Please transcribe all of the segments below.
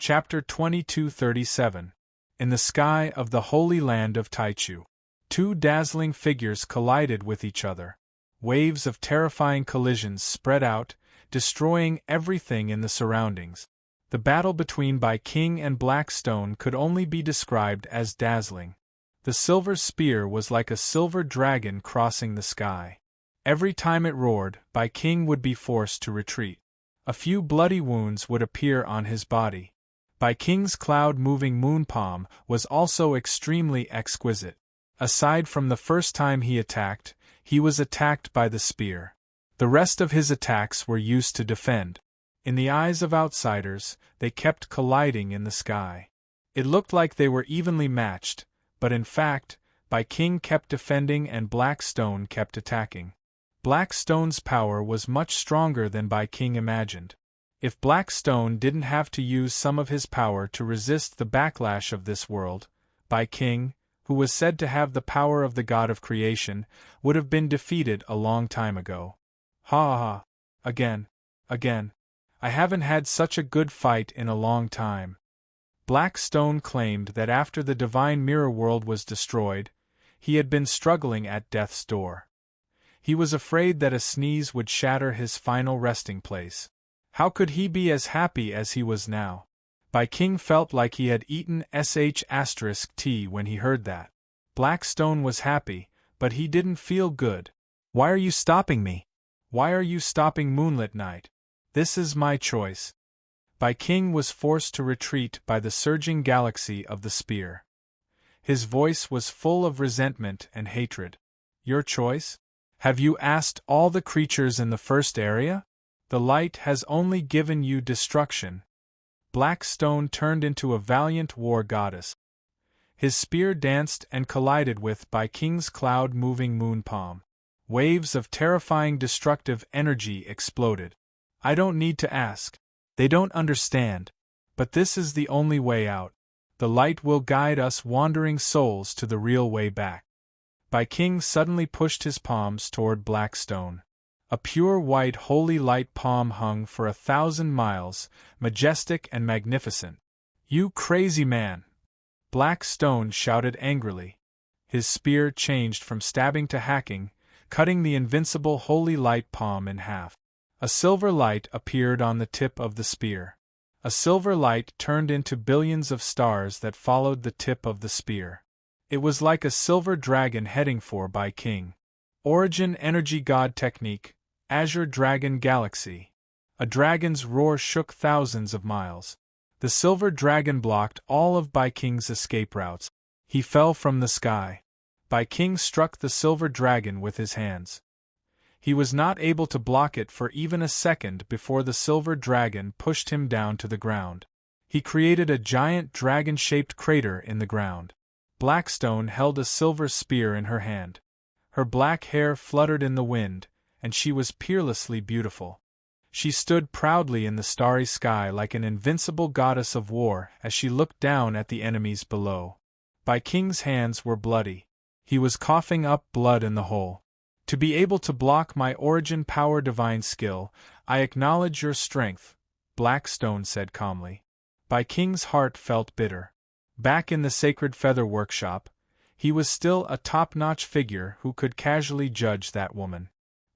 Chapter 2237. In the sky of the Holy Land of Taichu. Two dazzling figures collided with each other. Waves of terrifying collisions spread out, destroying everything in the surroundings. The battle between Bai King and Black Stone could only be described as dazzling. The silver spear was like a silver dragon crossing the sky. Every time it roared, Bai King would be forced to retreat. A few bloody wounds would appear on his body. Bai King's cloud-moving moon palm was also extremely exquisite. Aside from the first time he was attacked by the spear. The rest of his attacks were used to defend. In the eyes of outsiders, they kept colliding in the sky. It looked like they were evenly matched, but in fact, Bai King kept defending and Black Stone kept attacking. Black Stone's power was much stronger than Bai King imagined. If Black Stone didn't have to use some of his power to resist the backlash of this world, Bai King, who was said to have the power of the god of creation, would have been defeated a long time ago. Ha ha ha. Again. I haven't had such a good fight in a long time. Black Stone claimed that after the divine mirror world was destroyed, he had been struggling at death's door. He was afraid that a sneeze would shatter his final resting place. How could he be as happy as he was now? Bai King felt like he had eaten *T when he heard that. Black Stone was happy, but he didn't feel good. Why are you stopping me? Why are you stopping Moonlit Night? This is my choice. Bai King was forced to retreat by the surging galaxy of the spear. His voice was full of resentment and hatred. Your choice? Have you asked all the creatures in the first area? The light has only given you destruction. Black Stone turned into a valiant war goddess. His spear danced and collided with Bai King's cloud-moving moon palm. Waves of terrifying destructive energy exploded. I don't need to ask. They don't understand. But this is the only way out. The light will guide us wandering souls to the real way back. Bai King suddenly pushed his palms toward Black Stone. A pure white holy light palm hung for 1,000 miles, majestic and magnificent. You crazy man! Black Stone shouted angrily. His spear changed from stabbing to hacking, cutting the invincible holy light palm in half. A silver light appeared on the tip of the spear. A silver light turned into billions of stars that followed the tip of the spear. It was like a silver dragon heading for Bai King. Origin Energy God Technique, Azure Dragon Galaxy. A dragon's roar shook thousands of miles. The silver dragon blocked all of Bai King's escape routes. He fell from the sky. Bai King struck the silver dragon with his hands. He was not able to block it for even a second before the silver dragon pushed him down to the ground. He created a giant dragon-shaped crater in the ground. Black Stone held a silver spear in her hand. Her black hair fluttered in the wind, and she was peerlessly beautiful. She stood proudly in the starry sky like an invincible goddess of war as she looked down at the enemies below. Bai King's hands were bloody. He was coughing up blood in the hole. To be able to block my origin power divine skill, I acknowledge your strength, Black Stone said calmly. Bai King's heart felt bitter. Back in the Sacred Feather Workshop, he was still a top-notch figure who could casually judge that woman.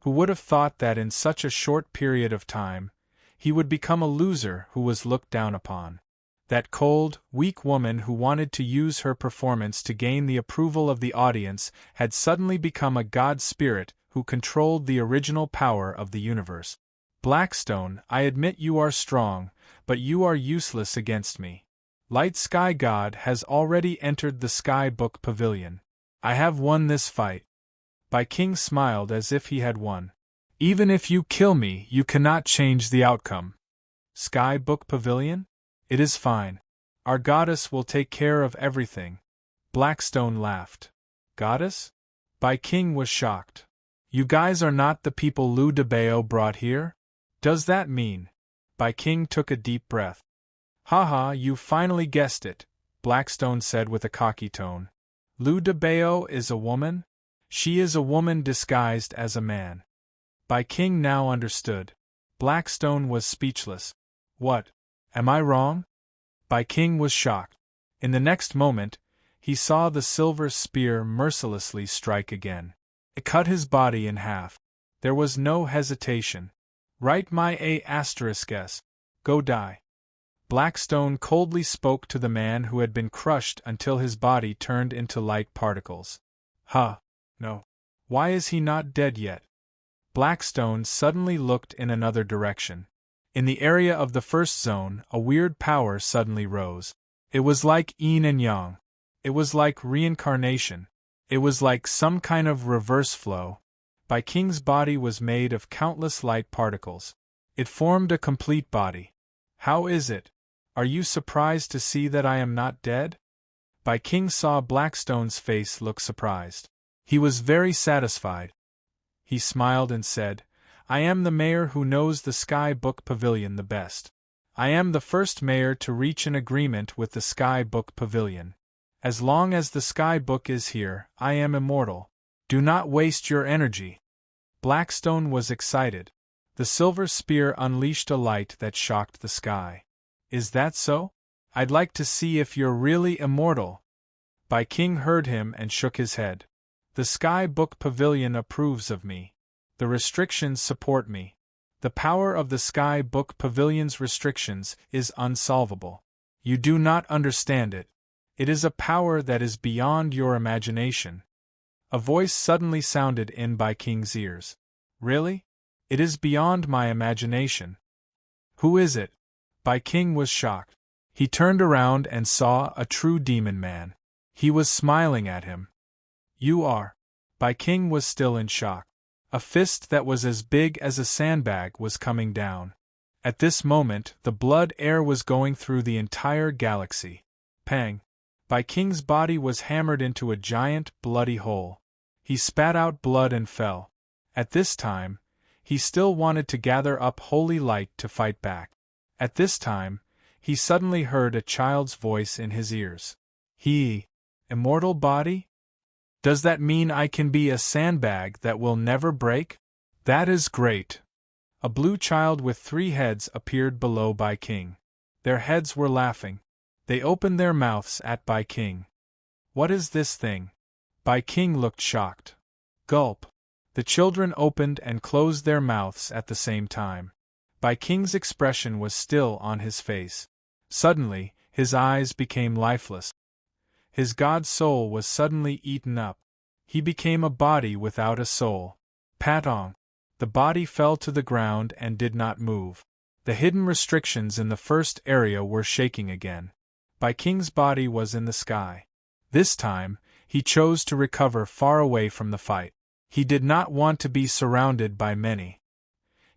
Who would have thought that in such a short period of time, he would become a loser who was looked down upon? That cold, weak woman who wanted to use her performance to gain the approval of the audience had suddenly become a god spirit who controlled the original power of the universe. Black Stone, I admit you are strong, but you are useless against me. Light Sky God has already entered the Sky Book Pavilion. I have won this fight. Bai King smiled as if he had won. Even if you kill me, you cannot change the outcome. Sky Book Pavilion? It is fine. Our goddess will take care of everything. Black Stone laughed. Goddess? Bai King was shocked. You guys are not the people Lu Debao brought here? Does that mean? Bai King took a deep breath. Haha, you finally guessed it, Black Stone said with a cocky tone. Lu Debao is a woman? She is a woman disguised as a man. Bai King now understood. Black Stone was speechless. What? Am I wrong? Bai King was shocked. In the next moment, he saw the silver spear mercilessly strike again. It cut his body in half. There was no hesitation. Write my A**s. Go die. Blackstone coldly spoke to the man who had been crushed until his body turned into light particles. No. Why is he not dead yet? Blackstone suddenly looked in another direction. In the area of the first zone, a weird power suddenly rose. It was like yin and yang. It was like reincarnation. It was like some kind of reverse flow. Bai King's body was made of countless light particles. It formed a complete body. How is it? Are you surprised to see that I am not dead? Bai King saw Blackstone's face look surprised. He was very satisfied. He smiled and said, I am the mayor who knows the Sky Book Pavilion the best. I am the first mayor to reach an agreement with the Sky Book Pavilion. As long as the Sky Book is here, I am immortal. Do not waste your energy. Blackstone was excited. The silver spear unleashed a light that shocked the sky. Is that so? I'd like to see if you're really immortal. Bai King heard him and shook his head. The Sky Book Pavilion approves of me. The restrictions support me. The power of the Sky Book Pavilion's restrictions is unsolvable. You do not understand it. It is a power that is beyond your imagination. A voice suddenly sounded in Bai King's ears. Really? It is beyond my imagination. Who is it? Bai King was shocked. He turned around and saw a true demon man. He was smiling at him. You are. Bai King was still in shock. A fist that was as big as a sandbag was coming down. At this moment, the blood air was going through the entire galaxy. Pang! Bai King's body was hammered into a giant, bloody hole. He spat out blood and fell. At this time, he still wanted to gather up holy light to fight back. At this time, he suddenly heard a child's voice in his ears. Immortal body? Does that mean I can be a sandbag that will never break? That is great. A blue child with 3 heads appeared below Bai King. Their heads were laughing. They opened their mouths at Bai King. What is this thing? Bai King looked shocked. Gulp. The children opened and closed their mouths at the same time. Bai King's expression was still on his face. Suddenly, his eyes became lifeless. His god soul was suddenly eaten up. He became a body without a soul. Patong. The body fell to the ground and did not move. The hidden restrictions in the first area were shaking again. Bai King's body was in the sky. This time, he chose to recover far away from the fight. He did not want to be surrounded by many.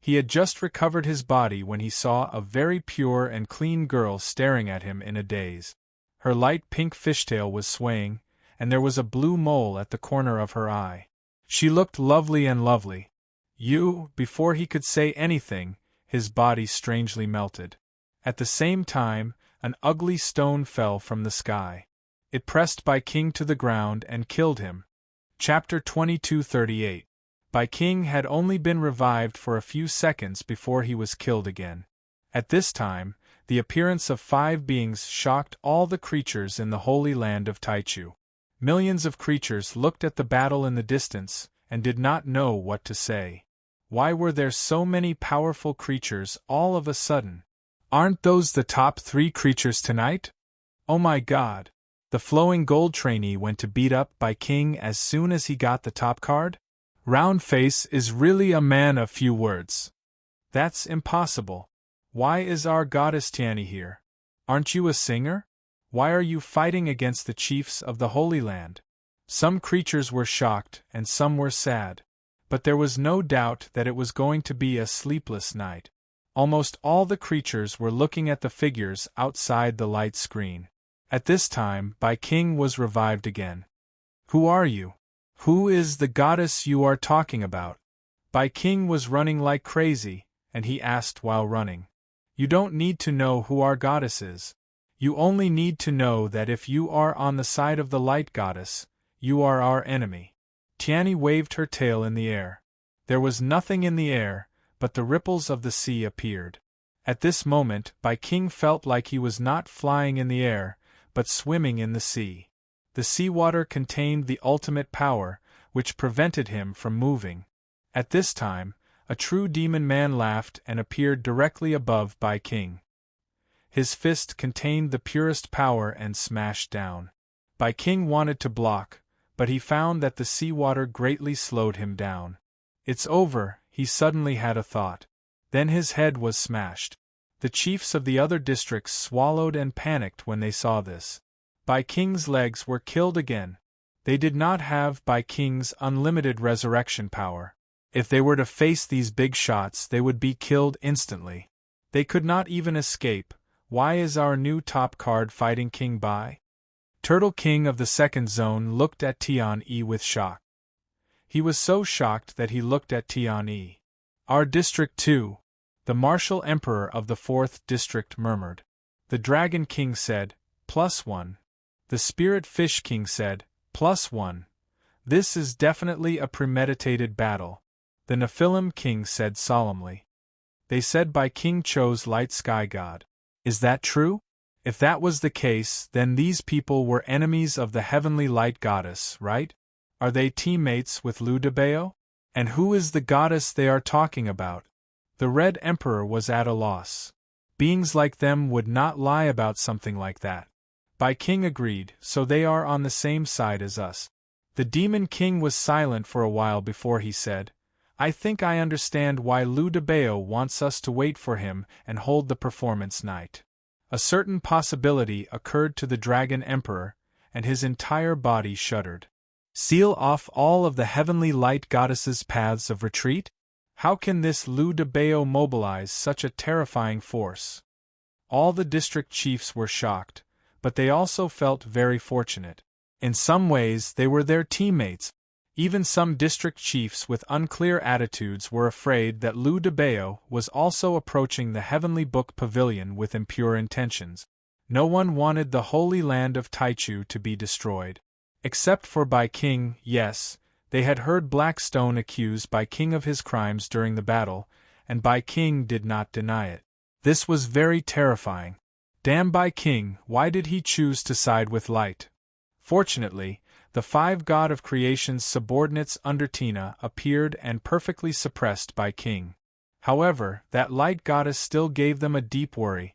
He had just recovered his body when he saw a very pure and clean girl staring at him in a daze. Her light pink fishtail was swaying, and there was a blue mole at the corner of her eye. She looked lovely and lovely. Before he could say anything, his body strangely melted. At the same time, an ugly stone fell from the sky. It pressed Bai King to the ground and killed him. Chapter 2238. Bai King had only been revived for a few seconds before he was killed again. At this time, the appearance of 5 beings shocked all the creatures in the Holy Land of Taichu. Millions of creatures looked at the battle in the distance and did not know what to say. Why were there so many powerful creatures all of a sudden? Aren't those the top 3 creatures tonight? Oh my god! The flowing gold trainee went to beat up Bai King as soon as he got the top card? Roundface is really a man of few words. That's impossible. Why is our goddess Tiani here? Aren't you a singer? Why are you fighting against the chiefs of the Holy Land? Some creatures were shocked and some were sad. But there was no doubt that it was going to be a sleepless night. Almost all the creatures were looking at the figures outside the light screen. At this time, Bai King was revived again. Who are you? Who is the goddess you are talking about? Bai King was running like crazy, and he asked while running. You don't need to know who our goddess is. You only need to know that if you are on the side of the light goddess, you are our enemy. Tiani waved her tail in the air. There was nothing in the air, but the ripples of the sea appeared. At this moment, King felt like he was not flying in the air, but swimming in the sea. The seawater contained the ultimate power, which prevented him from moving. At this time, a true demon man laughed and appeared directly above King. His fist contained the purest power and smashed down. King wanted to block, but he found that the seawater greatly slowed him down. "It's over," he suddenly had a thought. Then his head was smashed. The chiefs of the other districts swallowed and panicked when they saw this. King's legs were killed again. They did not have King's unlimited resurrection power. If they were to face these big shots, they would be killed instantly. They could not even escape. Why is our new top card fighting King Bai? Turtle King of the second zone looked at Tian-E with shock. He was so shocked that he looked at Tian-E. "Our district too," the martial emperor of the 4th district murmured. The Dragon King said, +1. The Spirit Fish King said, +1. This is definitely a premeditated battle. The Nephilim King said solemnly. They said King chose Light Sky God. Is that true? If that was the case, then these people were enemies of the Heavenly Light Goddess, right? Are they teammates with Lu Debeo? And who is the goddess they are talking about? The Red Emperor was at a loss. Beings like them would not lie about something like that. King agreed, so they are on the same side as us. The Demon King was silent for a while before he said, "I think I understand why Lu Debeo wants us to wait for him and hold the performance night." A certain possibility occurred to the Dragon Emperor, and his entire body shuddered. Seal off all of the Heavenly Light Goddess's paths of retreat? How can this Lu Debeo mobilize such a terrifying force? All the district chiefs were shocked, but they also felt very fortunate. In some ways they were their teammates. Even some district chiefs with unclear attitudes were afraid that Lu Debeo was also approaching the Heavenly Book Pavilion with impure intentions. No one wanted the Holy Land of Taichu to be destroyed. Except for King, yes, they had heard Blackstone accuse King of his crimes during the battle, and King did not deny it. This was very terrifying. Damn King, why did he choose to side with Light? Fortunately, the 5 God of Creation's subordinates under Tina appeared and perfectly suppressed King. However, that Light Goddess still gave them a deep worry.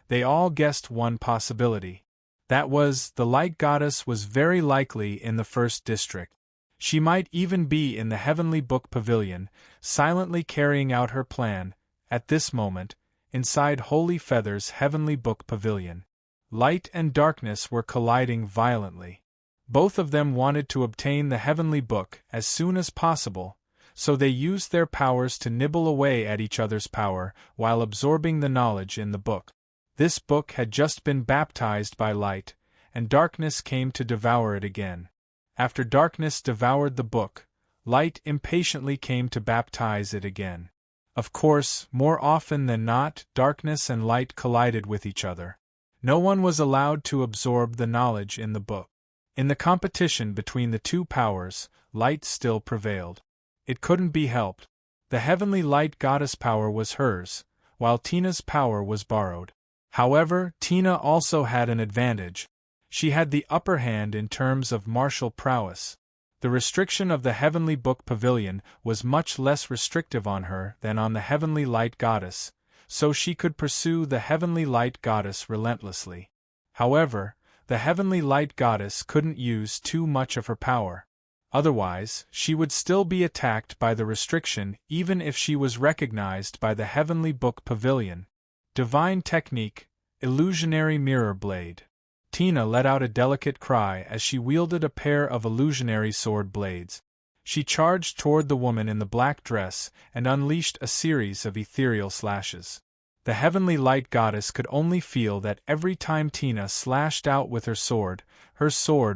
They all guessed one possibility. That was, the Light Goddess was very likely in the 1st district. She might even be in the Heavenly Book Pavilion, silently carrying out her plan, at this moment, inside Holy Feather's Heavenly Book Pavilion. Light and darkness were colliding violently. Both of them wanted to obtain the Heavenly Book as soon as possible, so they used their powers to nibble away at each other's power while absorbing the knowledge in the book. This book had just been baptized by light, and darkness came to devour it again. After darkness devoured the book, light impatiently came to baptize it again. Of course, more often than not, darkness and light collided with each other. No one was allowed to absorb the knowledge in the book. In the competition between the two powers, light still prevailed. It couldn't be helped. The Heavenly Light Goddess power was hers, while Tina's power was borrowed. However, Tina also had an advantage. She had the upper hand in terms of martial prowess. The restriction of the Heavenly Book Pavilion was much less restrictive on her than on the Heavenly Light Goddess, so she could pursue the Heavenly Light Goddess relentlessly. However, the Heavenly Light Goddess couldn't use too much of her power. Otherwise, she would still be attacked by the restriction even if she was recognized by the Heavenly Book Pavilion. Divine Technique, Illusionary Mirror Blade. Tina let out a delicate cry as she wielded a pair of illusionary sword blades. She charged toward the woman in the black dress and unleashed a series of ethereal slashes. The Heavenly Light Goddess could only feel that every time Tina slashed out with her sword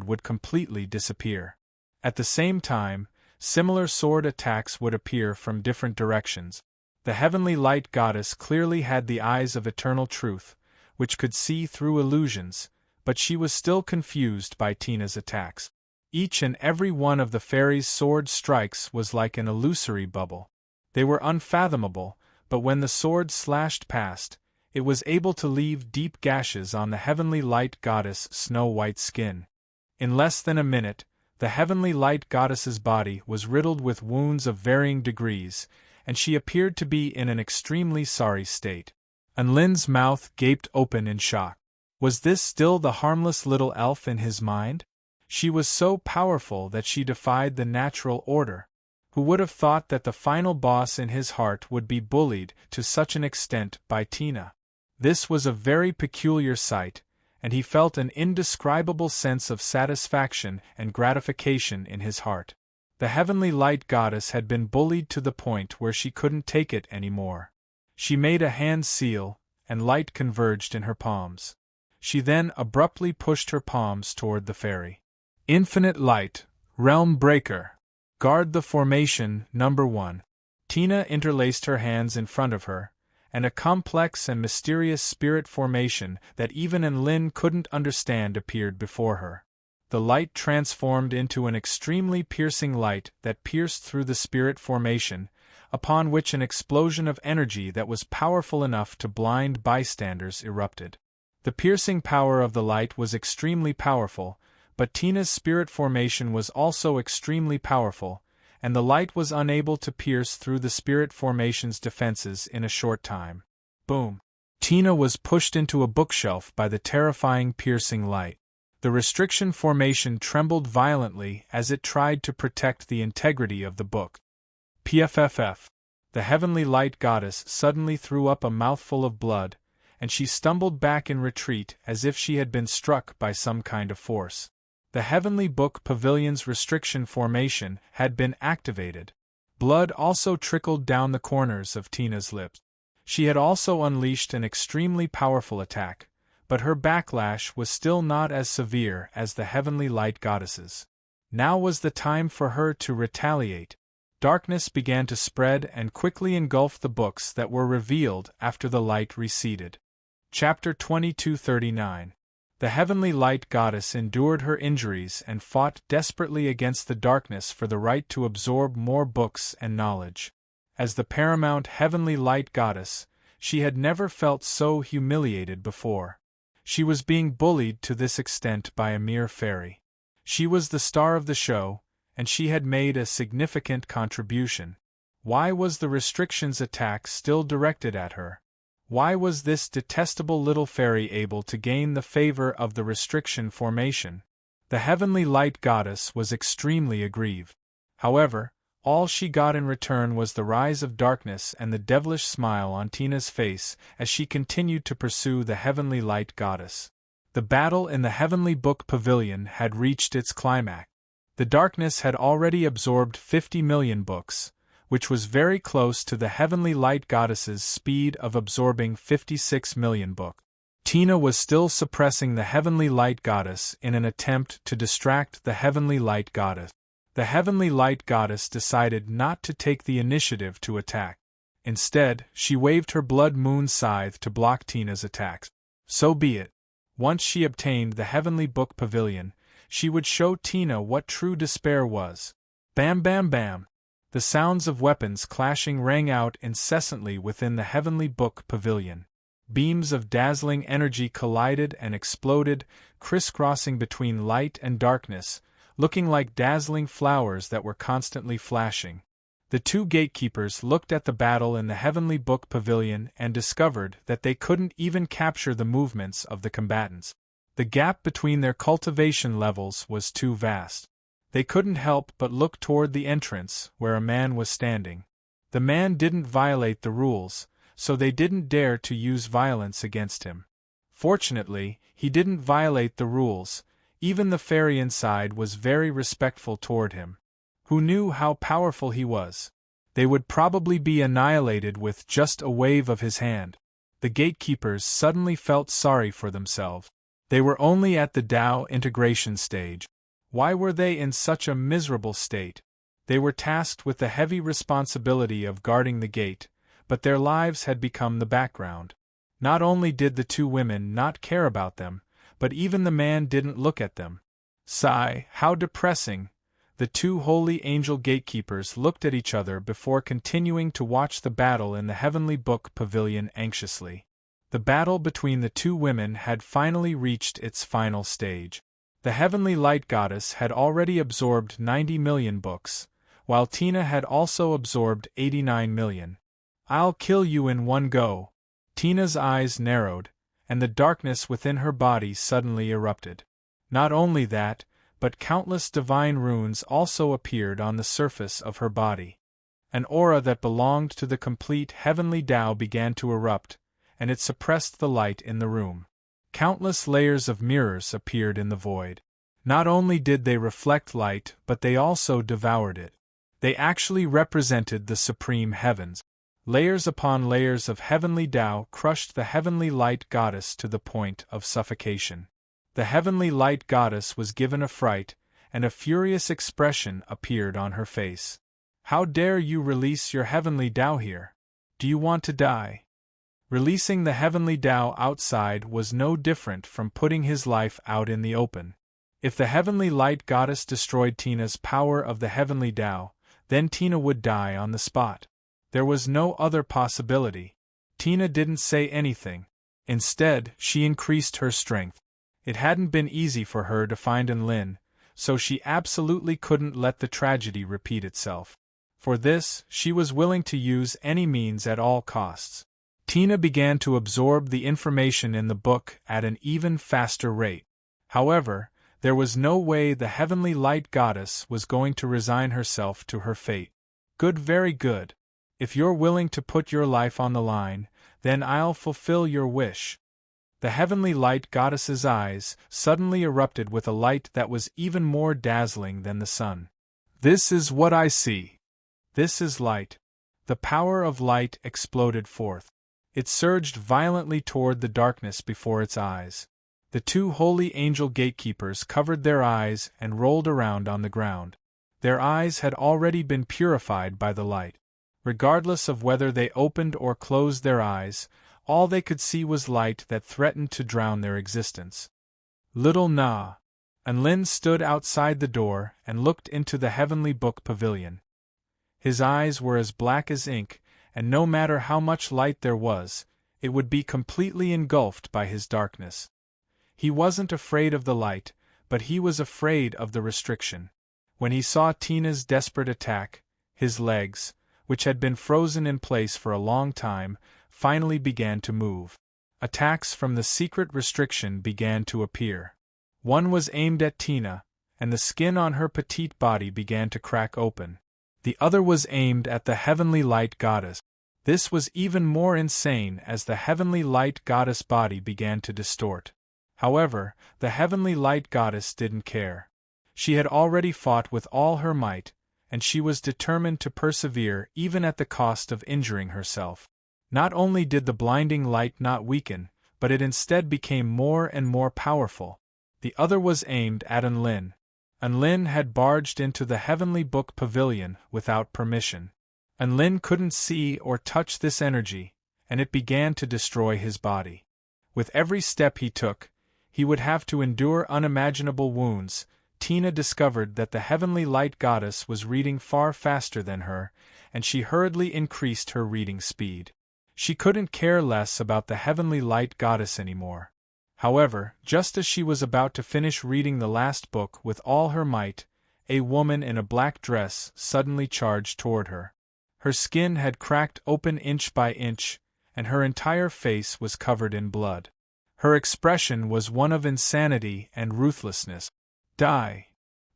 would completely disappear. At the same time, similar sword attacks would appear from different directions. The Heavenly Light Goddess clearly had the eyes of eternal truth, which could see through illusions, but she was still confused by Tina's attacks. Each and every one of the fairy's sword strikes was like an illusory bubble. They were unfathomable, but when the sword slashed past, it was able to leave deep gashes on the heavenly light goddess' snow-white skin. In less than a minute, the heavenly light goddess's body was riddled with wounds of varying degrees, and she appeared to be in an extremely sorry state. Unlin's mouth gaped open in shock. Was this still the harmless little elf in his mind? She was so powerful that she defied the natural order. Who would have thought that the final boss in his heart would be bullied to such an extent by Tina? This was a very peculiar sight, and he felt an indescribable sense of satisfaction and gratification in his heart. The heavenly light goddess had been bullied to the point where she couldn't take it anymore. She made a hand seal, and light converged in her palms. She then abruptly pushed her palms toward the fairy. Infinite light, realm breaker. Guard the formation, number 1. Tina interlaced her hands in front of her, and a complex and mysterious spirit formation that even Enlin couldn't understand appeared before her. The light transformed into an extremely piercing light that pierced through the spirit formation, upon which an explosion of energy that was powerful enough to blind bystanders erupted. The piercing power of the light was extremely powerful, but Tina's spirit formation was also extremely powerful, and the light was unable to pierce through the spirit formation's defenses in a short time. Boom! Tina was pushed into a bookshelf by the terrifying piercing light. The restriction formation trembled violently as it tried to protect the integrity of the book. PFFF. The heavenly light goddess suddenly threw up a mouthful of blood, and she stumbled back in retreat as if she had been struck by some kind of force. The Heavenly Book Pavilion's restriction formation had been activated. Blood also trickled down the corners of Tina's lips. She had also unleashed an extremely powerful attack, but her backlash was still not as severe as the Heavenly Light Goddess's. Now was the time for her to retaliate. Darkness began to spread and quickly engulf the books that were revealed after the light receded. Chapter 2239. The Heavenly Light Goddess endured her injuries and fought desperately against the darkness for the right to absorb more books and knowledge. As the paramount Heavenly Light Goddess, she had never felt so humiliated before. She was being bullied to this extent by a mere fairy. She was the star of the show, and she had made a significant contribution. Why was the restrictions attack still directed at her? Why was this detestable little fairy able to gain the favor of the restriction formation? The Heavenly Light Goddess was extremely aggrieved. However, all she got in return was the rise of darkness and the devilish smile on Tina's face as she continued to pursue the Heavenly Light Goddess. The battle in the Heavenly Book Pavilion had reached its climax. The darkness had already absorbed 50 million books, which was very close to the Heavenly Light Goddess's speed of absorbing 56 million books. Tina was still suppressing the Heavenly Light Goddess in an attempt to distract the Heavenly Light Goddess. The Heavenly Light Goddess decided not to take the initiative to attack. Instead, she waved her blood moon scythe to block Tina's attacks. So be it. Once she obtained the Heavenly Book Pavilion, she would show Tina what true despair was. Bam bam bam! The sounds of weapons clashing rang out incessantly within the Heavenly Book Pavilion. Beams of dazzling energy collided and exploded, crisscrossing between light and darkness, looking like dazzling flowers that were constantly flashing. The two gatekeepers looked at the battle in the Heavenly Book Pavilion and discovered that they couldn't even capture the movements of the combatants. The gap between their cultivation levels was too vast. They couldn't help but look toward the entrance, where a man was standing. The man didn't violate the rules, so they didn't dare to use violence against him. Fortunately, he didn't violate the rules. Even the fairy inside was very respectful toward him. Who knew how powerful he was? They would probably be annihilated with just a wave of his hand. The gatekeepers suddenly felt sorry for themselves. They were only at the Tao integration stage. Why were they in such a miserable state? They were tasked with the heavy responsibility of guarding the gate, but their lives had become the background. Not only did the two women not care about them, but even the man didn't look at them. Sigh, how depressing! The two holy angel gatekeepers looked at each other before continuing to watch the battle in the heavenly book pavilion anxiously. The battle between the two women had finally reached its final stage. The heavenly light goddess had already absorbed 90 million books, while Tina had also absorbed 89 million. "I'll kill you in one go." Tina's eyes narrowed, and the darkness within her body suddenly erupted. Not only that, but countless divine runes also appeared on the surface of her body. An aura that belonged to the complete heavenly Tao began to erupt, and it suppressed the light in the room. Countless layers of mirrors appeared in the void. Not only did they reflect light, but they also devoured it. They actually represented the supreme heavens. Layers upon layers of heavenly Tao crushed the heavenly light goddess to the point of suffocation. The heavenly light goddess was given a fright, and a furious expression appeared on her face. "How dare you release your heavenly Tao here? Do you want to die?" Releasing the heavenly Tao outside was no different from putting his life out in the open. If the heavenly light goddess destroyed Tina's power of the heavenly Tao, then Tina would die on the spot. There was no other possibility. Tina didn't say anything. Instead, she increased her strength. It hadn't been easy for her to find Lin, so she absolutely couldn't let the tragedy repeat itself. For this, she was willing to use any means at all costs. Tina began to absorb the information in the book at an even faster rate. However, there was no way the heavenly light goddess was going to resign herself to her fate. "Good, very good. If you're willing to put your life on the line, then I'll fulfill your wish." The heavenly light goddess's eyes suddenly erupted with a light that was even more dazzling than the sun. "This is what I see. This is light." The power of light exploded forth. It surged violently toward the darkness before its eyes. The two holy angel gatekeepers covered their eyes and rolled around on the ground. Their eyes had already been purified by the light. Regardless of whether they opened or closed their eyes, all they could see was light that threatened to drown their existence. Little Na and Lin stood outside the door and looked into the heavenly book pavilion. His eyes were as black as ink, and no matter how much light there was, it would be completely engulfed by his darkness. He wasn't afraid of the light, but he was afraid of the restriction. When he saw Tina's desperate attack, his legs, which had been frozen in place for a long time, finally began to move. Attacks from the secret restriction began to appear. One was aimed at Tina, and the skin on her petite body began to crack open. The other was aimed at the heavenly light goddess. This was even more insane as the heavenly light goddess body began to distort. However, the heavenly light goddess didn't care. She had already fought with all her might, and she was determined to persevere even at the cost of injuring herself. Not only did the blinding light not weaken, but it instead became more and more powerful. The other was aimed at Lin. Lin had barged into the heavenly book pavilion without permission. Lin couldn't see or touch this energy, and it began to destroy his body. With every step he took, he would have to endure unimaginable wounds. Tina discovered that the heavenly light goddess was reading far faster than her, and she hurriedly increased her reading speed. She couldn't care less about the heavenly light goddess anymore. However, just as she was about to finish reading the last book with all her might, a woman in a black dress suddenly charged toward her. Her skin had cracked open inch by inch, and her entire face was covered in blood. Her expression was one of insanity and ruthlessness. "Die!"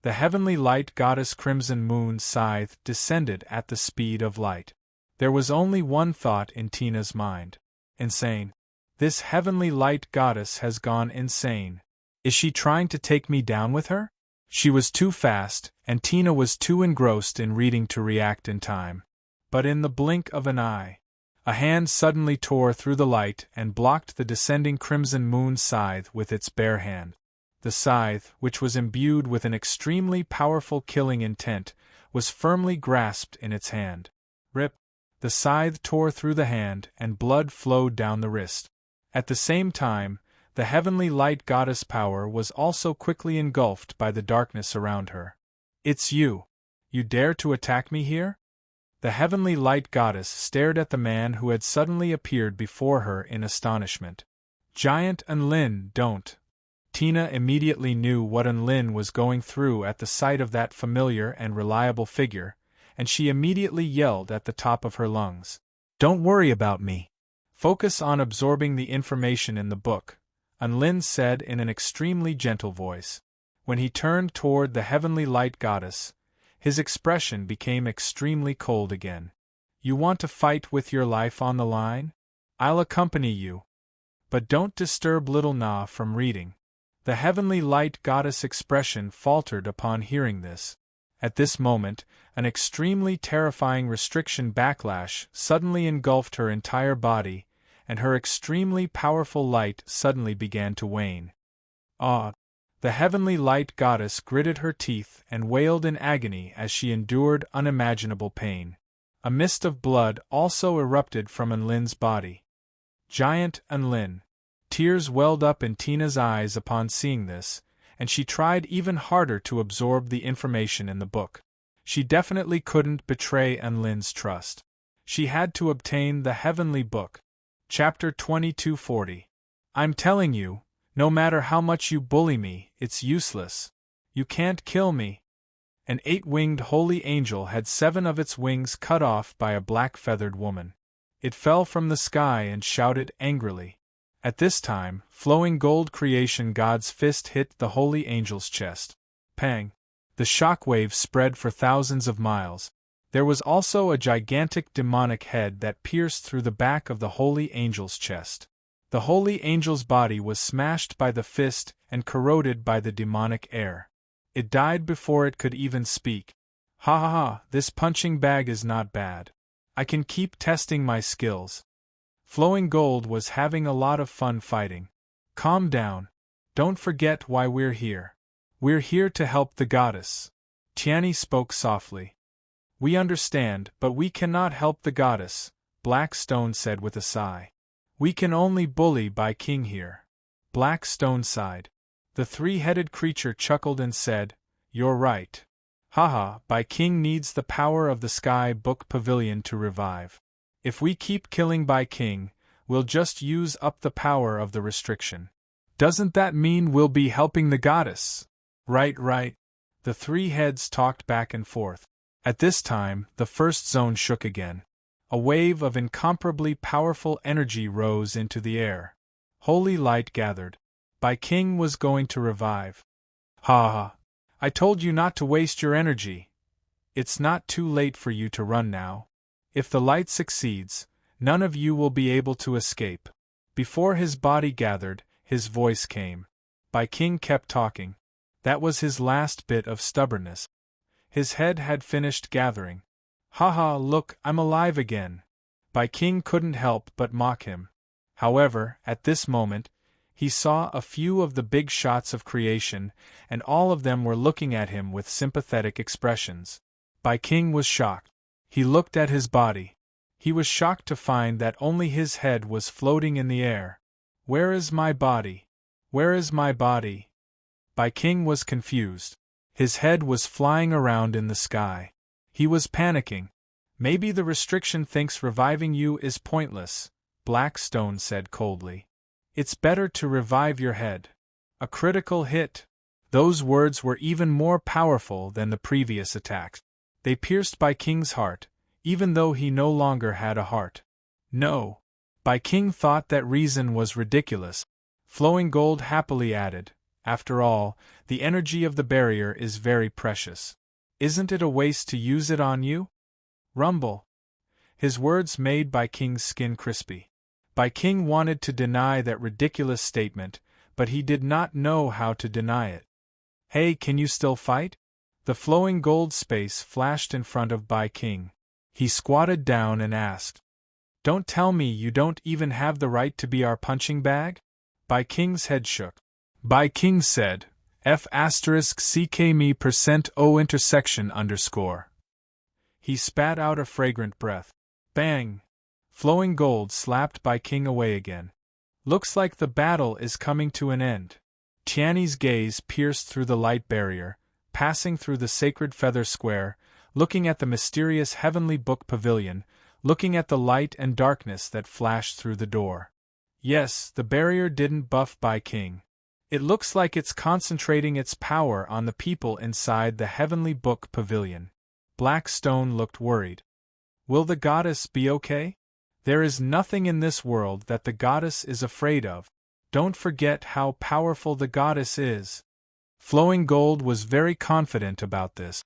The heavenly light goddess Crimson Moon's scythe descended at the speed of light. There was only one thought in Tina's mind. Insane. This heavenly light goddess has gone insane. Is she trying to take me down with her? She was too fast, and Tina was too engrossed in reading to react in time. But in the blink of an eye, a hand suddenly tore through the light and blocked the descending Crimson Moon's scythe with its bare hand. The scythe, which was imbued with an extremely powerful killing intent, was firmly grasped in its hand. Rip! The scythe tore through the hand and blood flowed down the wrist. At the same time, the heavenly light goddess power was also quickly engulfed by the darkness around her. It's you. You dare to attack me here? The heavenly light goddess stared at the man who had suddenly appeared before her in astonishment. Giant Enlin, don't. Tina immediately knew what Enlin was going through at the sight of that familiar and reliable figure, and she immediately yelled at the top of her lungs. Don't worry about me. Focus on absorbing the information in the book, Enlin said in an extremely gentle voice. When he turned toward the heavenly light goddess, his expression became extremely cold again. You want to fight with your life on the line? I'll accompany you. But don't disturb little Na from reading. The heavenly light goddess' expression faltered upon hearing this. At this moment, an extremely terrifying restriction backlash suddenly engulfed her entire body, and her extremely powerful light suddenly began to wane. Ah! The heavenly light goddess gritted her teeth and wailed in agony as she endured unimaginable pain. A mist of blood also erupted from Enlin's body. Giant Enlin. Tears welled up in Tina's eyes upon seeing this, and she tried even harder to absorb the information in the book. She definitely couldn't betray Enlin's trust. She had to obtain the heavenly book. Chapter 2240. I'm telling you, no matter how much you bully me, it's useless. You can't kill me. An 8-winged holy angel had 7 of its wings cut off by a black-feathered woman. It fell from the sky and shouted angrily. At this time, flowing gold creation God's fist hit the holy angel's chest. Pang! The shockwave spread for thousands of miles. There was also a gigantic demonic head that pierced through the back of the holy angel's chest. The holy angel's body was smashed by the fist and corroded by the demonic air. It died before it could even speak. Ha ha ha, this punching bag is not bad. I can keep testing my skills. Flowing Gold was having a lot of fun fighting. Calm down. Don't forget why we're here. We're here to help the goddess. Tiani spoke softly. We understand, but we cannot help the goddess, Black Stone said with a sigh. We can only bully Bai King here. Black Stone sighed. The 3-headed creature chuckled and said, You're right. Haha, Bai King needs the power of the Sky Book Pavilion to revive. If we keep killing Bai King, we'll just use up the power of the restriction. Doesn't that mean we'll be helping the goddess? Right. The 3 heads talked back and forth. At this time, the first zone shook again. A wave of incomparably powerful energy rose into the air. Holy light gathered. Bai King was going to revive. Ha ha! I told you not to waste your energy. It's not too late for you to run now. If the light succeeds, none of you will be able to escape. Before his body gathered, his voice came. Bai King kept talking. That was his last bit of stubbornness. His head had finished gathering. Haha, look, I'm alive again. Bai King couldn't help but mock him. However, at this moment, he saw a few of the big shots of creation, and all of them were looking at him with sympathetic expressions. Bai King was shocked. He looked at his body. He was shocked to find that only his head was floating in the air. Where is my body? Where is my body? Bai King was confused. His head was flying around in the sky. He was panicking. Maybe the restriction thinks reviving you is pointless, Black Stone said coldly. It's better to revive your head. A critical hit. Those words were even more powerful than the previous attacks. They pierced Bai King's heart, even though he no longer had a heart. No. Bai King thought that reason was ridiculous. Flowing Gold happily added, After all, the energy of the barrier is very precious. Isn't it a waste to use it on you? Rumble. His words made Bai King's skin crispy. Bai King wanted to deny that ridiculous statement, but he did not know how to deny it. Hey, can you still fight? The flowing gold space flashed in front of Bai King. He squatted down and asked, Don't tell me you don't even have the right to be our punching bag? Bai King's head shook. Bai King said, F***me%O*_. He spat out a fragrant breath. Bang! Flowing Gold slapped Bai King away again. Looks like the battle is coming to an end. Tiani's gaze pierced through the light barrier, passing through the sacred feather square, looking at the mysterious heavenly book pavilion, looking at the light and darkness that flashed through the door. Yes, the barrier didn't buff by King. It looks like it's concentrating its power on the people inside the heavenly book pavilion. Blackstone looked worried. Will the goddess be okay? There is nothing in this world that the goddess is afraid of. Don't forget how powerful the goddess is. Flowing Gold was very confident about this.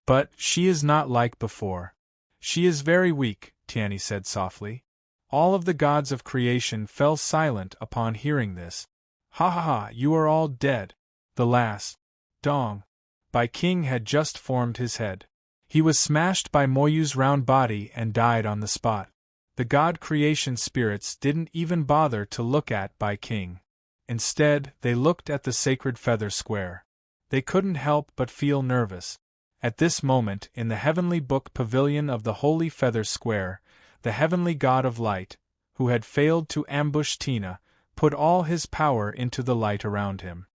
But she is not like before. She is very weak, Tiani said softly. All of the gods of creation fell silent upon hearing this. Ha ha ha, you are all dead. The last Dong by King had just formed his head. He was smashed by Moyu's round body and died on the spot. The god creation spirits didn't even bother to look at Bai King. Instead, they looked at the sacred feather square. They couldn't help but feel nervous. At this moment, in the heavenly book pavilion of the holy feather square, the heavenly god of light, who had failed to ambush Tina, put all his power into the light around him.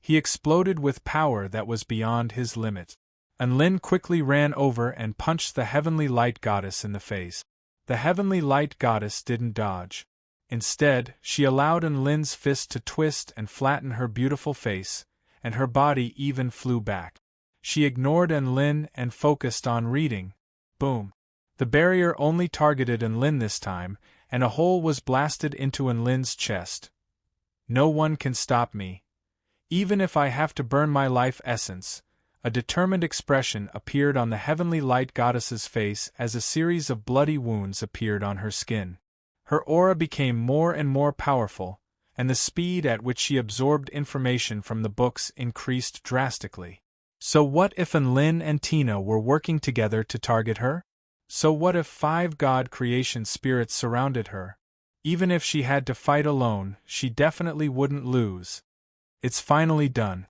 He exploded with power that was beyond his limits. Enlin quickly ran over and punched the heavenly light goddess in the face. The heavenly light goddess didn't dodge. Instead, she allowed Enlin's fist to twist and flatten her beautiful face, and her body even flew back. She ignored Enlin and focused on reading. Boom. The barrier only targeted Enlin this time, and a hole was blasted into Enlin's chest. No one can stop me. Even if I have to burn my life essence. A determined expression appeared on the heavenly light goddess's face as a series of bloody wounds appeared on her skin. Her aura became more and more powerful, and the speed at which she absorbed information from the books increased drastically. So what if Enlin and Tina were working together to target her? So what if 5 god creation spirits surrounded her? Even if she had to fight alone, she definitely wouldn't lose. It's finally done.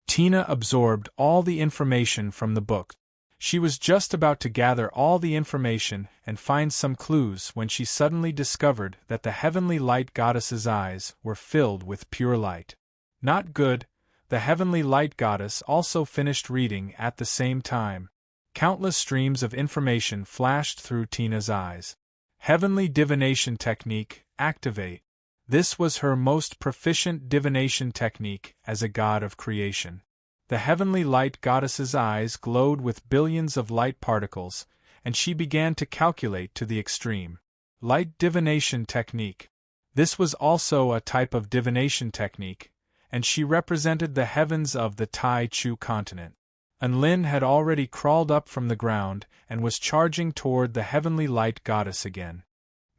Tina absorbed all the information from the book. She was just about to gather all the information and find some clues when she suddenly discovered that the heavenly light goddess's eyes were filled with pure light. Not good. The heavenly light goddess also finished reading at the same time. Countless streams of information flashed through Tina's eyes. Heavenly divination technique, activate. This was her most proficient divination technique as a god of creation. The heavenly light goddess's eyes glowed with billions of light particles, and she began to calculate to the extreme. Light divination technique. This was also a type of divination technique, and she represented the heavens of the Tai Chu continent. Enlin had already crawled up from the ground and was charging toward the heavenly light goddess again.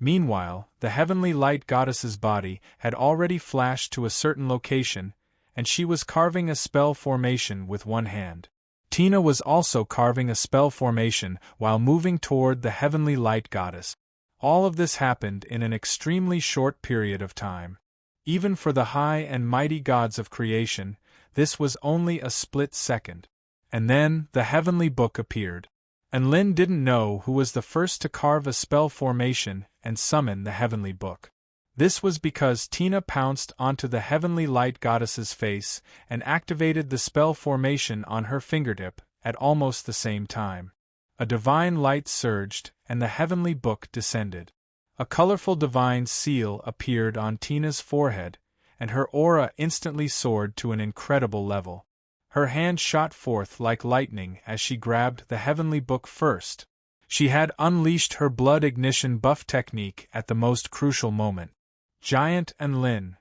Meanwhile, the heavenly light goddess's body had already flashed to a certain location, and she was carving a spell formation with one hand. Tina was also carving a spell formation while moving toward the heavenly light goddess. All of this happened in an extremely short period of time. Even for the high and mighty gods of creation, this was only a split second. And then, the heavenly book appeared. Enlin didn't know who was the first to carve a spell formation and summon the heavenly book. This was because Tina pounced onto the heavenly light goddess's face and activated the spell formation on her fingertip at almost the same time. A divine light surged, and the heavenly book descended. A colorful divine seal appeared on Tina's forehead, and her aura instantly soared to an incredible level. Her hand shot forth like lightning as she grabbed the heavenly book first. She had unleashed her blood ignition buff technique at the most crucial moment. Giant Enlin.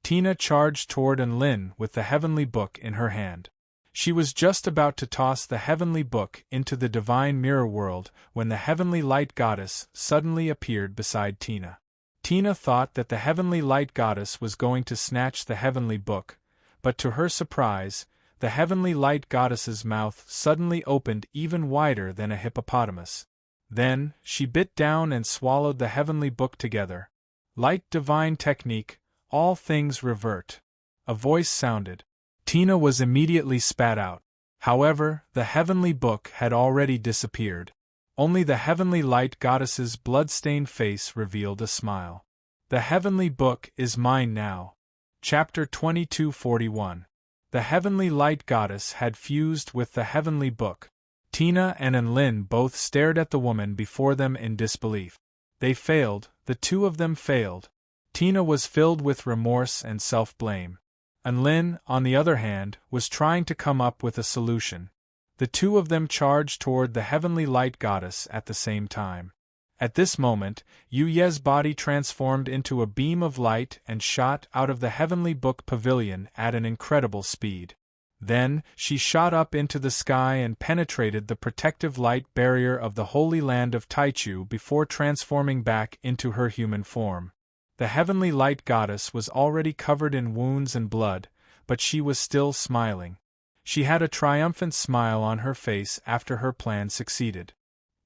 Tina charged toward Enlin with the heavenly book in her hand. She was just about to toss the heavenly book into the divine mirror world when the heavenly light goddess suddenly appeared beside Tina. Tina thought that the heavenly light goddess was going to snatch the heavenly book, but to her surprise, the heavenly light goddess's mouth suddenly opened even wider than a hippopotamus. Then, she bit down and swallowed the heavenly book together. Light divine technique, all things revert. A voice sounded. Tina was immediately spat out. However, the heavenly book had already disappeared. Only the heavenly light goddess's blood-stained face revealed a smile. The heavenly book is mine now. Chapter 2241. The heavenly light goddess had fused with the heavenly book. Tina and Enlin both stared at the woman before them in disbelief. They failed, the two of them failed. Tina was filled with remorse and self-blame. Enlin, on the other hand, was trying to come up with a solution. The two of them charged toward the heavenly light goddess at the same time. At this moment, Yu Ye's body transformed into a beam of light and shot out of the heavenly book pavilion at an incredible speed. Then, she shot up into the sky and penetrated the protective light barrier of the holy land of Taichu before transforming back into her human form. The heavenly light goddess was already covered in wounds and blood, but she was still smiling. She had a triumphant smile on her face after her plan succeeded.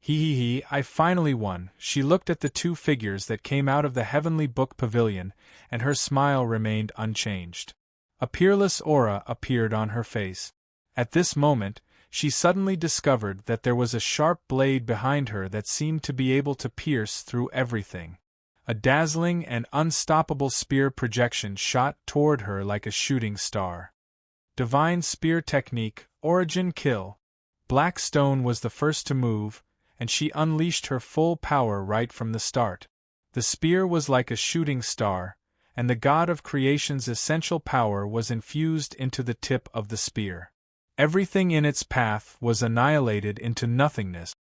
I finally won. She looked at the two figures that came out of the heavenly book pavilion, and her smile remained unchanged. A peerless aura appeared on her face. At this moment, she suddenly discovered that there was a sharp blade behind her that seemed to be able to pierce through everything. A dazzling and unstoppable spear projection shot toward her like a shooting star. Divine Spear Technique, Origin Kill. Black Stone was the first to move, and she unleashed her full power right from the start. The spear was like a shooting star, and the god of creation's essential power was infused into the tip of the spear. Everything in its path was annihilated into nothingness.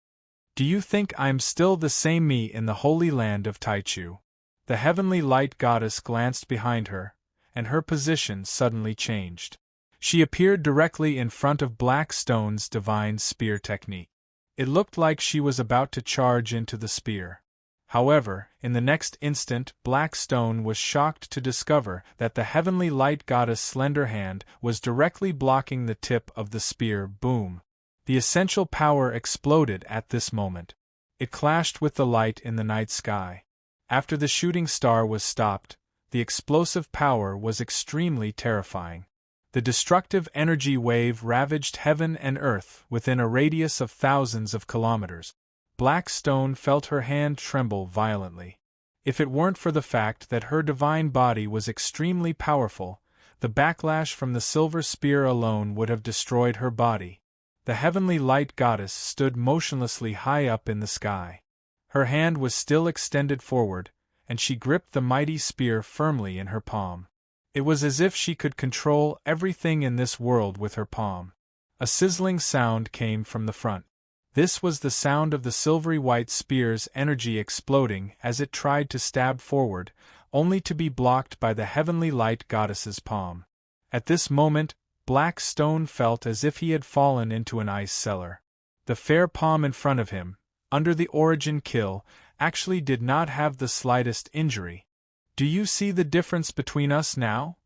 Do you think I'm still the same me in the holy land of Taichu? The heavenly light goddess glanced behind her, and her position suddenly changed. She appeared directly in front of Black Stone's divine spear technique. It looked like she was about to charge into the spear. However, in the next instant, Black Stone was shocked to discover that the heavenly light goddess' slender hand was directly blocking the tip of the spear. Boom! The essential power exploded at this moment. It clashed with the light in the night sky. After the shooting star was stopped, the explosive power was extremely terrifying. The destructive energy wave ravaged heaven and earth within a radius of thousands of kilometers. Black Stone felt her hand tremble violently. If it weren't for the fact that her divine body was extremely powerful, the backlash from the silver spear alone would have destroyed her body. The heavenly light goddess stood motionlessly high up in the sky. Her hand was still extended forward, and she gripped the mighty spear firmly in her palm. It was as if she could control everything in this world with her palm. A sizzling sound came from the front. This was the sound of the silvery white spear's energy exploding as it tried to stab forward, only to be blocked by the heavenly light goddess's palm. At this moment, Black Stone felt as if he had fallen into an ice cellar. The fair palm in front of him, under the origin kill, actually did not have the slightest injury. Do you see the difference between us now?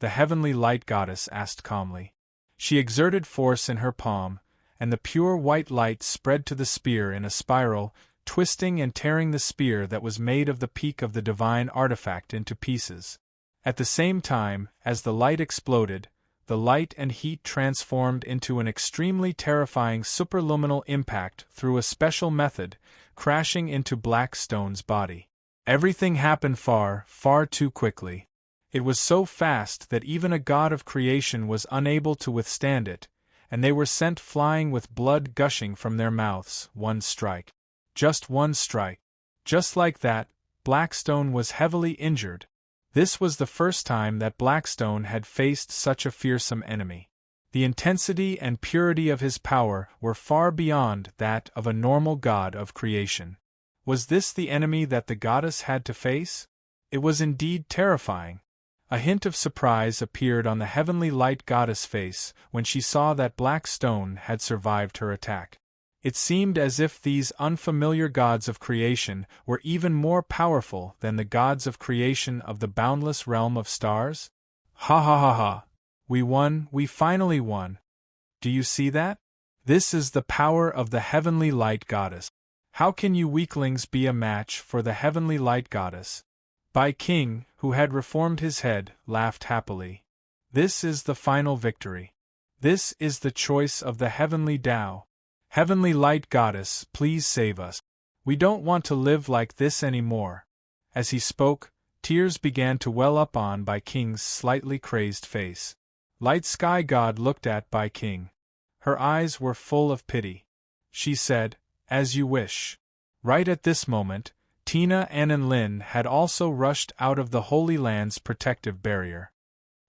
The heavenly light goddess asked calmly. She exerted force in her palm, and the pure white light spread to the spear in a spiral, twisting and tearing the spear that was made of the peak of the divine artifact into pieces. At the same time, as the light exploded, the light and heat transformed into an extremely terrifying superluminal impact through a special method, crashing into Black Stone's body. Everything happened far, far too quickly. It was so fast that even a god of creation was unable to withstand it, and they were sent flying with blood gushing from their mouths. One strike. Just one strike. Just like that, Blackstone was heavily injured. This was the first time that Blackstone had faced such a fearsome enemy. The intensity and purity of his power were far beyond that of a normal god of creation. Was this the enemy that the goddess had to face? It was indeed terrifying. A hint of surprise appeared on the heavenly light goddess' face when she saw that Black Stone had survived her attack. It seemed as if these unfamiliar gods of creation were even more powerful than the gods of creation of the boundless realm of stars. Ha ha ha ha! We won, we finally won. Do you see that? This is the power of the heavenly light goddess. How can you weaklings be a match for the heavenly light goddess? Bai King, who had reformed his head, laughed happily. This is the final victory. This is the choice of the heavenly Tao. Heavenly light goddess, please save us. We don't want to live like this anymore. As he spoke, tears began to well up on Bai King's slightly crazed face. Light sky god looked at by king. Her eyes were full of pity. She said, "As you wish." Right at this moment, Tina and Lin had also rushed out of the Holy Land's protective barrier.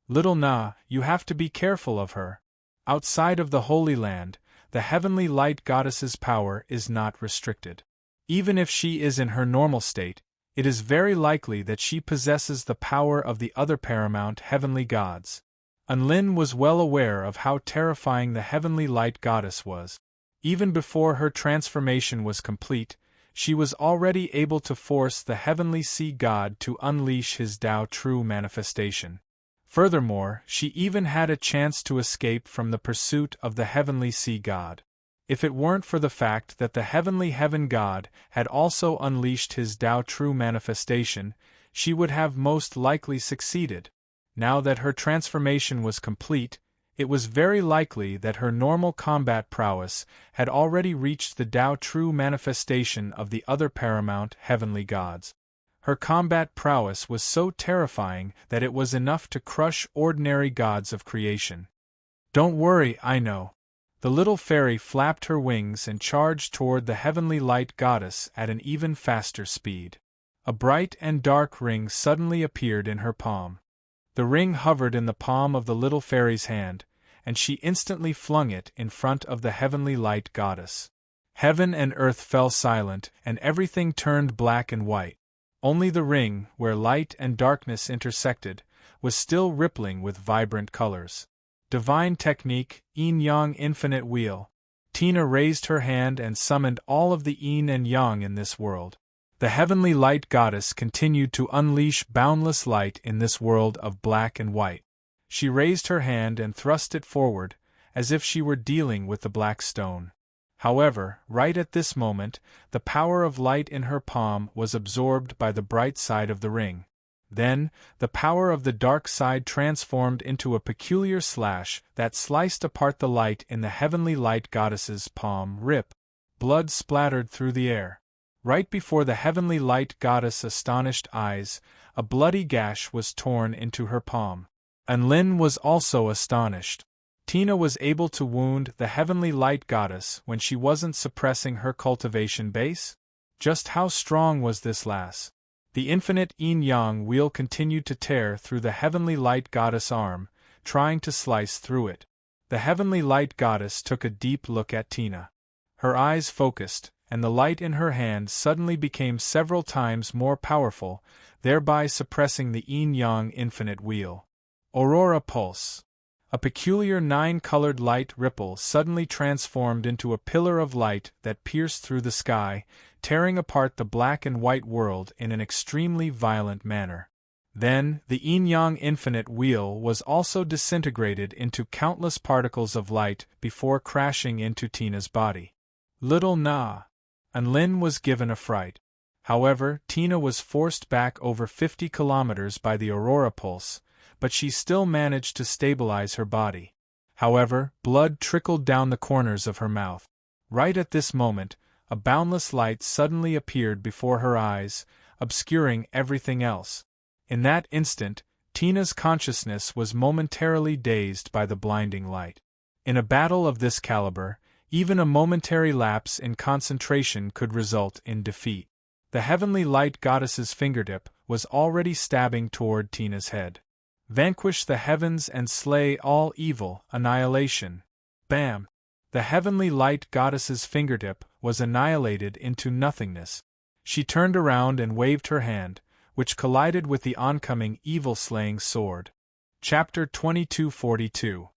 "Little Na, you have to be careful of her. Outside of the Holy Land, the heavenly light goddess's power is not restricted. Even if she is in her normal state, it is very likely that she possesses the power of the other paramount heavenly gods." Lin was well aware of how terrifying the heavenly light goddess was. Even before her transformation was complete, she was already able to force the heavenly sea god to unleash his Tao true manifestation. Furthermore, she even had a chance to escape from the pursuit of the heavenly sea god. If it weren't for the fact that the heavenly heaven god had also unleashed his Tao true manifestation, she would have most likely succeeded. Now that her transformation was complete, it was very likely that her normal combat prowess had already reached the Tao true manifestation of the other paramount heavenly gods. Her combat prowess was so terrifying that it was enough to crush ordinary gods of creation. "Don't worry, I know." The little fairy flapped her wings and charged toward the heavenly light goddess at an even faster speed. A bright and dark ring suddenly appeared in her palm. The ring hovered in the palm of the little fairy's hand, and she instantly flung it in front of the heavenly light goddess. Heaven and earth fell silent, and everything turned black and white. Only the ring, where light and darkness intersected, was still rippling with vibrant colors. Divine technique, yin-yang infinite wheel. Tina raised her hand and summoned all of the yin and yang in this world. The heavenly light goddess continued to unleash boundless light in this world of black and white. She raised her hand and thrust it forward, as if she were dealing with the black stone. However, right at this moment, the power of light in her palm was absorbed by the bright side of the ring. Then, the power of the dark side transformed into a peculiar slash that sliced apart the light in the heavenly light goddess's palm. Rip! Blood splattered through the air. Right before the heavenly light goddess' astonished eyes, a bloody gash was torn into her palm. Lin was also astonished. Tina was able to wound the heavenly light goddess when she wasn't suppressing her cultivation base? Just how strong was this lass? The infinite yin-yang wheel continued to tear through the heavenly light goddess' arm, trying to slice through it. The heavenly light goddess took a deep look at Tina. Her eyes focused, and the light in her hand suddenly became several times more powerful, thereby suppressing the yin-yang infinite wheel. Aurora pulse. A peculiar 9-colored light ripple suddenly transformed into a pillar of light that pierced through the sky, tearing apart the black and white world in an extremely violent manner. Then, the yin-yang infinite wheel was also disintegrated into countless particles of light before crashing into Tina's body. Little Na. Lin was given a fright. However, Tina was forced back over 50 kilometers by the aurora pulse, but she still managed to stabilize her body. However, blood trickled down the corners of her mouth. Right at this moment, a boundless light suddenly appeared before her eyes, obscuring everything else. In that instant, Tina's consciousness was momentarily dazed by the blinding light. In a battle of this caliber, even a momentary lapse in concentration could result in defeat. The heavenly light goddess's fingertip was already stabbing toward Tina's head. Vanquish the heavens and slay all evil, annihilation. Bam! The heavenly light goddess's fingertip was annihilated into nothingness. She turned around and waved her hand, which collided with the oncoming evil-slaying sword. Chapter 2242.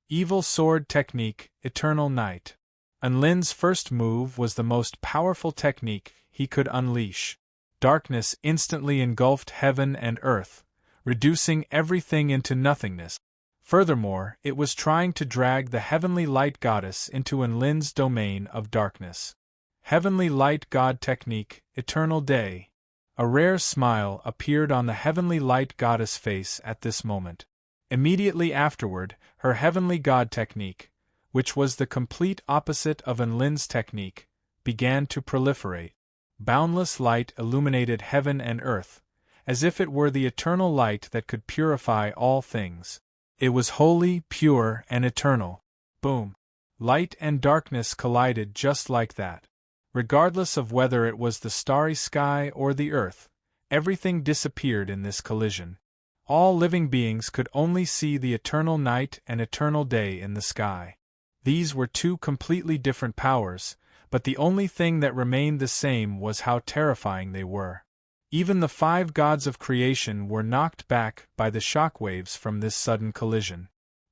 Evil Sword Technique, Eternal Night. Lin's first move was the most powerful technique he could unleash. Darkness instantly engulfed heaven and earth, reducing everything into nothingness. Furthermore, it was trying to drag the heavenly light goddess into Lin's domain of darkness. Heavenly Light God Technique, Eternal Day. A rare smile appeared on the heavenly light goddess' face at this moment. Immediately afterward, her heavenly god technique, which was the complete opposite of Lin's technique, began to proliferate. Boundless light illuminated heaven and earth, as if it were the eternal light that could purify all things. It was holy, pure, and eternal. Boom. Light and darkness collided just like that. Regardless of whether it was the starry sky or the earth, everything disappeared in this collision. All living beings could only see the eternal night and eternal day in the sky. These were two completely different powers, but the only thing that remained the same was how terrifying they were. Even the 5 gods of creation were knocked back by the shockwaves from this sudden collision.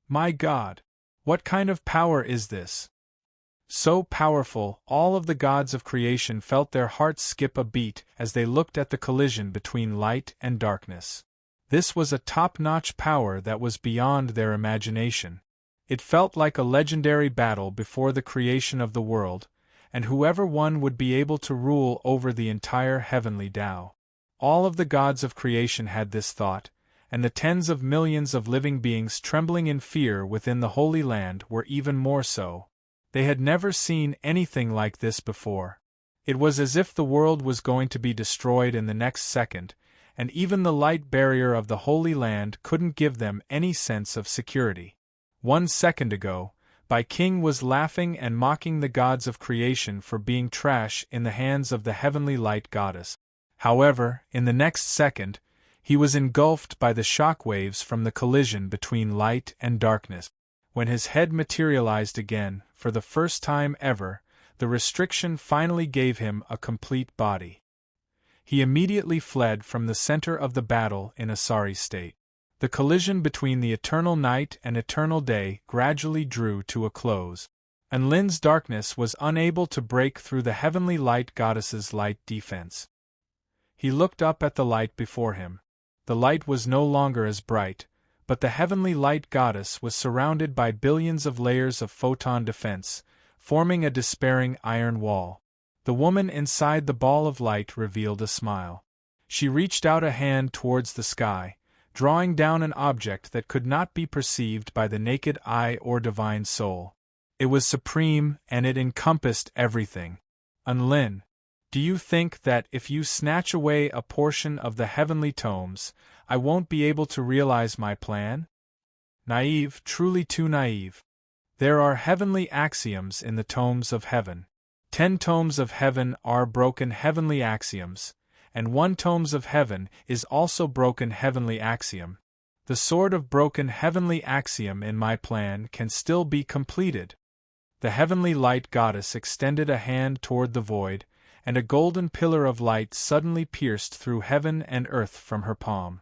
My God! What kind of power is this? So powerful, all of the gods of creation felt their hearts skip a beat as they looked at the collision between light and darkness. This was a top-notch power that was beyond their imagination. It felt like a legendary battle before the creation of the world, and whoever won would be able to rule over the entire heavenly Tao. All of the gods of creation had this thought, and the tens of millions of living beings trembling in fear within the Holy Land were even more so. They had never seen anything like this before. It was as if the world was going to be destroyed in the next second, and even the light barrier of the Holy Land couldn't give them any sense of security. 1 second ago, King was laughing and mocking the gods of creation for being trash in the hands of the heavenly light goddess. However, in the next second, he was engulfed by the shock waves from the collision between light and darkness. When his head materialized again, for the first time ever, the restriction finally gave him a complete body. He immediately fled from the center of the battle in a sorry state. The collision between the eternal night and eternal day gradually drew to a close. And Lin's darkness was unable to break through the heavenly light goddess's light defense. He looked up at the light before him. The light was no longer as bright, but the heavenly light goddess was surrounded by billions of layers of photon defense, forming a despairing iron wall. The woman inside the ball of light revealed a smile. She reached out a hand towards the sky, drawing down an object that could not be perceived by the naked eye or divine soul. It was supreme, and it encompassed everything. Lin, do you think that if you snatch away a portion of the heavenly tomes, I won't be able to realize my plan? Naive, truly too naive. There are heavenly axioms in the tomes of heaven. 10 tomes of heaven are broken heavenly axioms, and 1 tomes of heaven is also broken heavenly axiom. The sword of broken heavenly axiom in my plan can still be completed. The heavenly light goddess extended a hand toward the void, and a golden pillar of light suddenly pierced through heaven and earth from her palm.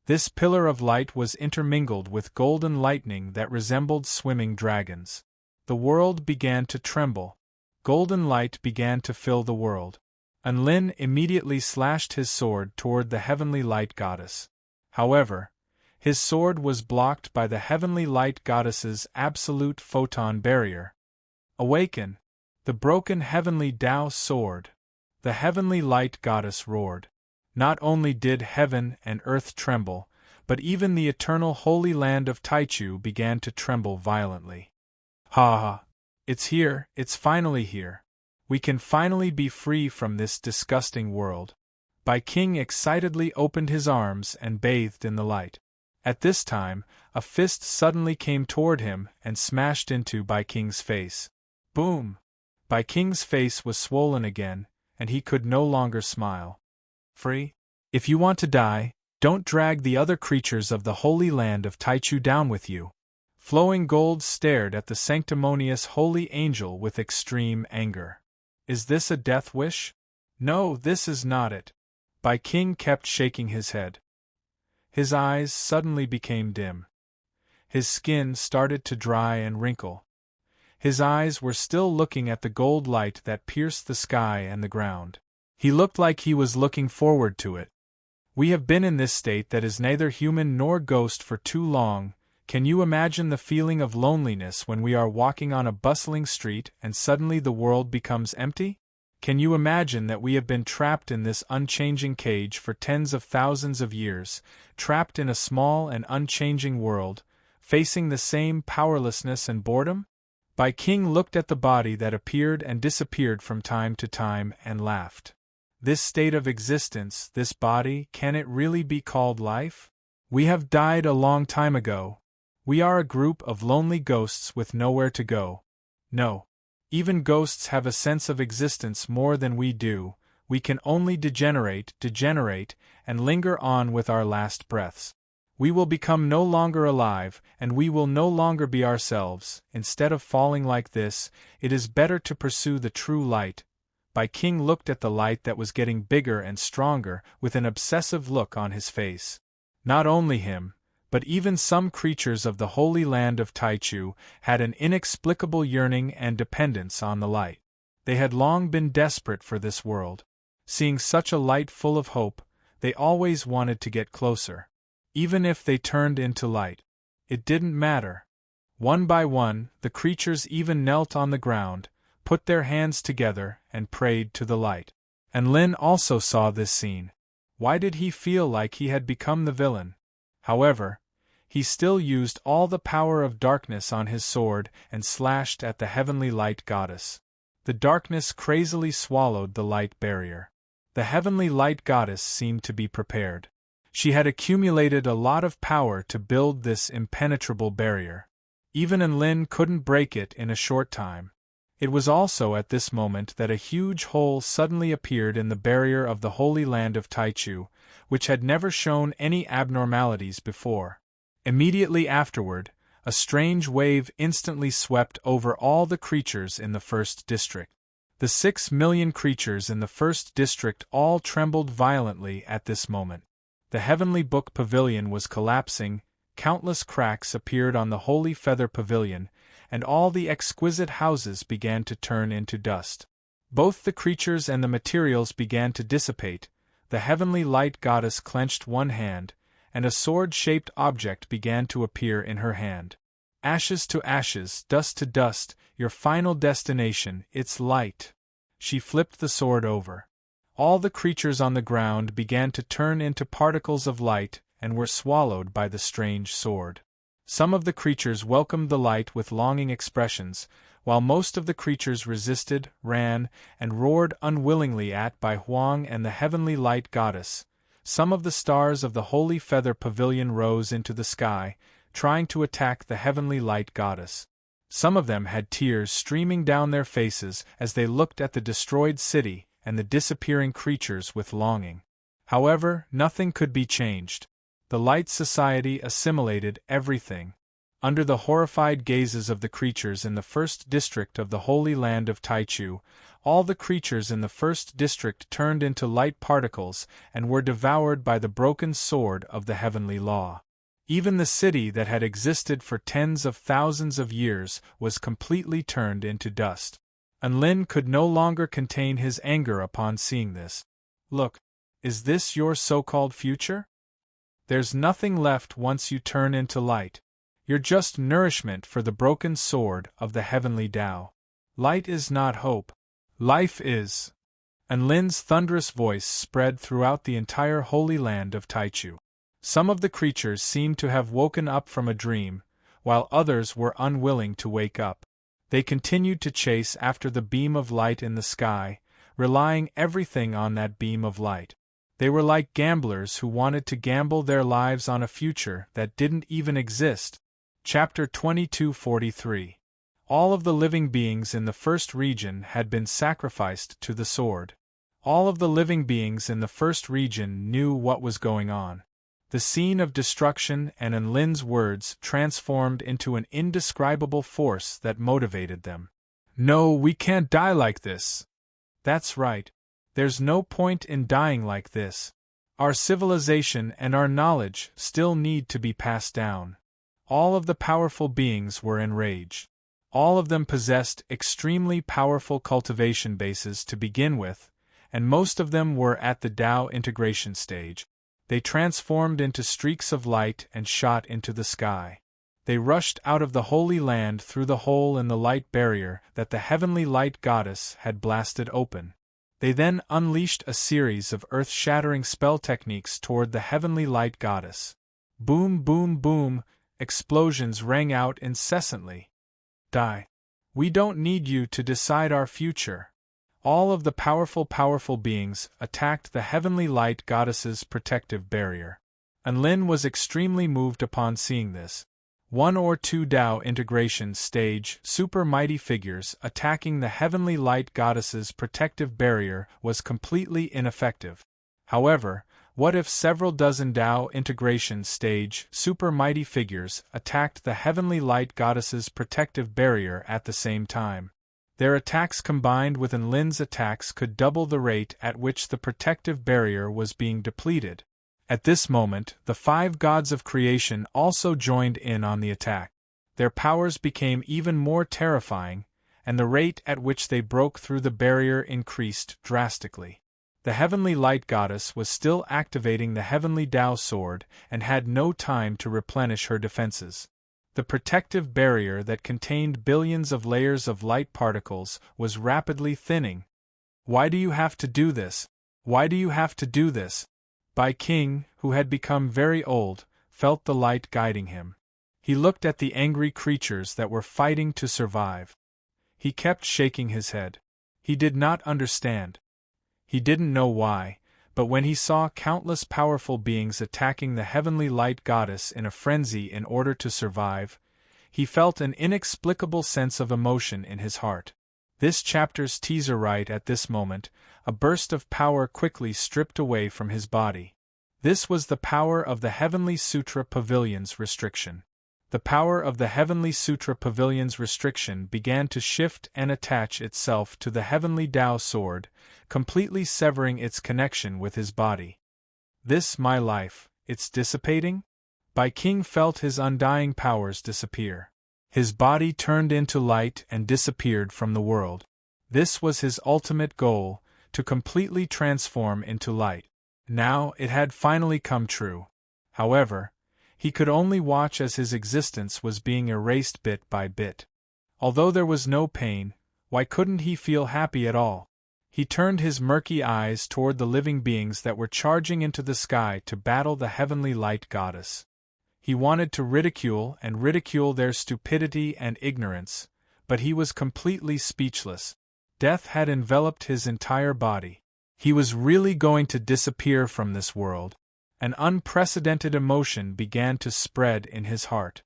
This pillar of light was intermingled with golden lightning that resembled swimming dragons. The world began to tremble. Golden light began to fill the world. Lin immediately slashed his sword toward the heavenly light goddess. However, his sword was blocked by the heavenly light goddess's absolute photon barrier. Awaken! The broken heavenly Tao sword! The heavenly light goddess roared. Not only did heaven and earth tremble, but even the eternal holy land of Taichu began to tremble violently. Ha ha! It's here, it's finally here. We can finally be free from this disgusting world. King excitedly opened his arms and bathed in the light. At this time, a fist suddenly came toward him and smashed into King's face. Boom! King's face was swollen again, and he could no longer smile. Free? If you want to die, don't drag the other creatures of the holy land of Taichu down with you. Flowing Gold stared at the sanctimonious holy angel with extreme anger. Is this a death wish? No, this is not it. King kept shaking his head. His eyes suddenly became dim. His skin started to dry and wrinkle. His eyes were still looking at the gold light that pierced the sky and the ground. He looked like he was looking forward to it. We have been in this state that is neither human nor ghost for too long. Can you imagine the feeling of loneliness when we are walking on a bustling street and suddenly the world becomes empty? Can you imagine that we have been trapped in this unchanging cage for tens of thousands of years, trapped in a small and unchanging world, facing the same powerlessness and boredom? King looked at the body that appeared and disappeared from time to time and laughed. This state of existence, this body, can it really be called life? We have died a long time ago. We are a group of lonely ghosts with nowhere to go. No. Even ghosts have a sense of existence more than we do. We can only degenerate, and linger on with our last breaths. We will become no longer alive, and we will no longer be ourselves. Instead of falling like this, it is better to pursue the true light. King looked at the light that was getting bigger and stronger, with an obsessive look on his face. Not only him, but even some creatures of the Holy Land of Taichu had an inexplicable yearning and dependence on the light. They had long been desperate for this world. Seeing such a light full of hope, they always wanted to get closer. Even if they turned into light, it didn't matter. One by one, the creatures even knelt on the ground, put their hands together, and prayed to the light. And Lin also saw this scene. Why did he feel like he had become the villain? However, he still used all the power of darkness on his sword and slashed at the heavenly light goddess. The darkness crazily swallowed the light barrier. The heavenly light goddess seemed to be prepared. She had accumulated a lot of power to build this impenetrable barrier. Even Lin couldn't break it in a short time. It was also at this moment that a huge hole suddenly appeared in the barrier of the Holy Land of Taichu, which had never shown any abnormalities before. Immediately afterward, a strange wave instantly swept over all the creatures in the first district. The 6 million creatures in the first district all trembled violently at this moment. The Heavenly Book Pavilion was collapsing, countless cracks appeared on the Holy Feather Pavilion, and all the exquisite houses began to turn into dust. Both the creatures and the materials began to dissipate. The heavenly light goddess clenched one hand, and a sword-shaped object began to appear in her hand. Ashes to ashes, dust to dust, your final destination, it's light. She flipped the sword over. All the creatures on the ground began to turn into particles of light and were swallowed by the strange sword. Some of the creatures welcomed the light with longing expressions, while most of the creatures resisted, ran, and roared unwillingly at Bai Huang and the heavenly light goddess. Some of the stars of the Holy Feather Pavilion rose into the sky, trying to attack the heavenly light goddess. Some of them had tears streaming down their faces as they looked at the destroyed city and the disappearing creatures with longing. However, nothing could be changed. The Light Society assimilated everything. Under the horrified gazes of the creatures in the first district of the Holy Land of Taichu, all the creatures in the first district turned into light particles and were devoured by the broken sword of the heavenly law. Even the city that had existed for tens of thousands of years was completely turned into dust. And Lin could no longer contain his anger upon seeing this. Look, is this your so-called future? There's nothing left once you turn into light. You're just nourishment for the broken sword of the heavenly Tao. Light is not hope. Life is. And Lin's thunderous voice spread throughout the entire Holy Land of Taichu. Some of the creatures seemed to have woken up from a dream, while others were unwilling to wake up. They continued to chase after the beam of light in the sky, relying everything on that beam of light. They were like gamblers who wanted to gamble their lives on a future that didn't even exist. Chapter 2243. All of the living beings in the first region had been sacrificed to the sword. All of the living beings in the first region knew what was going on. The scene of destruction and Lin's words transformed into an indescribable force that motivated them. No, we can't die like this. That's right. There's no point in dying like this. Our civilization and our knowledge still need to be passed down. All of the powerful beings were enraged. All of them possessed extremely powerful cultivation bases to begin with, and most of them were at the Tao integration stage. They transformed into streaks of light and shot into the sky. They rushed out of the Holy Land through the hole in the light barrier that the heavenly light goddess had blasted open. They then unleashed a series of earth-shattering spell techniques toward the heavenly light goddess. Boom, boom, boom, explosions rang out incessantly. Die. We don't need you to decide our future. All of the powerful beings attacked the heavenly light goddess's protective barrier. And Lin was extremely moved upon seeing this. One or two Tao integration stage super mighty figures attacking the heavenly light goddess's protective barrier was completely ineffective. However, what if several dozen Tao integration stage super mighty figures attacked the heavenly light goddess's protective barrier at the same time? Their attacks combined with Enlin's attacks could double the rate at which the protective barrier was being depleted. At this moment, the 5 gods of creation also joined in on the attack. Their powers became even more terrifying, and the rate at which they broke through the barrier increased drastically. The heavenly light goddess was still activating the heavenly Tao sword and had no time to replenish her defenses. The protective barrier that contained billions of layers of light particles was rapidly thinning. "Why do you have to do this? Why do you have to do this?" Bai King, who had become very old, felt the light guiding him. He looked at the angry creatures that were fighting to survive. He kept shaking his head. He did not understand. He didn't know why, but when he saw countless powerful beings attacking the heavenly light goddess in a frenzy in order to survive, he felt an inexplicable sense of emotion in his heart. This chapter's teaser right at this moment, a burst of power quickly stripped away from his body. This was the power of the Heavenly Sutra Pavilion's restriction. The power of the Heavenly Sutra Pavilion's restriction began to shift and attach itself to the Heavenly Tao sword, completely severing its connection with his body. "This my life, it's dissipating?" Bai King felt his undying powers disappear. His body turned into light and disappeared from the world. This was his ultimate goal, to completely transform into light. Now it had finally come true. However, he could only watch as his existence was being erased bit by bit. Although there was no pain, why couldn't he feel happy at all? He turned his murky eyes toward the living beings that were charging into the sky to battle the heavenly light goddess. He wanted to ridicule their stupidity and ignorance, but he was completely speechless. Death had enveloped his entire body. He was really going to disappear from this world. An unprecedented emotion began to spread in his heart.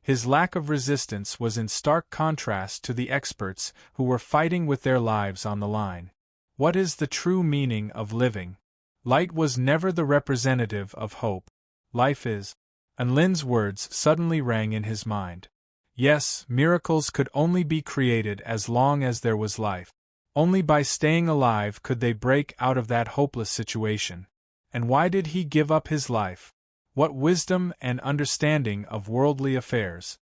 His lack of resistance was in stark contrast to the experts who were fighting with their lives on the line. What is the true meaning of living? Light was never the representative of hope. Life is. Enlin's words suddenly rang in his mind. Yes, miracles could only be created as long as there was life. Only by staying alive could they break out of that hopeless situation. And why did he give up his life? What wisdom and understanding of worldly affairs!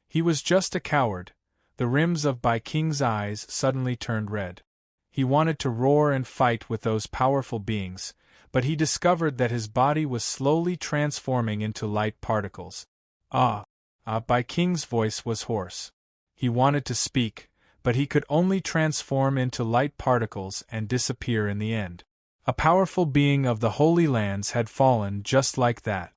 He was just a coward. The rims of Bai King's eyes suddenly turned red. He wanted to roar and fight with those powerful beings, but he discovered that his body was slowly transforming into light particles. Bai King's voice was hoarse. He wanted to speak, but he could only transform into light particles and disappear in the end. A powerful being of the Holy Lands had fallen just like that.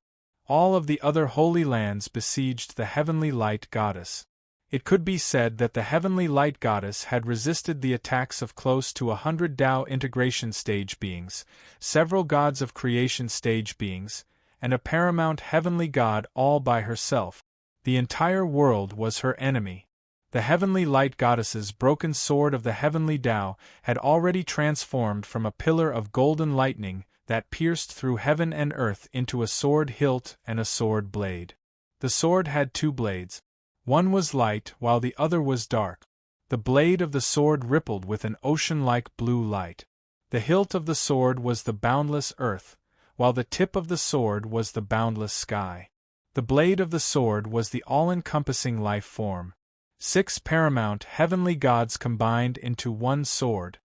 All of the other Holy Lands besieged the Heavenly Light Goddess. It could be said that the Heavenly Light Goddess had resisted the attacks of close to 100 Tao integration stage beings, several gods of creation stage beings, and a paramount heavenly god all by herself. The entire world was her enemy. The Heavenly Light Goddess's broken sword of the Heavenly Tao had already transformed from a pillar of golden lightning that pierced through heaven and earth into a sword hilt and a sword blade. The sword had 2 blades. One was light while the other was dark. The blade of the sword rippled with an ocean-like blue light. The hilt of the sword was the boundless earth, while the tip of the sword was the boundless sky. The blade of the sword was the all-encompassing life form. 6 paramount heavenly gods combined into one sword.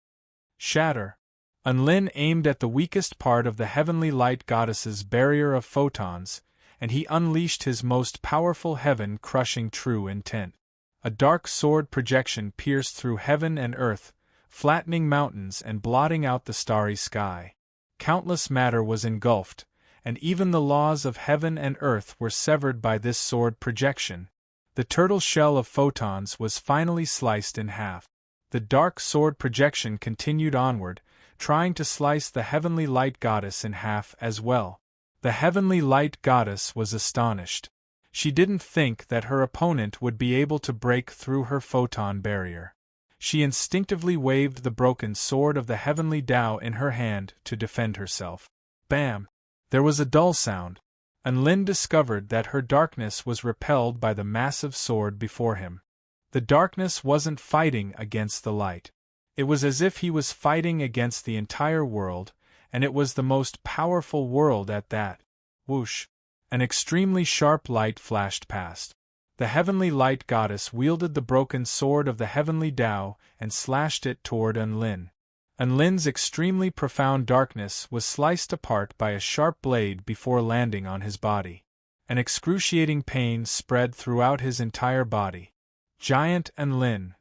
Shatter. Enlin aimed at the weakest part of the Heavenly Light Goddess's barrier of photons, and he unleashed his most powerful heaven-crushing true intent. A dark sword projection pierced through heaven and earth, flattening mountains and blotting out the starry sky. Countless matter was engulfed, and even the laws of heaven and earth were severed by this sword projection. The turtle shell of photons was finally sliced in half. The dark sword projection continued onward, trying to slice the Heavenly Light Goddess in half as well. The Heavenly Light Goddess was astonished. She didn't think that her opponent would be able to break through her photon barrier. She instinctively waved the broken sword of the heavenly Tao in her hand to defend herself. Bam! There was a dull sound, and Lin discovered that her darkness was repelled by the massive sword before him. The darkness wasn't fighting against the light. It was as if he was fighting against the entire world, and it was the most powerful world at that. Whoosh! An extremely sharp light flashed past. The heavenly light goddess wielded the broken sword of the heavenly Tao and slashed it toward Enlin. Enlin's extremely profound darkness was sliced apart by a sharp blade before landing on his body. An excruciating pain spread throughout his entire body. Giant Enlin!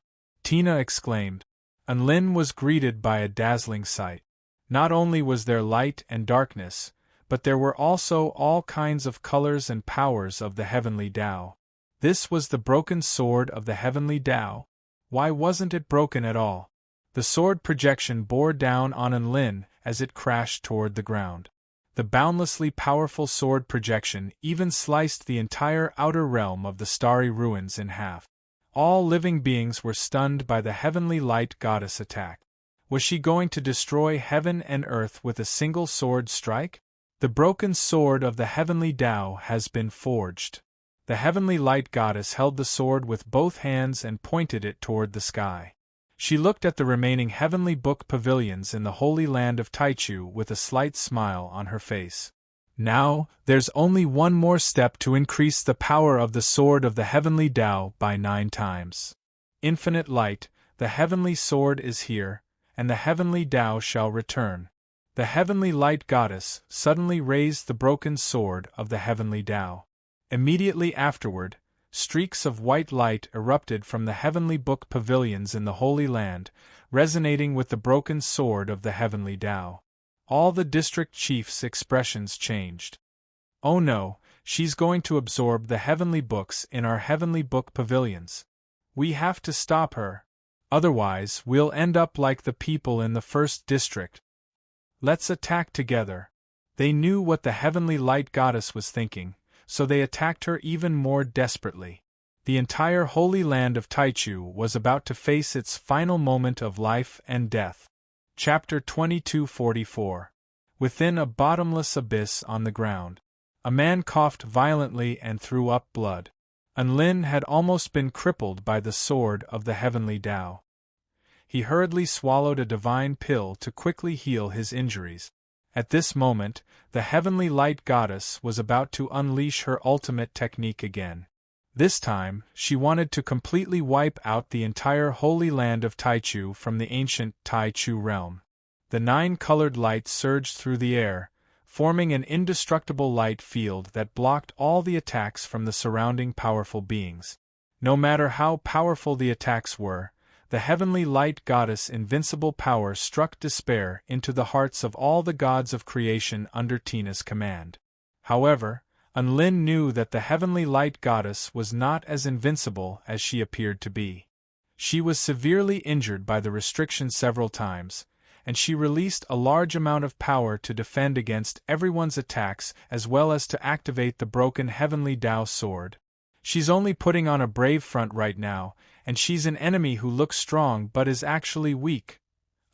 Tina exclaimed. Enlin was greeted by a dazzling sight. Not only was there light and darkness, but there were also all kinds of colors and powers of the heavenly Tao. This was the broken sword of the heavenly Tao. Why wasn't it broken at all? The sword projection bore down on Enlin as it crashed toward the ground. The boundlessly powerful sword projection even sliced the entire outer realm of the starry ruins in half. All living beings were stunned by the heavenly light goddess attack. Was she going to destroy heaven and earth with a single sword strike? The broken sword of the heavenly Tao has been forged. The heavenly light goddess held the sword with both hands and pointed it toward the sky. She looked at the remaining heavenly book pavilions in the holy land of Taichu with a slight smile on her face. Now, there's only one more step to increase the power of the sword of the heavenly Tao by 9 times. Infinite light, the heavenly sword is here, and the heavenly Tao shall return. The heavenly light goddess suddenly raised the broken sword of the heavenly Tao. Immediately afterward, streaks of white light erupted from the heavenly book pavilions in the Holy Land, resonating with the broken sword of the heavenly Tao. All the district chiefs' expressions changed. Oh no, she's going to absorb the heavenly books in our heavenly book pavilions. We have to stop her. Otherwise, we'll end up like the people in the first district. Let's attack together. They knew what the heavenly light goddess was thinking, so they attacked her even more desperately. The entire holy land of Taichu was about to face its final moment of life and death. Chapter 2244. Within a bottomless abyss on the ground, a man coughed violently and threw up blood. Enlin had almost been crippled by the sword of the heavenly Tao. He hurriedly swallowed a divine pill to quickly heal his injuries. At this moment, the heavenly light goddess was about to unleash her ultimate technique again. This time, she wanted to completely wipe out the entire holy land of Taichu from the ancient Taichu realm. The 9-colored light surged through the air, forming an indestructible light field that blocked all the attacks from the surrounding powerful beings. No matter how powerful the attacks were, the heavenly light goddess' invincible power struck despair into the hearts of all the gods of creation under Tina's command. However, Enlin knew that the heavenly light goddess was not as invincible as she appeared to be. She was severely injured by the restriction several times, and she released a large amount of power to defend against everyone's attacks as well as to activate the broken heavenly Tao sword. She's only putting on a brave front right now, and she's an enemy who looks strong but is actually weak.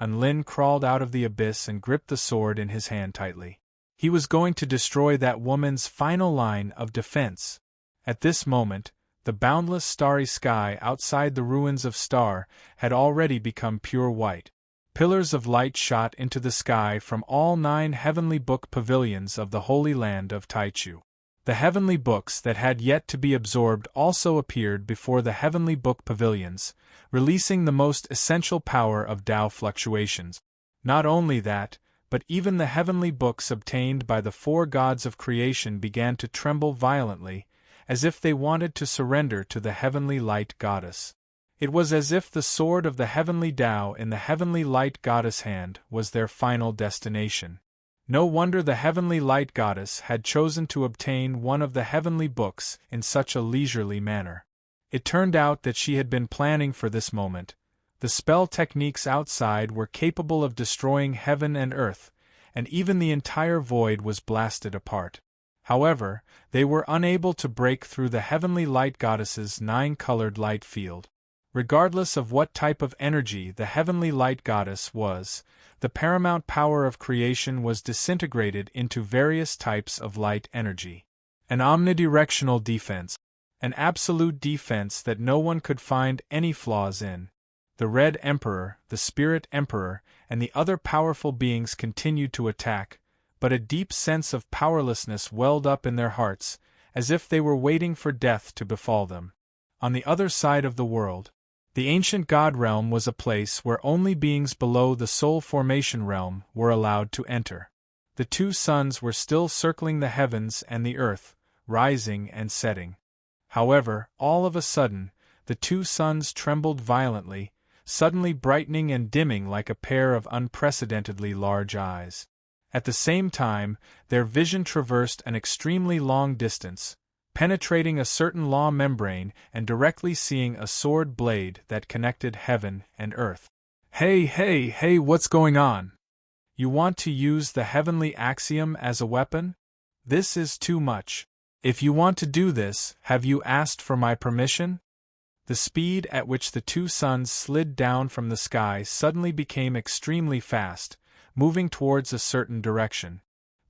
Enlin crawled out of the abyss and gripped the sword in his hand tightly. He was going to destroy that woman's final line of defense. At this moment, the boundless starry sky outside the ruins of Star had already become pure white. Pillars of light shot into the sky from all 9 heavenly book pavilions of the Holy Land of Taichu. The heavenly books that had yet to be absorbed also appeared before the heavenly book pavilions, releasing the most essential power of Tao fluctuations. Not only that, but even the heavenly books obtained by the 4 gods of creation began to tremble violently, as if they wanted to surrender to the heavenly light goddess. It was as if the sword of the heavenly Tao in the heavenly light goddess' hand was their final destination. No wonder the heavenly light goddess had chosen to obtain one of the heavenly books in such a leisurely manner. It turned out that she had been planning for this moment. The spell techniques outside were capable of destroying heaven and earth, and even the entire void was blasted apart. However, they were unable to break through the heavenly light goddess's 9-colored light field. Regardless of what type of energy the heavenly light goddess was, the paramount power of creation was disintegrated into various types of light energy. An omnidirectional defense. An absolute defense that no one could find any flaws in. The Red Emperor, the Spirit Emperor, and the other powerful beings continued to attack, but a deep sense of powerlessness welled up in their hearts, as if they were waiting for death to befall them. On the other side of the world, the ancient God realm was a place where only beings below the soul formation realm were allowed to enter. The two suns were still circling the heavens and the earth, rising and setting. However, all of a sudden, the two suns trembled violently, suddenly brightening and dimming like a pair of unprecedentedly large eyes. At the same time, their vision traversed an extremely long distance, penetrating a certain law membrane and directly seeing a sword blade that connected heaven and earth. Hey, what's going on? You want to use the heavenly axiom as a weapon? This is too much. If you want to do this, have you asked for my permission? The speed at which the two suns slid down from the sky suddenly became extremely fast, moving towards a certain direction.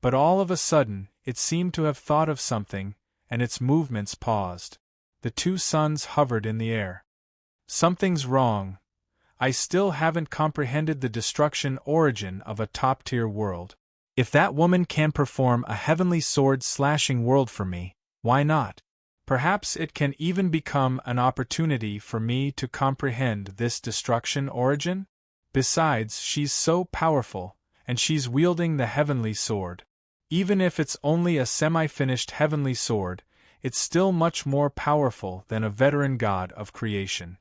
But all of a sudden, it seemed to have thought of something, and its movements paused. The two suns hovered in the air. Something's wrong. I still haven't comprehended the destruction origin of a top-tier world. If that woman can perform a heavenly sword-slashing world for me, why not? Perhaps it can even become an opportunity for me to comprehend this destruction origin? Besides, she's so powerful, and she's wielding the heavenly sword. Even if it's only a semi-finished heavenly sword, it's still much more powerful than a veteran god of creation.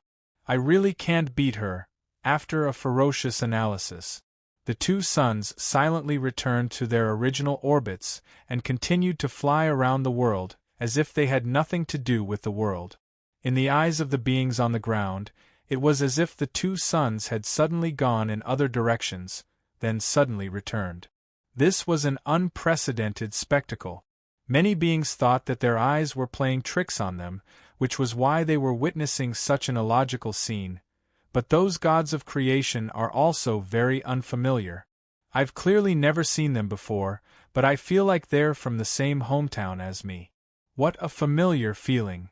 I really can't beat her. After a ferocious analysis, the two suns silently returned to their original orbits and continued to fly around the world, as if they had nothing to do with the world. In the eyes of the beings on the ground, it was as if the two suns had suddenly gone in other directions, then suddenly returned. This was an unprecedented spectacle. Many beings thought that their eyes were playing tricks on them, which was why they were witnessing such an illogical scene. But those gods of creation are also very unfamiliar. I've clearly never seen them before, but I feel like they're from the same hometown as me. What a familiar feeling.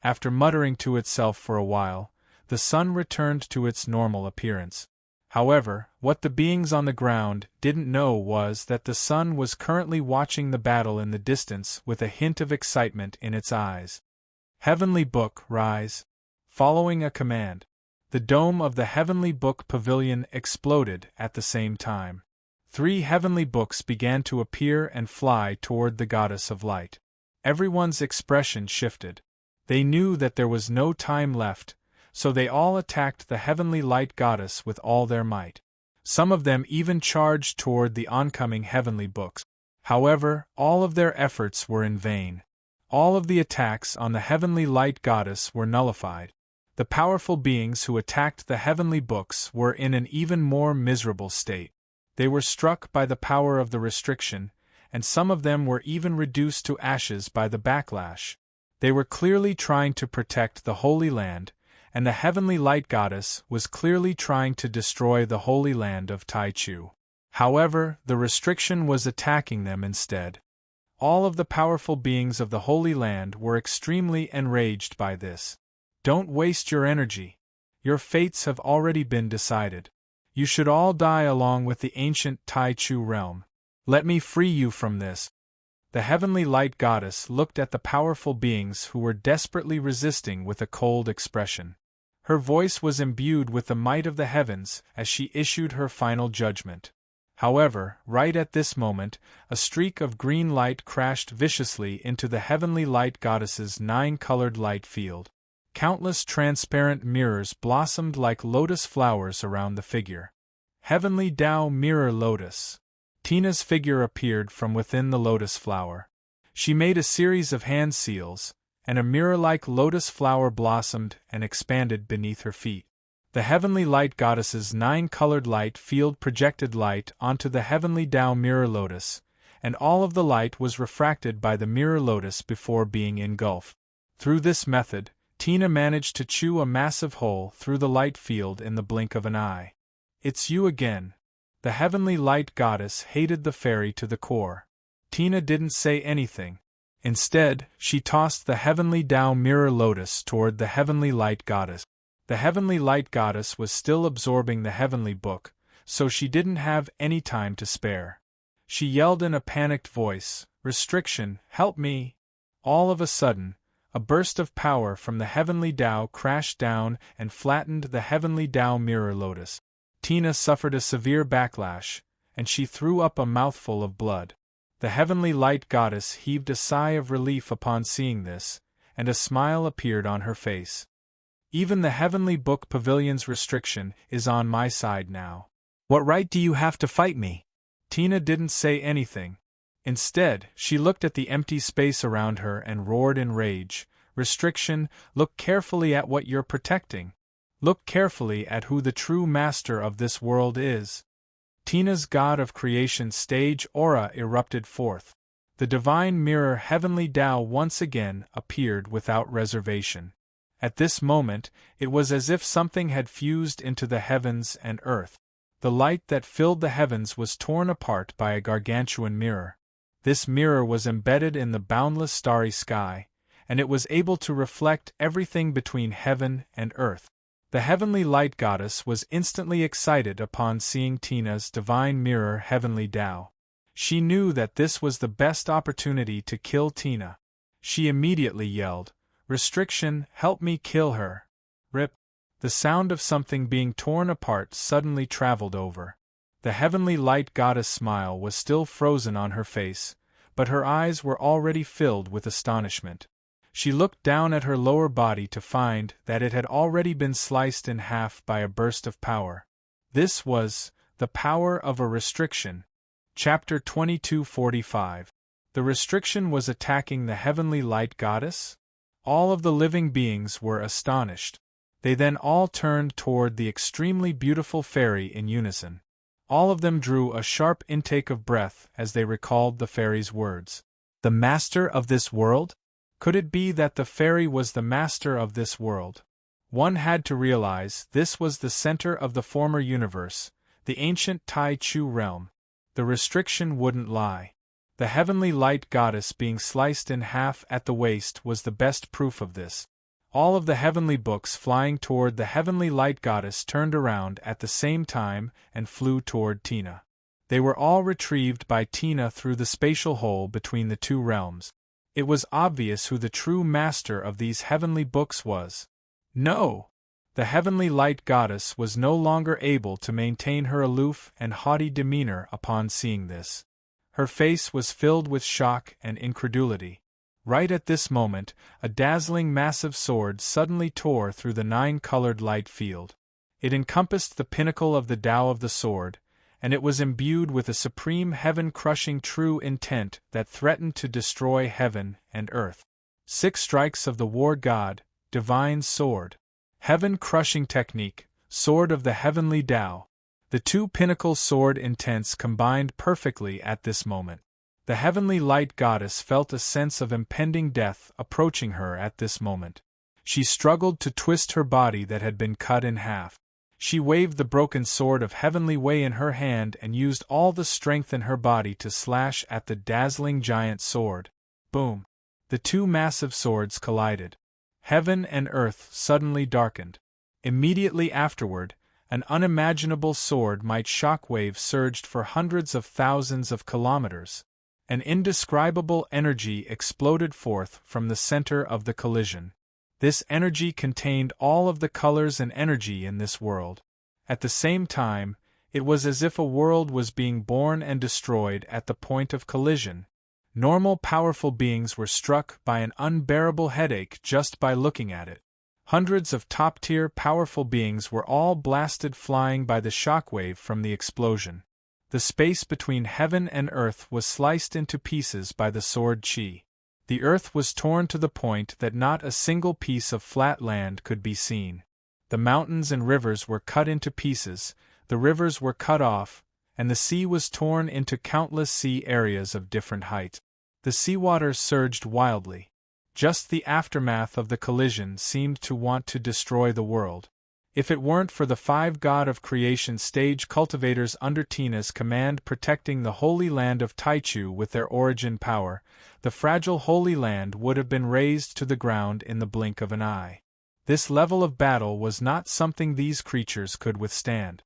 After muttering to itself for a while, the sun returned to its normal appearance. However, what the beings on the ground didn't know was that the sun was currently watching the battle in the distance with a hint of excitement in its eyes. Heavenly Book, rise. Following a command, the dome of the Heavenly Book Pavilion exploded at the same time. 3 heavenly books began to appear and fly toward the Goddess of Light. Everyone's expression shifted. They knew that there was no time left, so they all attacked the Heavenly Light Goddess with all their might. Some of them even charged toward the oncoming heavenly books. However, all of their efforts were in vain. All of the attacks on the Heavenly Light Goddess were nullified. The powerful beings who attacked the heavenly books were in an even more miserable state. They were struck by the power of the restriction, and some of them were even reduced to ashes by the backlash. They were clearly trying to protect the Holy Land, and the Heavenly Light Goddess was clearly trying to destroy the Holy Land of Taichu. However, the restriction was attacking them instead. All of the powerful beings of the Holy Land were extremely enraged by this. Don't waste your energy. Your fates have already been decided. You should all die along with the ancient Taichu realm. Let me free you from this. The Heavenly Light Goddess looked at the powerful beings who were desperately resisting with a cold expression. Her voice was imbued with the might of the heavens as she issued her final judgment. However, right at this moment, a streak of green light crashed viciously into the Heavenly Light Goddess's 9-colored light field. Countless transparent mirrors blossomed like lotus flowers around the figure. Heavenly Tao Mirror Lotus. Tina's figure appeared from within the lotus flower. She made a series of hand seals, and a mirror-like lotus flower blossomed and expanded beneath her feet. The Heavenly Light Goddess's 9-colored light field projected light onto the Heavenly Tao Mirror Lotus, and all of the light was refracted by the mirror lotus before being engulfed. Through this method, Tina managed to chew a massive hole through the light field in the blink of an eye. "It's you again." The heavenly light goddess hated the fairy to the core. Tina didn't say anything. Instead, she tossed the heavenly Tao mirror lotus toward the heavenly light goddess. The heavenly light goddess was still absorbing the heavenly book, so she didn't have any time to spare. She yelled in a panicked voice, "Restriction, help me!" All of a sudden, a burst of power from the heavenly Tao crashed down and flattened the heavenly Tao mirror lotus. Tina suffered a severe backlash, and she threw up a mouthful of blood. The heavenly light goddess heaved a sigh of relief upon seeing this, and a smile appeared on her face. "Even the heavenly book pavilion's restriction is on my side now. What right do you have to fight me?" Tina didn't say anything. Instead, she looked at the empty space around her and roared in rage, "Restriction, look carefully at what you're protecting. Look carefully at who the true master of this world is." Tina's god of creation stage aura erupted forth. The divine mirror heavenly Tao once again appeared without reservation. At this moment, it was as if something had fused into the heavens and earth. The light that filled the heavens was torn apart by a gargantuan mirror. This mirror was embedded in the boundless starry sky, and it was able to reflect everything between heaven and earth. The heavenly light goddess was instantly excited upon seeing Tina's divine mirror heavenly Tao. She knew that this was the best opportunity to kill Tina. She immediately yelled, "Restriction, help me kill her." Rip. The sound of something being torn apart suddenly traveled over. The heavenly light goddess' smile was still frozen on her face, but her eyes were already filled with astonishment. She looked down at her lower body to find that it had already been sliced in half by a burst of power. This was the power of a restriction. Chapter 2245. The restriction was attacking the heavenly light goddess? All of the living beings were astonished. They then all turned toward the extremely beautiful fairy in unison. All of them drew a sharp intake of breath as they recalled the fairy's words. The master of this world? Could it be that the fairy was the master of this world? One had to realize this was the center of the former universe, the ancient Tai Chu realm. The restriction wouldn't lie. The heavenly light goddess being sliced in half at the waist was the best proof of this. All of the heavenly books flying toward the heavenly light goddess turned around at the same time and flew toward Tina. They were all retrieved by Tina through the spatial hole between the two realms. It was obvious who the true master of these heavenly books was. No! The heavenly light goddess was no longer able to maintain her aloof and haughty demeanor upon seeing this. Her face was filled with shock and incredulity. Right at this moment, a dazzling massive sword suddenly tore through the 9-colored light field. It encompassed the pinnacle of the Tao of the sword, and it was imbued with a supreme heaven-crushing true intent that threatened to destroy heaven and earth. 6 strikes of the war god, divine sword. Heaven-crushing technique, sword of the heavenly Tao. The two pinnacle sword intents combined perfectly at this moment. The heavenly light goddess felt a sense of impending death approaching her at this moment. She struggled to twist her body that had been cut in half. She waved the broken sword of heavenly way in her hand and used all the strength in her body to slash at the dazzling giant sword. Boom! The two massive swords collided. Heaven and earth suddenly darkened. Immediately afterward, an unimaginable sword-might shockwave surged for hundreds of thousands of kilometers. An indescribable energy exploded forth from the center of the collision. This energy contained all of the colors and energy in this world. At the same time, it was as if a world was being born and destroyed at the point of collision. Normal powerful beings were struck by an unbearable headache just by looking at it. Hundreds of top-tier powerful beings were all blasted flying by the shockwave from the explosion. The space between heaven and earth was sliced into pieces by the sword chi. The earth was torn to the point that not a single piece of flat land could be seen. The mountains and rivers were cut into pieces, the rivers were cut off, and the sea was torn into countless sea areas of different height. The seawater surged wildly. Just the aftermath of the collision seemed to want to destroy the world. If it weren't for the five God of Creation stage cultivators under Tina's command protecting the Holy Land of Taichu with their origin power, the fragile Holy Land would have been razed to the ground in the blink of an eye. This level of battle was not something these creatures could withstand.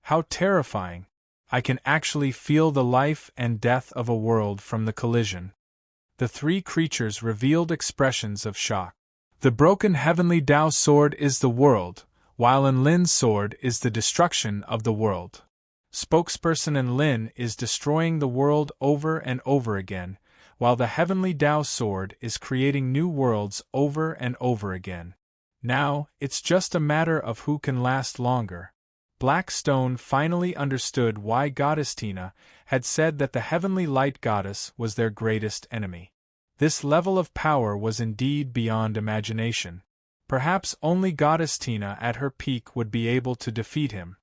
How terrifying! I can actually feel the life and death of a world from the collision. The three creatures revealed expressions of shock. The broken heavenly Tao sword is the world, while Enlin's sword is the destruction of the world. Spokesperson Enlin is destroying the world over and over again, while the heavenly Tao sword is creating new worlds over and over again. Now, it's just a matter of who can last longer. Blackstone finally understood why Goddess Tina had said that the heavenly light goddess was their greatest enemy. This level of power was indeed beyond imagination. Perhaps only Goddess Tina at her peak would be able to defeat him.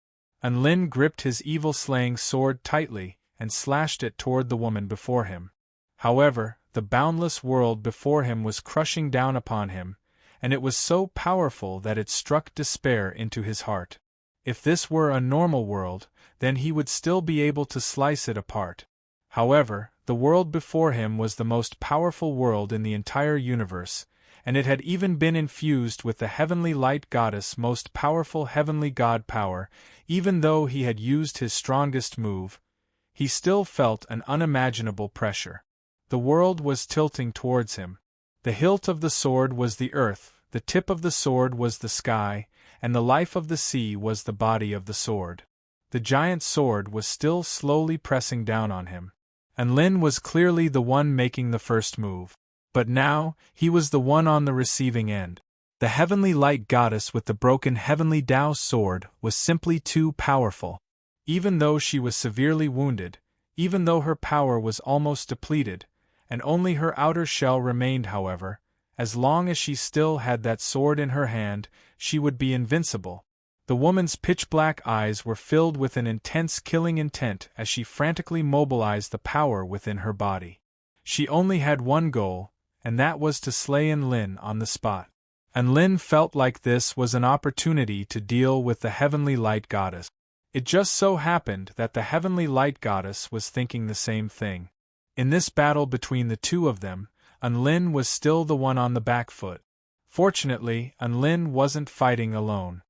Enlin gripped his evil-slaying sword tightly and slashed it toward the woman before him. However, the boundless world before him was crushing down upon him, and it was so powerful that it struck despair into his heart. If this were a normal world, then he would still be able to slice it apart. However, the world before him was the most powerful world in the entire universe, and it had even been infused with the heavenly light goddess' most powerful heavenly god power. Even though he had used his strongest move, he still felt an unimaginable pressure. The world was tilting towards him. The hilt of the sword was the earth, the tip of the sword was the sky, and the life of the sea was the body of the sword. The giant sword was still slowly pressing down on him. Enlin was clearly the one making the first move. But now, he was the one on the receiving end. The heavenly light goddess with the broken heavenly Tao sword was simply too powerful. Even though she was severely wounded, even though her power was almost depleted, and only her outer shell remained, however, as long as she still had that sword in her hand, she would be invincible. The woman's pitch-black eyes were filled with an intense killing intent as she frantically mobilized the power within her body. She only had one goal, and that was to slay Enlin on the spot. Enlin felt like this was an opportunity to deal with the heavenly light goddess. It just so happened that the heavenly light goddess was thinking the same thing. In this battle between the two of them, Enlin was still the one on the back foot. Fortunately, Enlin wasn't fighting alone.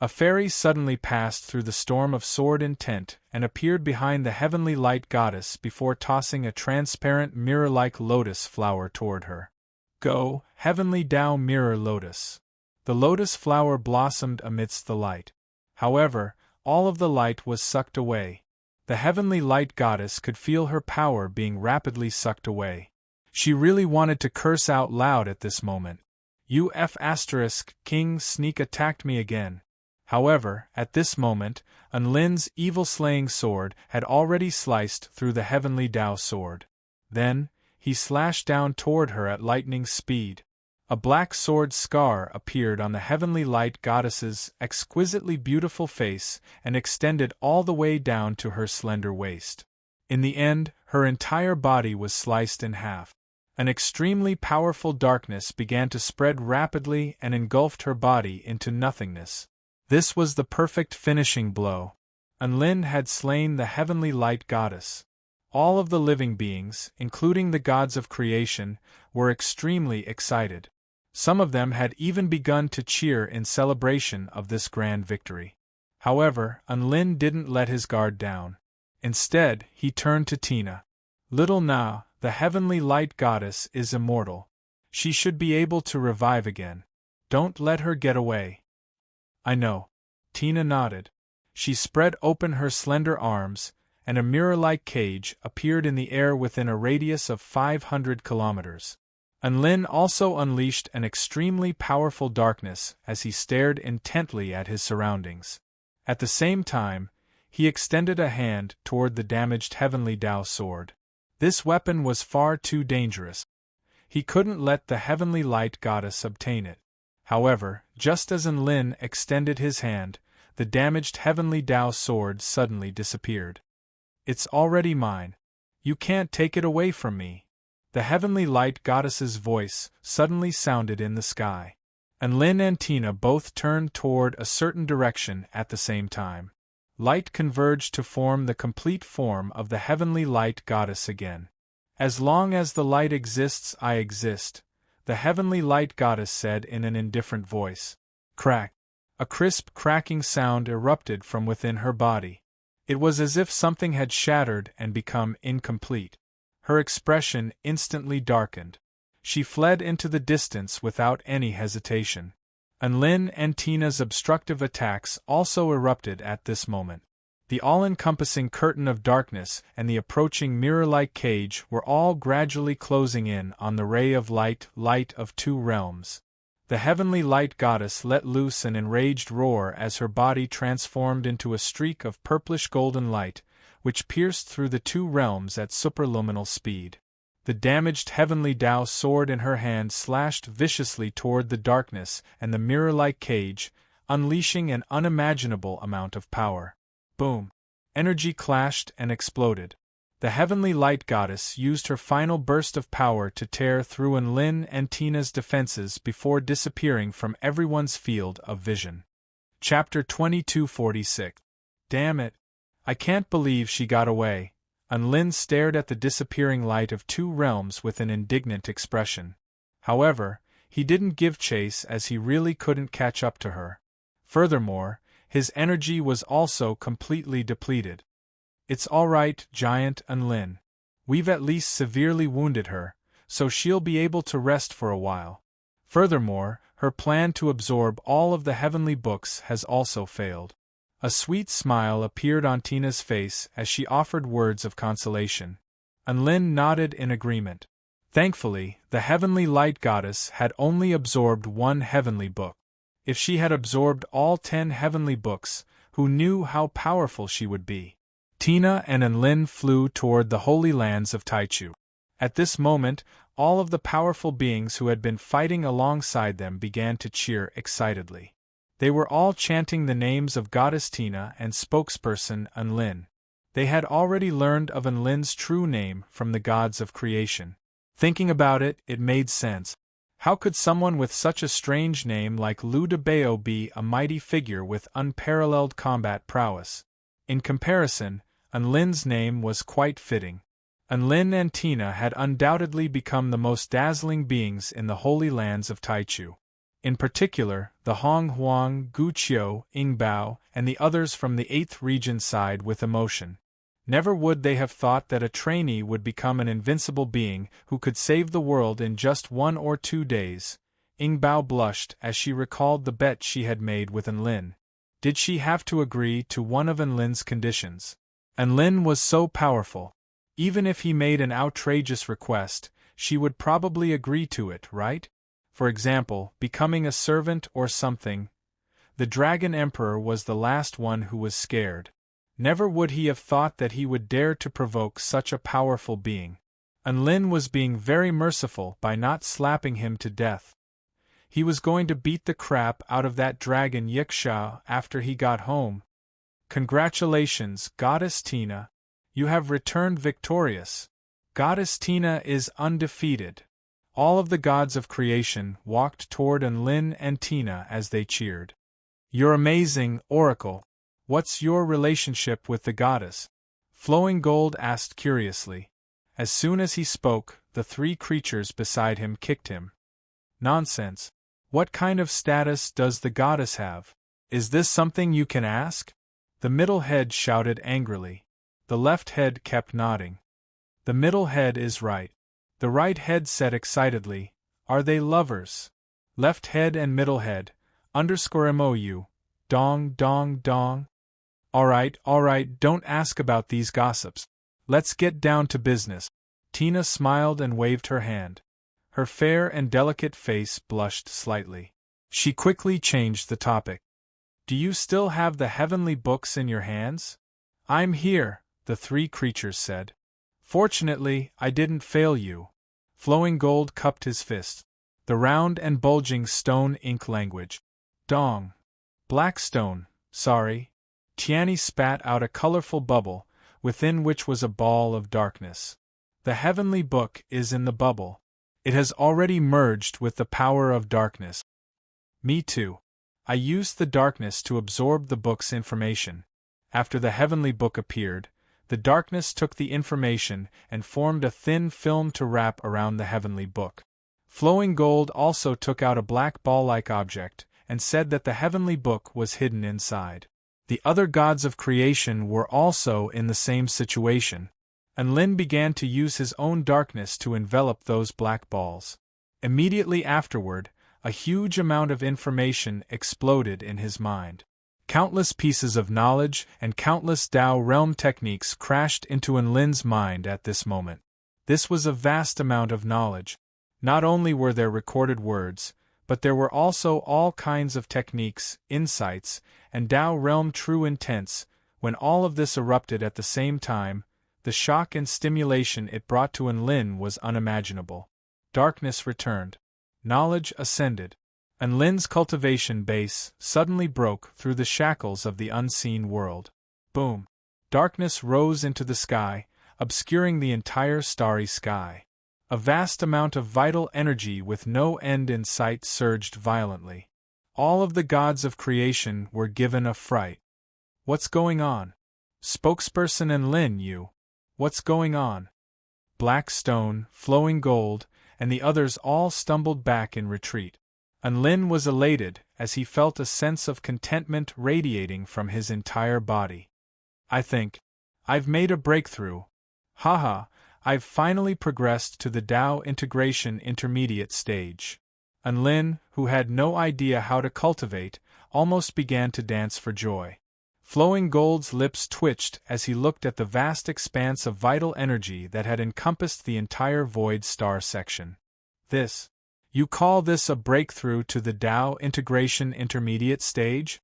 A fairy suddenly passed through the storm of sword intent and appeared behind the heavenly light goddess before tossing a transparent mirror-like lotus flower toward her. Go, heavenly Tao mirror lotus. The lotus flower blossomed amidst the light. However, all of the light was sucked away. The heavenly light goddess could feel her power being rapidly sucked away. She really wanted to curse out loud at this moment. King Sneak attacked me again. However, at this moment, Enlin's evil-slaying sword had already sliced through the heavenly Tao sword. Then, he slashed down toward her at lightning speed. A black sword scar appeared on the heavenly light goddess's exquisitely beautiful face and extended all the way down to her slender waist. In the end, her entire body was sliced in half. An extremely powerful darkness began to spread rapidly and engulfed her body into nothingness. This was the perfect finishing blow. Enlin had slain the heavenly light goddess. All of the living beings, including the gods of creation, were extremely excited. Some of them had even begun to cheer in celebration of this grand victory. However, Enlin didn't let his guard down. Instead, he turned to Tina. Little Na, the heavenly light goddess, is immortal. She should be able to revive again. Don't let her get away. I know. Tina nodded. She spread open her slender arms, and a mirror-like cage appeared in the air within a radius of 500 kilometers. Enlin also unleashed an extremely powerful darkness as he stared intently at his surroundings. At the same time, he extended a hand toward the damaged heavenly Tao sword. This weapon was far too dangerous. He couldn't let the heavenly light goddess obtain it. However, just as Enlin extended his hand, the damaged heavenly Tao sword suddenly disappeared. It's already mine. You can't take it away from me. The heavenly light goddess's voice suddenly sounded in the sky. And Lin and Tina both turned toward a certain direction at the same time. Light converged to form the complete form of the heavenly light goddess again. As long as the light exists, I exist, the heavenly light goddess said in an indifferent voice. Crack! A crisp cracking sound erupted from within her body. It was as if something had shattered and become incomplete. Her expression instantly darkened. She fled into the distance without any hesitation. And Lin and Tina's obstructive attacks also erupted at this moment. The all-encompassing curtain of darkness and the approaching mirror-like cage were all gradually closing in on the ray of light of two realms. The heavenly light goddess let loose an enraged roar as her body transformed into a streak of purplish-golden light, which pierced through the two realms at superluminal speed. The damaged heavenly Tao sword in her hand slashed viciously toward the darkness and the mirror-like cage, unleashing an unimaginable amount of power. Boom! Energy clashed and exploded. The heavenly light goddess used her final burst of power to tear through Lin and Tina's defenses before disappearing from everyone's field of vision. Chapter 2246. Damn it! I can't believe she got away. Lin stared at the disappearing light of two realms with an indignant expression. However, he didn't give chase as he really couldn't catch up to her. Furthermore, his energy was also completely depleted. It's all right, Giant Lin. We've at least severely wounded her, so she'll be able to rest for a while. Furthermore, her plan to absorb all of the heavenly books has also failed. A sweet smile appeared on Tina's face as she offered words of consolation. Lin nodded in agreement. Thankfully, the heavenly light goddess had only absorbed one heavenly book. If she had absorbed all 10 heavenly books, who knew how powerful she would be? Tina and Lin flew toward the holy lands of Taichu. At this moment, all of the powerful beings who had been fighting alongside them began to cheer excitedly. They were all chanting the names of Goddess Tina and spokesperson Lin. They had already learned of Lin's true name from the gods of creation. Thinking about it, it made sense. How could someone with such a strange name like Liu de Bao be a mighty figure with unparalleled combat prowess? In comparison, Lin's name was quite fitting. Lin and Tina had undoubtedly become the most dazzling beings in the holy lands of Taichu. In particular, the Hong Huang, Gu Qiu, Ying Bao, and the others from the 8th region sighed with emotion. Never would they have thought that a trainee would become an invincible being who could save the world in just 1 or 2 days. Ying Bao blushed as she recalled the bet she had made with Lin. Did she have to agree to one of Lin's conditions? Lin was so powerful. Even if he made an outrageous request, she would probably agree to it, right? For example, becoming a servant or something. The Dragon Emperor was the last one who was scared. Never would he have thought that he would dare to provoke such a powerful being. Lin was being very merciful by not slapping him to death. He was going to beat the crap out of that dragon Yiksha after he got home. Congratulations, Goddess Tina. You have returned victorious. Goddess Tina is undefeated. All of the gods of creation walked toward Lin and Tina as they cheered. You're amazing, Oracle. What's your relationship with the goddess? Flowing Gold asked curiously. As soon as he spoke, the 3 creatures beside him kicked him. Nonsense. What kind of status does the goddess have? Is this something you can ask? The middle head shouted angrily. The left head kept nodding. The middle head is right. The right head said excitedly, Are they lovers? Left head and middle head, _MOU, dong dong dong. Alright, don't ask about these gossips. Let's get down to business. Tina smiled and waved her hand. Her fair and delicate face blushed slightly. She quickly changed the topic. Do you still have the heavenly books in your hands? I'm here, the 3 creatures said. Fortunately, I didn't fail you. Flowing Gold cupped his fist. The round and bulging stone ink language. Dong. Black stone, sorry. Tiani spat out a colorful bubble, within which was a ball of darkness. The heavenly book is in the bubble. It has already merged with the power of darkness. Me too. I used the darkness to absorb the book's information. After the heavenly book appeared, the darkness took the information and formed a thin film to wrap around the heavenly book. Flowing Gold also took out a black ball-like object and said that the heavenly book was hidden inside. The other gods of creation were also in the same situation, and Lin began to use his own darkness to envelop those black balls. Immediately afterward, a huge amount of information exploded in his mind. Countless pieces of knowledge and countless Dao realm techniques crashed into Lin's mind at this moment. This was a vast amount of knowledge. Not only were there recorded words, but there were also all kinds of techniques, insights, and Dao realm true intents. When all of this erupted at the same time, the shock and stimulation it brought to Lin was unimaginable. Darkness returned. Knowledge ascended. And Lin's cultivation base suddenly broke through the shackles of the unseen world. Boom! Darkness rose into the sky, obscuring the entire starry sky. A vast amount of vital energy with no end in sight surged violently. All of the gods of creation were given a fright. What's going on? Spokesperson and Lin, what's going on? Black Stone, Flowing Gold, and the others all stumbled back in retreat. And Lin was elated as he felt a sense of contentment radiating from his entire body. I think I've made a breakthrough. Haha, I've finally progressed to the Dao integration intermediate stage. And Lin, who had no idea how to cultivate, almost began to dance for joy. Flowing Gold's lips twitched as he looked at the vast expanse of vital energy that had encompassed the entire Void Star section. You call this a breakthrough to the Dao integration intermediate stage?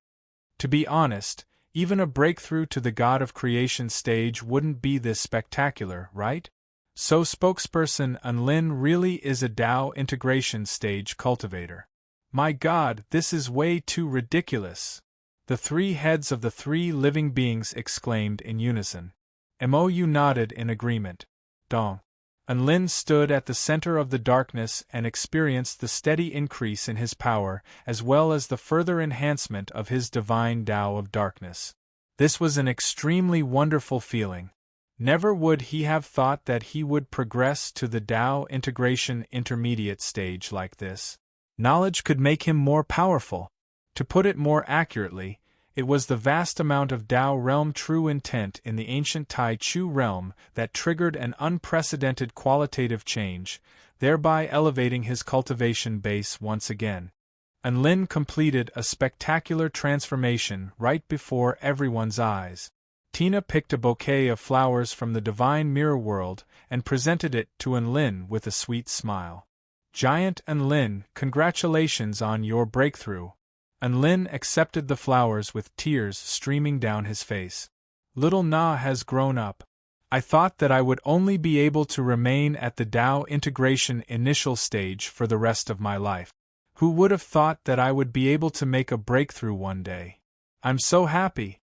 To be honest, even a breakthrough to the God of Creation stage wouldn't be this spectacular, right? So spokesperson Lin really is a Dao integration stage cultivator. My God, this is way too ridiculous! The three heads of the three living beings exclaimed in unison. Mou nodded in agreement. Dong. And Lin stood at the center of the darkness and experienced the steady increase in his power as well as the further enhancement of his divine Dao of darkness. This was an extremely wonderful feeling. Never would he have thought that he would progress to the Dao integration intermediate stage like this. Knowledge could make him more powerful. To put it more accurately, it was the vast amount of Dao realm true intent in the ancient Tai Chu realm that triggered an unprecedented qualitative change, thereby elevating his cultivation base once again. And Lin completed a spectacular transformation right before everyone's eyes. Tina picked a bouquet of flowers from the divine mirror world and presented it to Lin with a sweet smile. Giant Lin, congratulations on your breakthrough. And Lin accepted the flowers with tears streaming down his face. Little Na has grown up. I thought that I would only be able to remain at the Dao integration initial stage for the rest of my life. Who would have thought that I would be able to make a breakthrough one day? I'm so happy.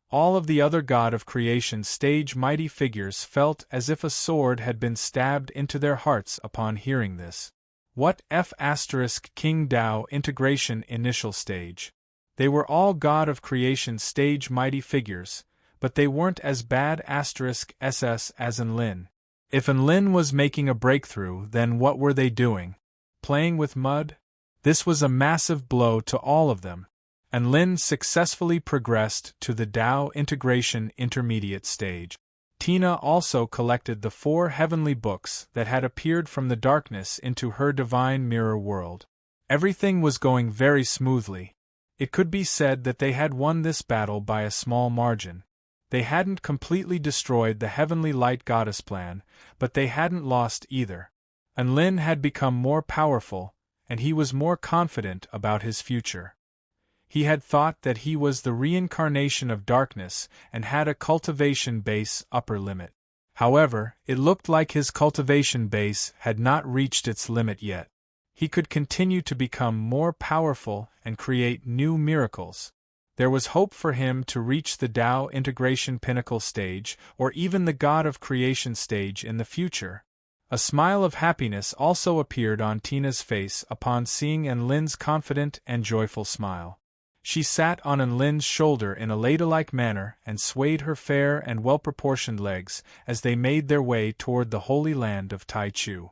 All of the other God of Creation stage mighty figures felt as if a sword had been stabbed into their hearts upon hearing this. What King Dao integration initial stage? They were all God of Creation stage mighty figures, but they weren't as bad SS as Lin. If Lin was making a breakthrough, then what were they doing? Playing with mud? This was a massive blow to all of them. And Lin successfully progressed to the Dao integration intermediate stage. Tina also collected the 4 heavenly books that had appeared from the darkness into her divine mirror world. Everything was going very smoothly. It could be said that they had won this battle by a small margin. They hadn't completely destroyed the heavenly light goddess plan, but they hadn't lost either. And Lin had become more powerful, and he was more confident about his future. He had thought that he was the reincarnation of darkness and had a cultivation base upper limit. However, it looked like his cultivation base had not reached its limit yet. He could continue to become more powerful and create new miracles. There was hope for him to reach the Tao integration pinnacle stage, or even the God of Creation stage in the future. A smile of happiness also appeared on Tina's face upon seeing Enlin's confident and joyful smile. She sat on Enlin's shoulder in a ladylike manner and swayed her fair and well-proportioned legs as they made their way toward the Holy Land of Taichu.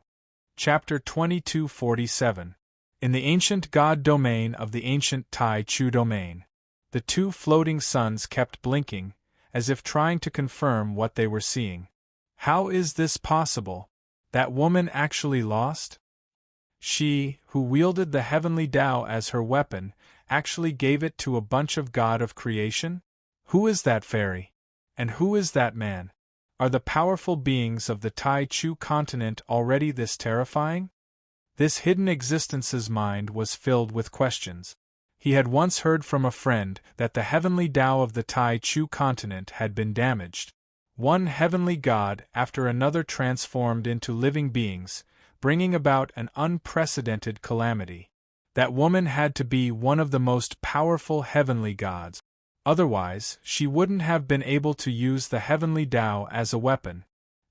Chapter 2247. In the ancient God domain of the ancient Taichu domain. The two floating suns kept blinking, as if trying to confirm what they were seeing. How is this possible? That woman actually lost? She, who wielded the heavenly Tao as her weapon, actually gave it to a bunch of God of Creation? Who is that fairy? And who is that man? Are the powerful beings of the Taichu continent already this terrifying? This hidden existence's mind was filled with questions. He had once heard from a friend that the heavenly Tao of the Taichu continent had been damaged. One heavenly god after another transformed into living beings, bringing about an unprecedented calamity. That woman had to be one of the most powerful heavenly gods. Otherwise, she wouldn't have been able to use the heavenly Tao as a weapon.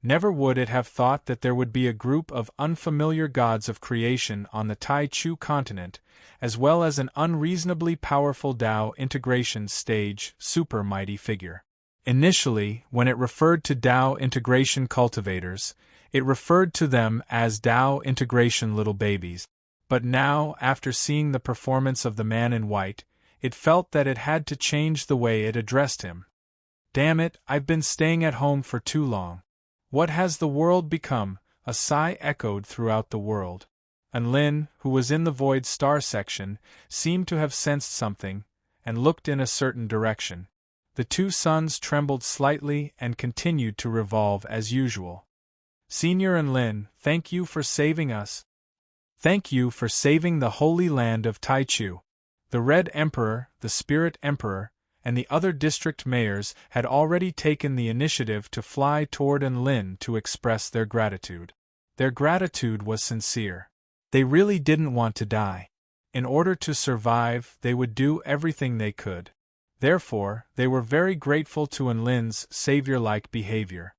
Never would it have thought that there would be a group of unfamiliar gods of creation on the Taichu continent, as well as an unreasonably powerful Tao integration stage super mighty figure. Initially, when it referred to Tao integration cultivators, it referred to them as Tao integration little babies. But now, after seeing the performance of the man in white, it felt that it had to change the way it addressed him. Damn it, I've been staying at home for too long. What has the world become? A sigh echoed throughout the world. Enlin, who was in the void star section, seemed to have sensed something, and looked in a certain direction. The two suns trembled slightly and continued to revolve as usual. Senior Enlin, thank you for saving us. Thank you for saving the Holy Land of Taichu. The Red Emperor, the Spirit Emperor, and the other district mayors had already taken the initiative to fly toward Enlin to express their gratitude. Their gratitude was sincere. They really didn't want to die. In order to survive, they would do everything they could. Therefore, they were very grateful to Enlin's savior-like behavior.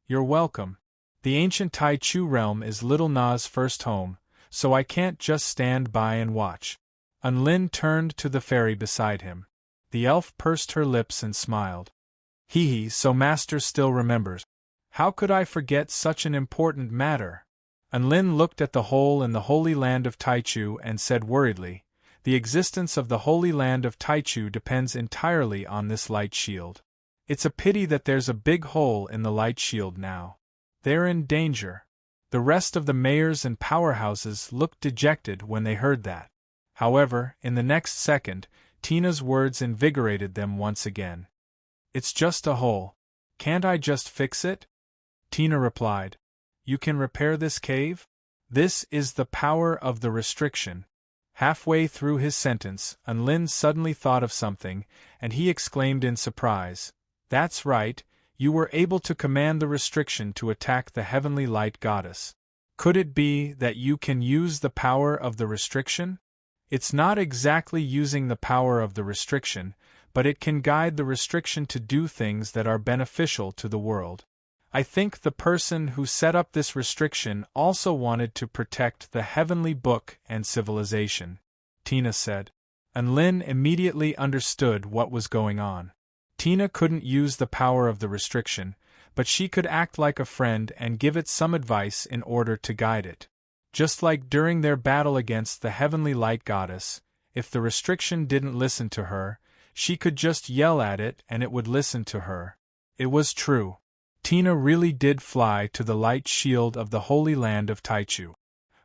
You're welcome. The ancient Taichu realm is Little Na's first home, so I can't just stand by and watch. Enlin turned to the fairy beside him. The elf pursed her lips and smiled. Hee, so Master still remembers. How could I forget such an important matter? Enlin looked at the hole in the Holy Land of Taichu and said worriedly, the existence of the Holy Land of Taichu depends entirely on this light shield. It's a pity that there's a big hole in the light shield now. They're in danger. The rest of the mayors and powerhouses looked dejected when they heard that. However, in the next second, Tina's words invigorated them once again. It's just a hole. Can't I just fix it? Tina replied. You can repair this cave? This is the power of the restriction. Halfway through his sentence, Enlin suddenly thought of something, and he exclaimed in surprise, That's right, you were able to command the restriction to attack the heavenly light goddess. Could it be that you can use the power of the restriction? It's not exactly using the power of the restriction, but it can guide the restriction to do things that are beneficial to the world. I think the person who set up this restriction also wanted to protect the heavenly book and civilization, Tina said. Enlin immediately understood what was going on. Tina couldn't use the power of the restriction, but she could act like a friend and give it some advice in order to guide it. Just like during their battle against the heavenly light goddess, if the restriction didn't listen to her, she could just yell at it and it would listen to her. It was true. Tina really did fly to the light shield of the Holy Land of Taichu.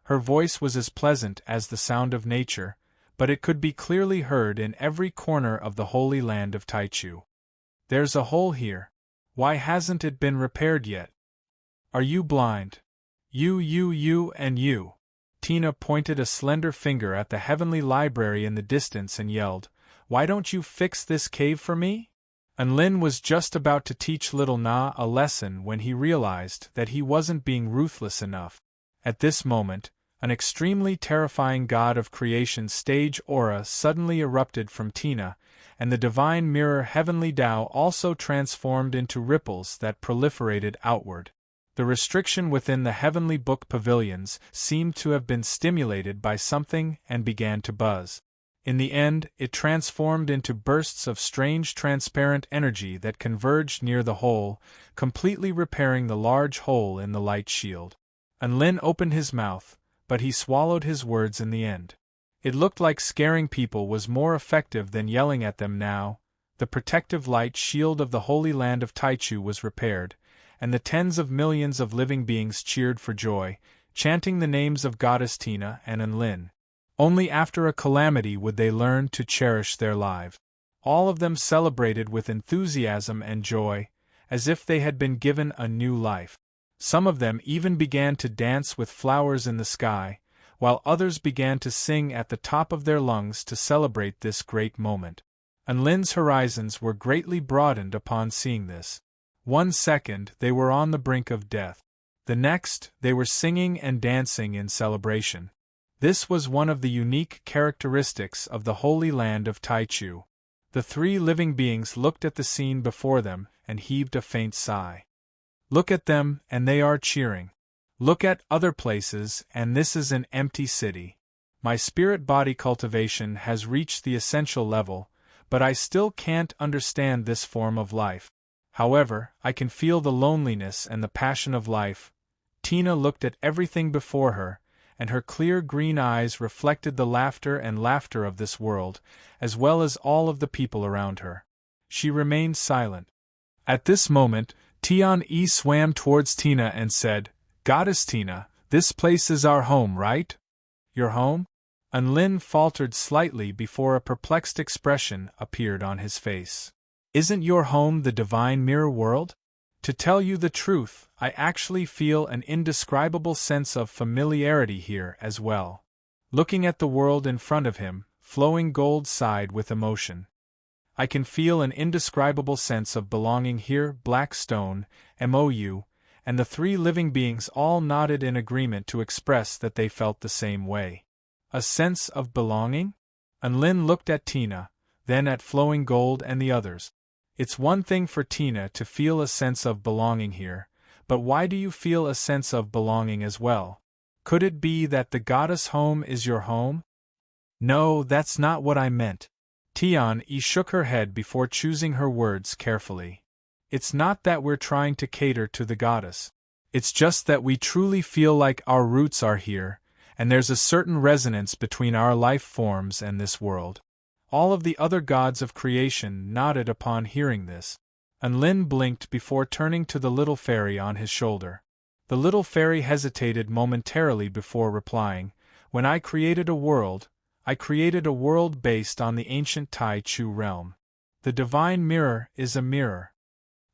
Her voice was as pleasant as the sound of nature, but it could be clearly heard in every corner of the Holy Land of Taichu. There's a hole here. Why hasn't it been repaired yet? Are you blind? You and you. Tina pointed a slender finger at the heavenly library in the distance and yelled, Why don't you fix this cave for me? Enlin was just about to teach little Na a lesson when he realized that he wasn't being ruthless enough. At this moment, an extremely terrifying god of creation stage aura suddenly erupted from Tina, and the divine mirror heavenly Tao also transformed into ripples that proliferated outward. The restriction within the heavenly book pavilions seemed to have been stimulated by something and began to buzz. In the end, it transformed into bursts of strange transparent energy that converged near the hole, completely repairing the large hole in the light shield. Unlin opened his mouth, but he swallowed his words in the end. It looked like scaring people was more effective than yelling at them now. The protective light shield of the Holy Land of Taichu was repaired, and the tens of millions of living beings cheered for joy, chanting the names of Goddess Tina and Unlin. Only after a calamity would they learn to cherish their lives. All of them celebrated with enthusiasm and joy, as if they had been given a new life. Some of them even began to dance with flowers in the sky, while others began to sing at the top of their lungs to celebrate this great moment. Unlin's horizons were greatly broadened upon seeing this. 1 second they were on the brink of death. The next, they were singing and dancing in celebration. This was one of the unique characteristics of the Holy Land of Taichu. The three living beings looked at the scene before them and heaved a faint sigh. Look at them, and they are cheering. Look at other places, and this is an empty city. My spirit-body cultivation has reached the essential level, but I still can't understand this form of life. However, I can feel the loneliness and the passion of life. Tina looked at everything before her, and her clear green eyes reflected the laughter of this world, as well as all of the people around her. She remained silent. At this moment, Tian-Yi swam towards Tina and said, "Goddess Tina, this place is our home, right?" "Your home?" Unlin faltered slightly before a perplexed expression appeared on his face. "Isn't your home the divine mirror world? To tell you the truth, I actually feel an indescribable sense of familiarity here as well." Looking at the world in front of him, Flowing Gold sighed with emotion. "I can feel an indescribable sense of belonging here, Blackstone, MOU, and the three living beings all nodded in agreement to express that they felt the same way. A sense of belonging? Unlin looked at Tina, then at Flowing Gold and the others. It's one thing for Tina to feel a sense of belonging here, but why do you feel a sense of belonging as well? Could it be that the goddess home is your home? No, that's not what I meant. Tian-Yi shook her head before choosing her words carefully. It's not that we're trying to cater to the goddess. It's just that we truly feel like our roots are here, and there's a certain resonance between our life forms and this world. All of the other gods of creation nodded upon hearing this. Unlin blinked before turning to the little fairy on his shoulder. The little fairy hesitated momentarily before replying, "When I created a world, I created a world based on the ancient Tai Chu realm. The divine mirror is a mirror.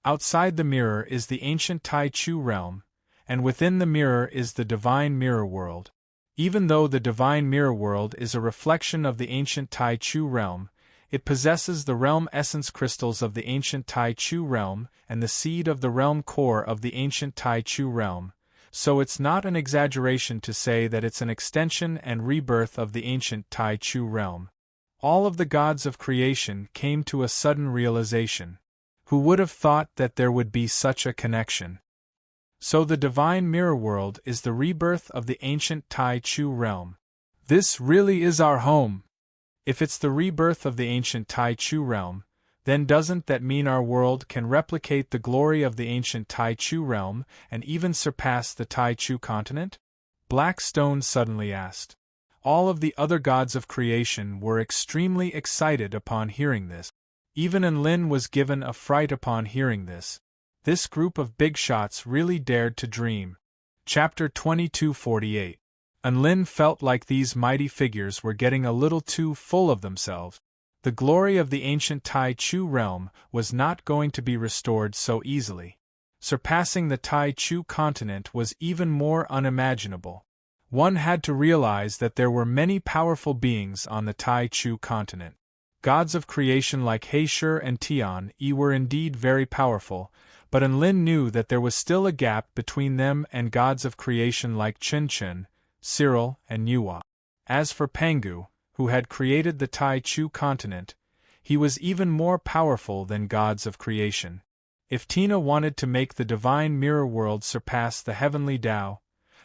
Outside the mirror is the ancient Tai Chu realm, and within the mirror is the divine mirror world. Even though the divine mirror world is a reflection of the ancient Tai Chu realm, it possesses the realm essence crystals of the ancient Tai Chu realm and the seed of the realm core of the ancient Tai Chu realm, so it's not an exaggeration to say that it's an extension and rebirth of the ancient Tai Chu realm." All of the gods of creation came to a sudden realization. Who would have thought that there would be such a connection? So the divine mirror world is the rebirth of the ancient Tai Chu realm. This really is our home. If it's the rebirth of the ancient Tai Chu realm, then doesn't that mean our world can replicate the glory of the ancient Tai Chu realm and even surpass the Tai Chu continent? Blackstone suddenly asked. All of the other gods of creation were extremely excited upon hearing this. Even Enlin was given a fright upon hearing this. This group of big shots really dared to dream. Chapter 2248. Enlin felt like these mighty figures were getting a little too full of themselves. The glory of the ancient Tai Chu realm was not going to be restored so easily. Surpassing the Tai Chu continent was even more unimaginable. One had to realize that there were many powerful beings on the Tai Chu continent. Gods of creation like Heisher and Tian-Yi were indeed very powerful, but Enlin knew that there was still a gap between them and gods of creation like Chen, Cyril, and Nuwa. As for Pangu, who had created the Tai Chu continent, He was even more powerful than gods of creation. If Tina wanted to make the divine mirror world surpass the heavenly Tao,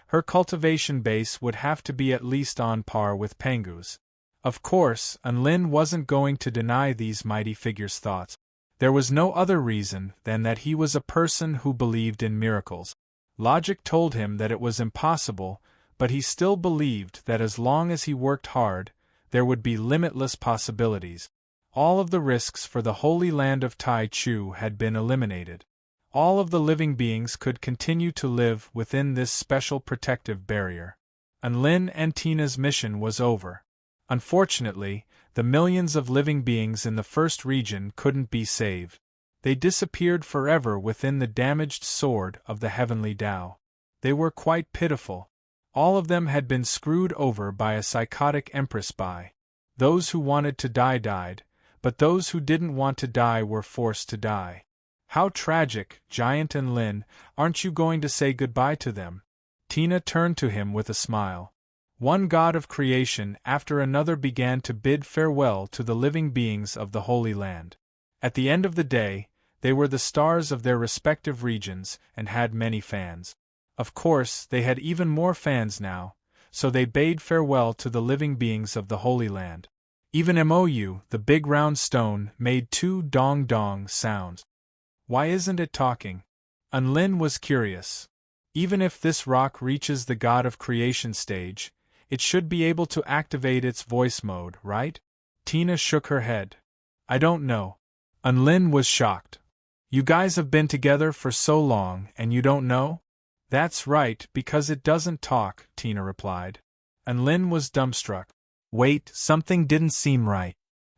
her cultivation base would have to be at least on par with Pengu's. Of course, Enlin wasn't going to deny these mighty figures' thoughts. There was no other reason than that he was a person who believed in miracles. Logic told him that it was impossible, but he still believed that as long as he worked hard, there would be limitless possibilities. All of the risks for the Holy Land of Tai Chu had been eliminated. All of the living beings could continue to live within this special protective barrier. Enlin and Tina's mission was over. Unfortunately, the millions of living beings in the first region couldn't be saved. They disappeared forever within the damaged sword of the heavenly Tao. They were quite pitiful. All of them had been screwed over by a psychotic empress Bai. Those who wanted to die died, but those who didn't want to die were forced to die. How tragic, Giant Enlin, aren't you going to say goodbye to them? Tina turned to him with a smile. One god of creation after another began to bid farewell to the living beings of the Holy Land. At the end of the day, they were the stars of their respective regions and had many fans. Of course, they had even more fans now, so they bade farewell to the living beings of the Holy Land. Even Mou, the big round stone, made 2 dong-dong sounds. Why isn't it talking? Enlin was curious. Even if this rock reaches the God of Creation stage, it should be able to activate its voice mode, right? Tina shook her head. I don't know. Enlin was shocked. You guys have been together for so long and you don't know? That's right, because it doesn't talk, Tina replied. Enlin was dumbstruck. Wait, something didn't seem right.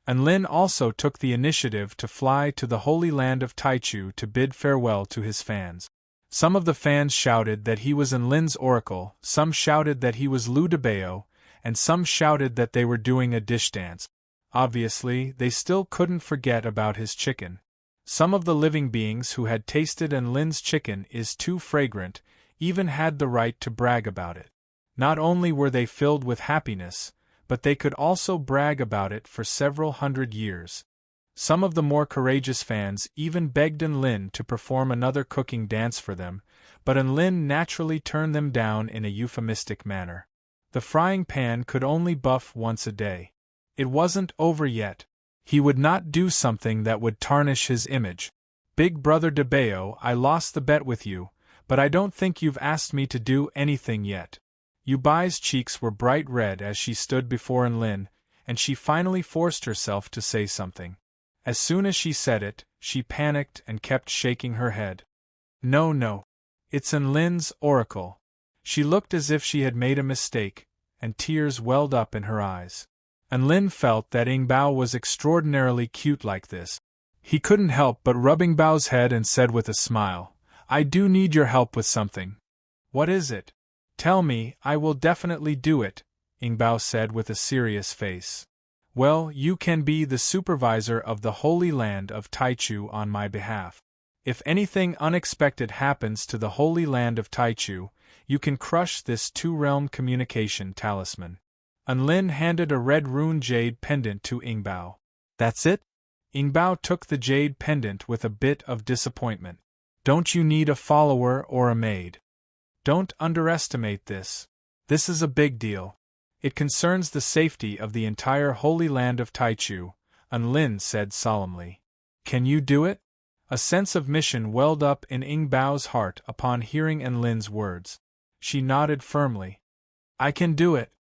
Enlin also took the initiative to fly to the Holy Land of Taichu to bid farewell to his fans. Some of the fans shouted that he was Enlin's oracle, some shouted that he was Lu Debao, and some shouted that they were doing a dish dance. Obviously, they still couldn't forget about his chicken. Some of the living beings who had tasted Enlin's chicken is too fragrant, even had the right to brag about it. Not only were they filled with happiness, but they could also brag about it for several hundred years. Some of the more courageous fans even begged Enlin to perform another cooking dance for them, but Enlin naturally turned them down in a euphemistic manner. The frying pan could only buff once a day. It wasn't over yet. He would not do something that would tarnish his image. Big Brother Debao, I lost the bet with you, but I don't think you've asked me to do anything yet. Yubai's cheeks were bright red as she stood before Enlin, and she finally forced herself to say something. As soon as she said it, she panicked and kept shaking her head. No. It's Enlin's oracle. She looked as if she had made a mistake, and tears welled up in her eyes. Enlin felt that Bao was extraordinarily cute like this. He couldn't help but rubbing Bao's head and said with a smile, I do need your help with something. What is it? Tell me, I will definitely do it, Bao said with a serious face. Well, you can be the supervisor of the Holy Land of Taichu on my behalf. If anything unexpected happens to the Holy Land of Taichu, you can crush this 2-realm communication talisman. Enlin handed a red rune jade pendant to Bao. That's it? Bao took the jade pendant with a bit of disappointment. Don't you need a follower or a maid? Don't underestimate this. This is a big deal. It concerns the safety of the entire Holy Land of Taichu, Enlin said solemnly. Can you do it? A sense of mission welled up in Bao's heart upon hearing Enlin's words. She nodded firmly. I can do it.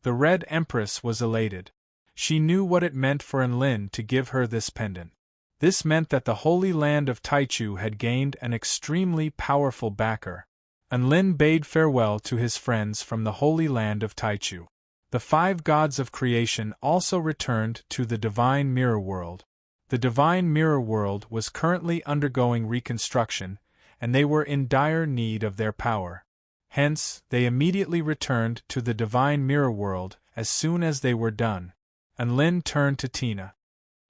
The Red Empress was elated. She knew what it meant for Enlin to give her this pendant. This meant that the Holy Land of Taichu had gained an extremely powerful backer. Enlin bade farewell to his friends from the Holy Land of Taichu. The 5 gods of creation also returned to the Divine Mirror World. The Divine Mirror World was currently undergoing reconstruction, and they were in dire need of their power. Hence, they immediately returned to the Divine Mirror World as soon as they were done. Enlin turned to Tina.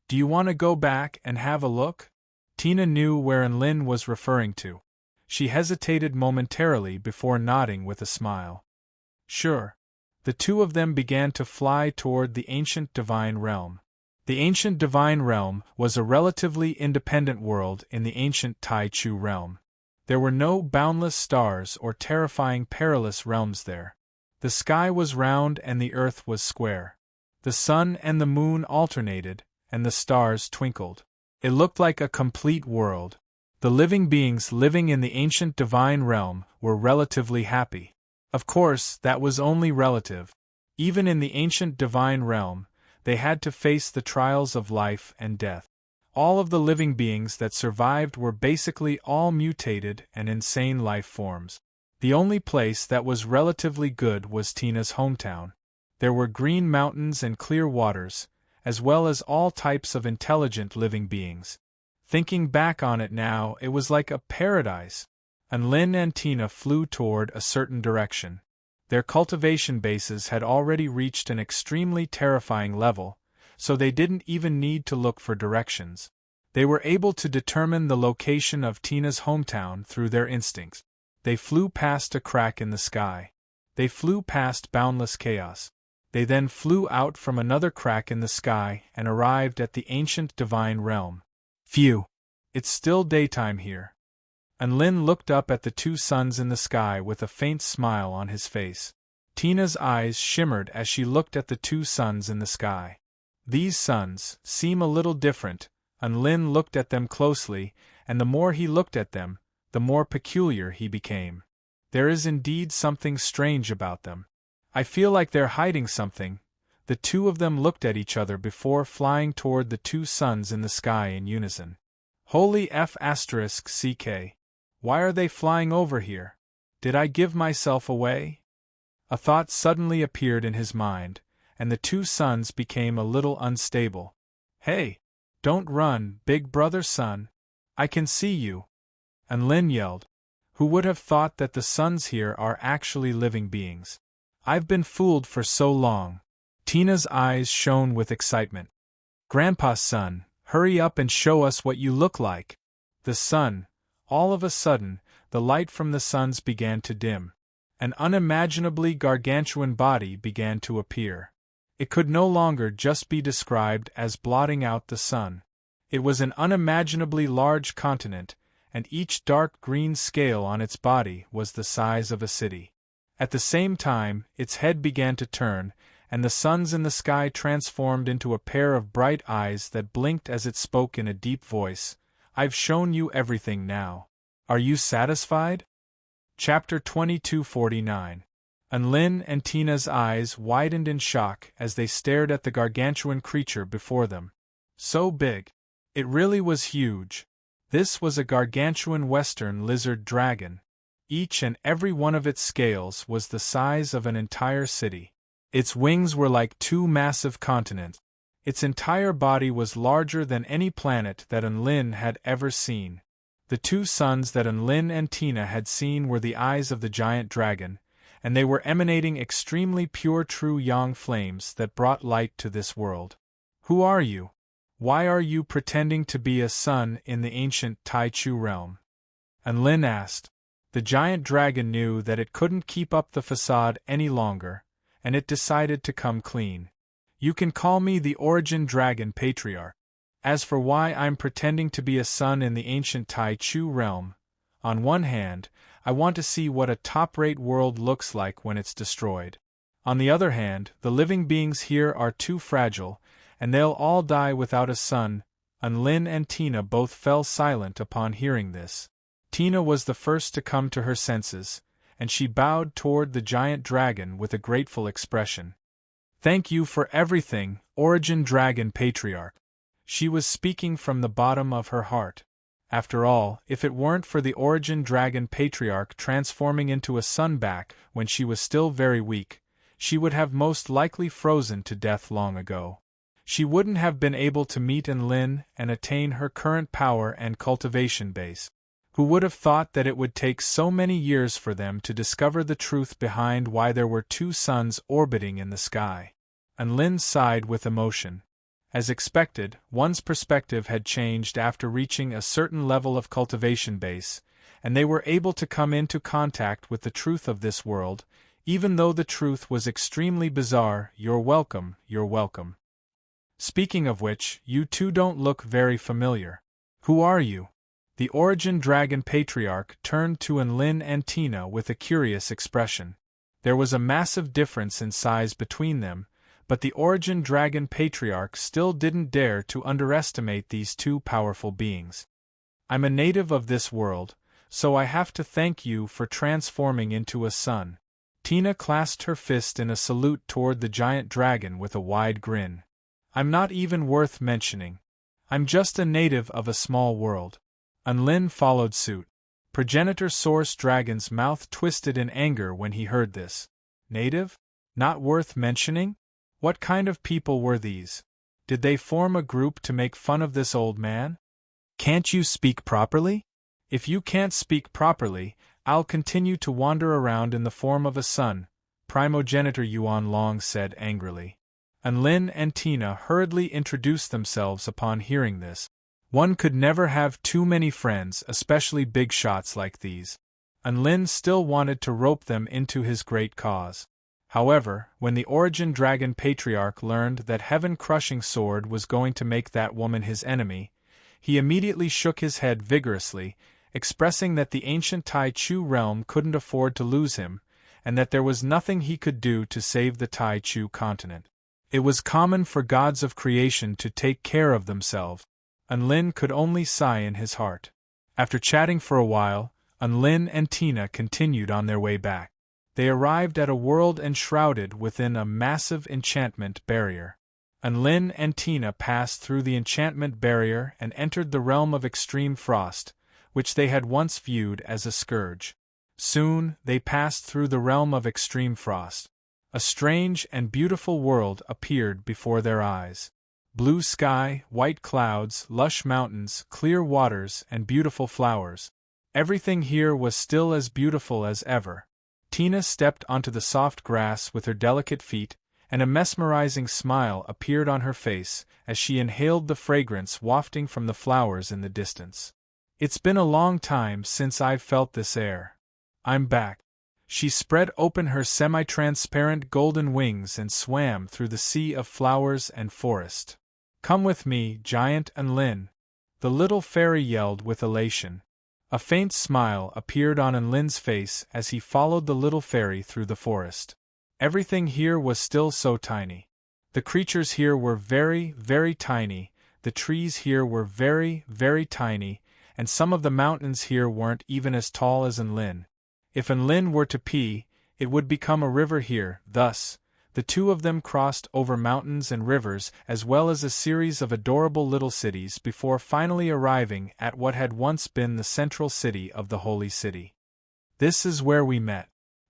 Do you want to go back and have a look? Tina knew where Enlin was referring to. She hesitated momentarily before nodding with a smile. Sure. The 2 of them began to fly toward the ancient divine realm. The ancient divine realm was a relatively independent world in the ancient Tai-Chu realm. There were no boundless stars or terrifying perilous realms there. The sky was round and the earth was square. The sun and the moon alternated, and the stars twinkled. It looked like a complete world. The living beings living in the ancient divine realm were relatively happy. Of course, that was only relative. Even in the ancient divine realm, they had to face the trials of life and death. All of the living beings that survived were basically all mutated and insane life forms. The only place that was relatively good was Tina's hometown. There were green mountains and clear waters, as well as all types of intelligent living beings. Thinking back on it now, it was like a paradise. And Lin and Tina flew toward a certain direction. Their cultivation bases had already reached an extremely terrifying level, so they didn't even need to look for directions. They were able to determine the location of Tina's hometown through their instincts. They flew past a crack in the sky. They flew past boundless chaos. They then flew out from another crack in the sky and arrived at the ancient divine realm. Phew! It's still daytime here. And Lin looked up at the two suns in the sky with a faint smile on his face. Tina's eyes shimmered as she looked at the two suns in the sky. These suns seem a little different, and Lin looked at them closely, and the more he looked at them, the more peculiar he became. There is indeed something strange about them. I feel like they're hiding something. The two of them looked at each other before flying toward the two suns in the sky in unison. Holy F***ck. Why are they flying over here? Did I give myself away? A thought suddenly appeared in his mind, and the two suns became a little unstable. Hey! Don't run, big brother sun. I can see you. And Lin yelled. Who would have thought that the suns here are actually living beings? I've been fooled for so long. Tina's eyes shone with excitement. Grandpa's son, hurry up and show us what you look like. The sun. All of a sudden, the light from the suns began to dim. An unimaginably gargantuan body began to appear. It could no longer just be described as blotting out the sun. It was an unimaginably large continent, and each dark green scale on its body was the size of a city. At the same time, its head began to turn, and the suns in the sky transformed into a pair of bright eyes that blinked as it spoke in a deep voice. I've shown you everything now. Are you satisfied? Chapter 2249. And Lin and Tina's eyes widened in shock as they stared at the gargantuan creature before them. So big. It really was huge. This was a gargantuan western lizard dragon. Each and every one of its scales was the size of an entire city. Its wings were like two massive continents. Its entire body was larger than any planet that Lin had ever seen. The two suns that Lin and Tina had seen were the eyes of the giant dragon, and they were emanating extremely pure true yang flames that brought light to this world. Who are you? Why are you pretending to be a sun in the ancient Tai-Chu realm? And Lin asked. The giant dragon knew that it couldn't keep up the facade any longer, and it decided to come clean. You can call me the Origin Dragon Patriarch. As for why I'm pretending to be a sun in the ancient Tai-Chu realm, on one hand, I want to see what a top-rate world looks like when it's destroyed. On the other hand, the living beings here are too fragile, and they'll all die without a sun. And Lin and Tina both fell silent upon hearing this. Tina was the first to come to her senses, and she bowed toward the giant dragon with a grateful expression. Thank you for everything, Origin Dragon Patriarch. She was speaking from the bottom of her heart. After all, if it weren't for the Origin Dragon Patriarch transforming into a sun back when she was still very weak, she would have most likely frozen to death long ago. She wouldn't have been able to meet Lin and attain her current power and cultivation base. Who would have thought that it would take so many years for them to discover the truth behind why there were two suns orbiting in the sky? And Lin sighed with emotion. As expected, one's perspective had changed after reaching a certain level of cultivation base, and they were able to come into contact with the truth of this world, even though the truth was extremely bizarre. You're welcome, you're welcome. Speaking of which, you two don't look very familiar. Who are you? The Origin Dragon Patriarch turned to Enlin and Tina with a curious expression. There was a massive difference in size between them, but the Origin Dragon Patriarch still didn't dare to underestimate these two powerful beings. I'm a native of this world, so I have to thank you for transforming into a sun. Tina clasped her fist in a salute toward the giant dragon with a wide grin. I'm not even worth mentioning. I'm just a native of a small world. Enlin followed suit. Progenitor Source Dragon's mouth twisted in anger when he heard this. Native? Not worth mentioning? What kind of people were these? Did they form a group to make fun of this old man? Can't you speak properly? If you can't speak properly, I'll continue to wander around in the form of a sun, Primogenitor Yuan Long said angrily. Enlin and Tina hurriedly introduced themselves upon hearing this. One could never have too many friends, especially big shots like these. Enlin still wanted to rope them into his great cause. However, when the Origin Dragon Patriarch learned that Heaven-Crushing Sword was going to make that woman his enemy, he immediately shook his head vigorously, expressing that the ancient Tai Chu realm couldn't afford to lose him, and that there was nothing he could do to save the Tai Chu continent. It was common for gods of creation to take care of themselves. Enlin could only sigh in his heart. After chatting for a while, Enlin and Tina continued on their way back. They arrived at a world enshrouded within a massive enchantment barrier. Enlin and Tina passed through the enchantment barrier and entered the realm of extreme frost, which they had once viewed as a scourge. Soon, they passed through the realm of extreme frost. A strange and beautiful world appeared before their eyes. Blue sky, white clouds, lush mountains, clear waters, and beautiful flowers. Everything here was still as beautiful as ever. Tina stepped onto the soft grass with her delicate feet, and a mesmerizing smile appeared on her face as she inhaled the fragrance wafting from the flowers in the distance. It's been a long time since I've felt this air. I'm back. She spread open her semi-transparent golden wings and swam through the sea of flowers and forest. Come with me, Giant Enlin. The little fairy yelled with elation. A faint smile appeared on Enlin's face as he followed the little fairy through the forest. Everything here was still so tiny. The creatures here were very, very tiny, the trees here were very, very tiny, and some of the mountains here weren't even as tall as Enlin. If Enlin were to pee, it would become a river here. Thus, the two of them crossed over mountains and rivers as well as a series of adorable little cities before finally arriving at what had once been the central city of the Holy City. This is where we met.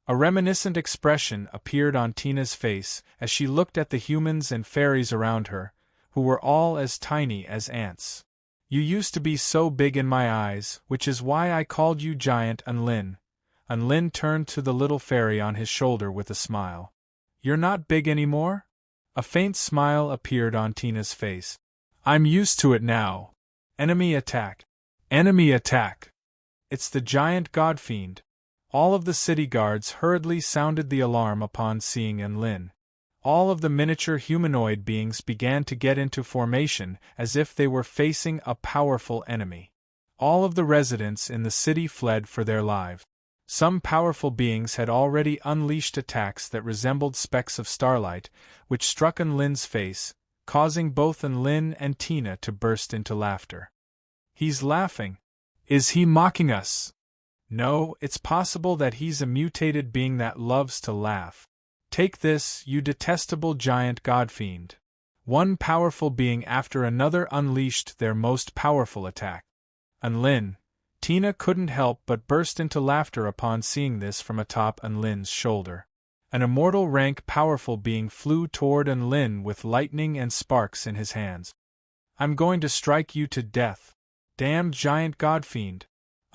A reminiscent expression appeared on Tina's face as she looked at the humans and fairies around her, who were all as tiny as ants. You used to be so big in my eyes, which is why I called you Giant Enlin. Enlin turned to the little fairy on his shoulder with a smile. You're not big anymore? A faint smile appeared on Tina's face. I'm used to it now. Enemy attack. Enemy attack. It's the giant godfiend. All of the city guards hurriedly sounded the alarm upon seeing Enlin. All of the miniature humanoid beings began to get into formation as if they were facing a powerful enemy. All of the residents in the city fled for their lives. Some powerful beings had already unleashed attacks that resembled specks of starlight, which struck Enlin's face, causing both Enlin and Tina to burst into laughter. He's laughing. Is he mocking us? No, it's possible that he's a mutated being that loves to laugh. Take this, you detestable giant godfiend. One powerful being after another unleashed their most powerful attack. Enlin. Tina couldn't help but burst into laughter upon seeing this from atop Enlin's shoulder. An immortal rank powerful being flew toward Enlin with lightning and sparks in his hands. I'm going to strike you to death. Damned giant godfiend.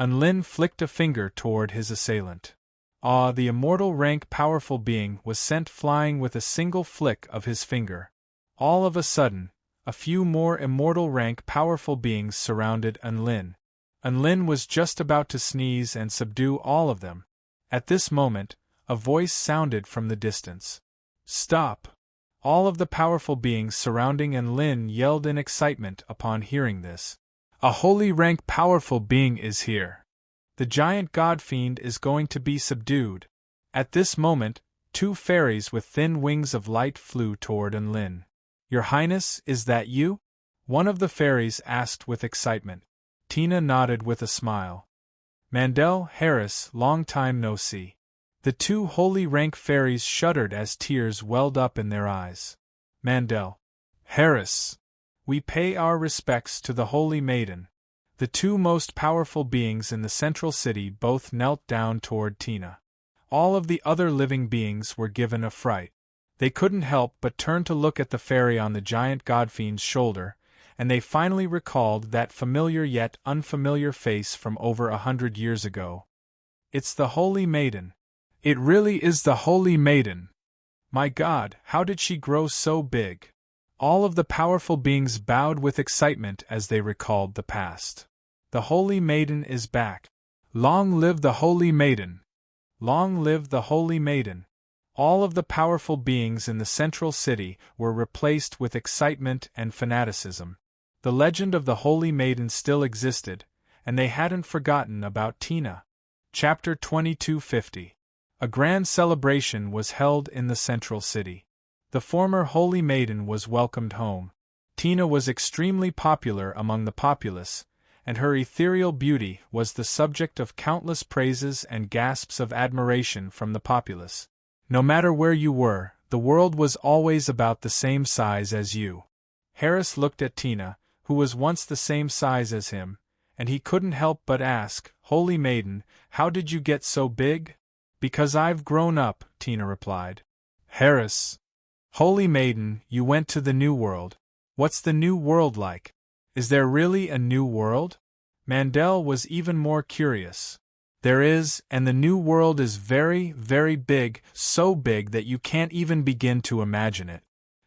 Enlin flicked a finger toward his assailant. The immortal rank powerful being was sent flying with a single flick of his finger. All of a sudden, a few more immortal rank powerful beings surrounded Enlin. Enlin was just about to sneeze and subdue all of them. At this moment, a voice sounded from the distance. Stop! All of the powerful beings surrounding Lin yelled in excitement upon hearing this. A holy rank powerful being is here. The giant god fiend is going to be subdued. At this moment, two fairies with thin wings of light flew toward Lin. Your Highness, is that you? One of the fairies asked with excitement. Tina nodded with a smile. Mandel, Harris, long time no see. The two holy rank fairies shuddered as tears welled up in their eyes. Mandel. Harris. We pay our respects to the Holy Maiden. The two most powerful beings in the central city both knelt down toward Tina. All of the other living beings were given a fright. They couldn't help but turn to look at the fairy on the giant godfiend's shoulder, and they finally recalled that familiar yet unfamiliar face from over 100 years ago. It's the Holy Maiden. It really is the Holy Maiden. My God, how did she grow so big? All of the powerful beings bowed with excitement as they recalled the past. The Holy Maiden is back. Long live the Holy Maiden! Long live the Holy Maiden! All of the powerful beings in the central city were replaced with excitement and fanaticism. The legend of the Holy Maiden still existed, and they hadn't forgotten about Tina. Chapter 2250. A grand celebration was held in the central city. The former Holy Maiden was welcomed home. Tina was extremely popular among the populace, and her ethereal beauty was the subject of countless praises and gasps of admiration from the populace. No matter where you were, the world was always about the same size as you. Harris looked at Tina, who was once the same size as him, and he couldn't help but ask, Holy Maiden, how did you get so big? Because I've grown up, Tina replied. Harris. Holy Maiden, you went to the New World. What's the New World like? Is there really a New World? Mandel was even more curious. There is, and the New World is very, very big, so big that you can't even begin to imagine it.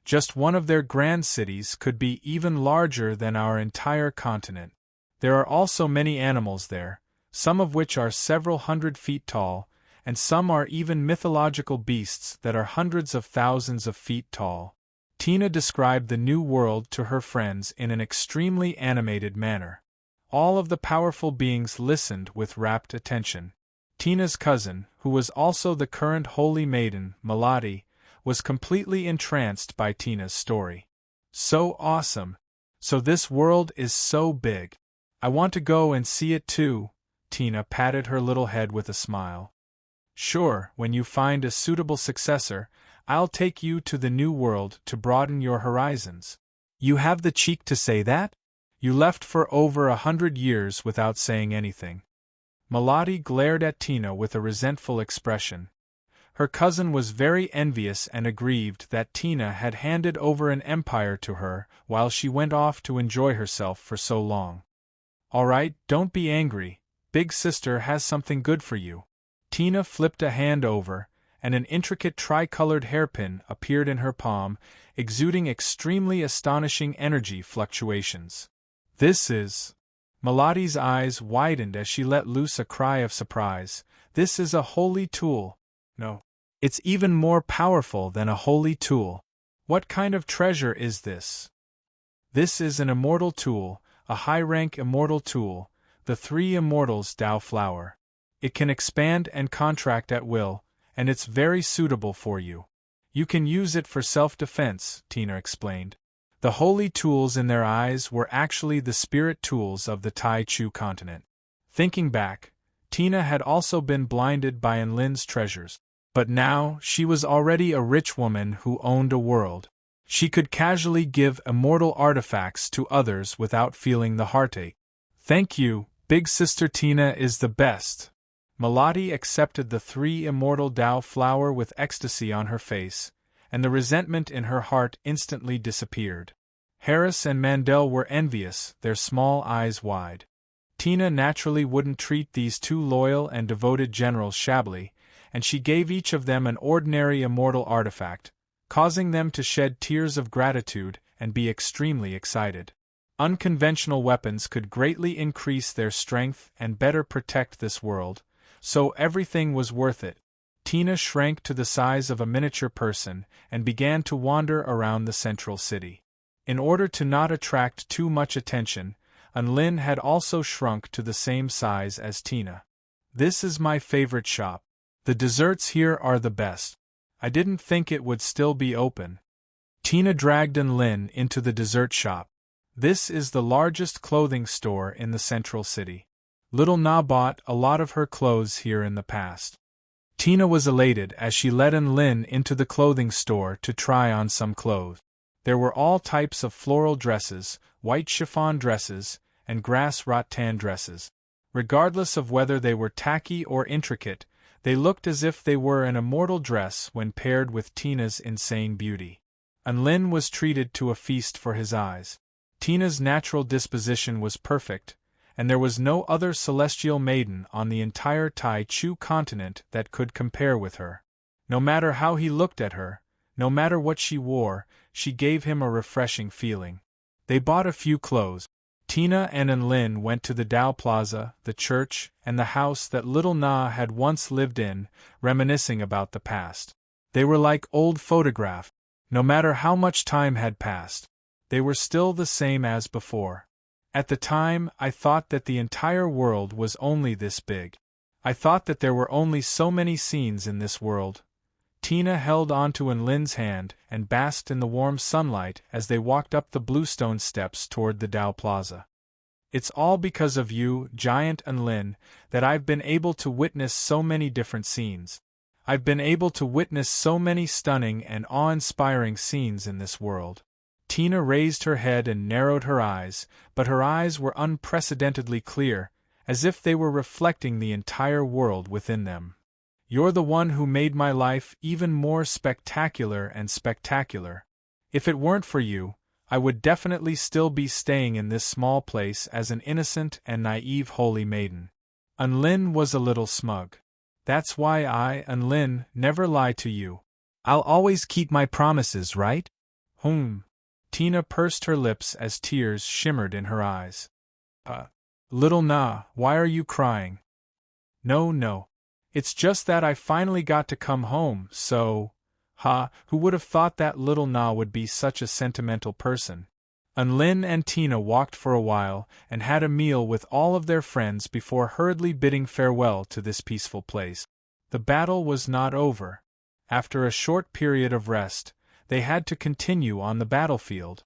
Just one of their grand cities could be even larger than our entire continent. There are also many animals there, some of which are several 100 feet tall, and some are even mythological beasts that are hundreds of thousands of feet tall. Tina described the New World to her friends in an extremely animated manner. All of the powerful beings listened with rapt attention. Tina's cousin, who was also the current Holy Maiden, Melody, was completely entranced by Tina's story. So awesome! So this world is so big. I want to go and see it too. Tina patted her little head with a smile. Sure, when you find a suitable successor, I'll take you to the New World to broaden your horizons. You have the cheek to say that? You left for over 100 years without saying anything. Melody glared at Tina with a resentful expression. Her cousin was very envious and aggrieved that Tina had handed over an empire to her while she went off to enjoy herself for so long. All right, don't be angry. Big sister has something good for you. Tina flipped a hand over, and an intricate tricolored hairpin appeared in her palm, exuding extremely astonishing energy fluctuations. This is... Melody's eyes widened as she let loose a cry of surprise. This is a holy tool. No. It's even more powerful than a holy tool. What kind of treasure is this? This is an immortal tool, a high-rank immortal tool, the Three Immortals Tao Flower. It can expand and contract at will, and it's very suitable for you. You can use it for self-defense, Tina explained. The holy tools in their eyes were actually the spirit tools of the Tai Chu continent. Thinking back, Tina had also been blinded by Lin's treasures, but now she was already a rich woman who owned a world. She could casually give immortal artifacts to others without feeling the heartache. Thank you, Big Sister Tina is the best. Melody accepted the Three Immortal Tao Flower with ecstasy on her face, and the resentment in her heart instantly disappeared. Harris and Mandel were envious, their small eyes wide. Tina naturally wouldn't treat these two loyal and devoted generals shabbily, and she gave each of them an ordinary immortal artifact, causing them to shed tears of gratitude and be extremely excited. Unconventional weapons could greatly increase their strength and better protect this world, so everything was worth it. Tina shrank to the size of a miniature person and began to wander around the central city. In order to not attract too much attention, Unlin had also shrunk to the same size as Tina. "This is my favorite shop. The desserts here are the best. I didn't think it would still be open." Tina dragged Unlin into the dessert shop. This is the largest clothing store in the central city. Little Na bought a lot of her clothes here in the past. Tina was elated as she led Unlin into the clothing store to try on some clothes. There were all types of floral dresses, white chiffon dresses, and grass rattan dresses. Regardless of whether they were tacky or intricate, they looked as if they were an immortal dress when paired with Tina's insane beauty. Unlin was treated to a feast for his eyes. Tina's natural disposition was perfect, and there was no other celestial maiden on the entire Tai Chu continent that could compare with her. No matter how he looked at her, no matter what she wore, she gave him a refreshing feeling. They bought a few clothes. Tina and Unlin went to the Dao Plaza, the church, and the house that Little Na had once lived in, reminiscing about the past. They were like old photographs. No matter how much time had passed, they were still the same as before. At the time, I thought that the entire world was only this big. I thought that there were only so many scenes in this world. Tina held onto Unlin's hand and basked in the warm sunlight as they walked up the bluestone steps toward the Dao Plaza. "It's all because of you, giant Unlin, that I've been able to witness so many different scenes. I've been able to witness so many stunning and awe-inspiring scenes in this world." Tina raised her head and narrowed her eyes, but her eyes were unprecedentedly clear, as if they were reflecting the entire world within them. "You're the one who made my life even more spectacular and spectacular. If it weren't for you, I would definitely still be staying in this small place as an innocent and naive holy maiden." Unlin was a little smug. "That's why I, Unlin, never lie to you. I'll always keep my promises, right?" Tina pursed her lips as tears shimmered in her eyes. Little Na, why are you crying?" No. It's just that I finally got to come home, so... Who would have thought that Little Na would be such a sentimental person?" Unlin and Tina walked for a while and had a meal with all of their friends before hurriedly bidding farewell to this peaceful place. The battle was not over. After a short period of rest, they had to continue on the battlefield.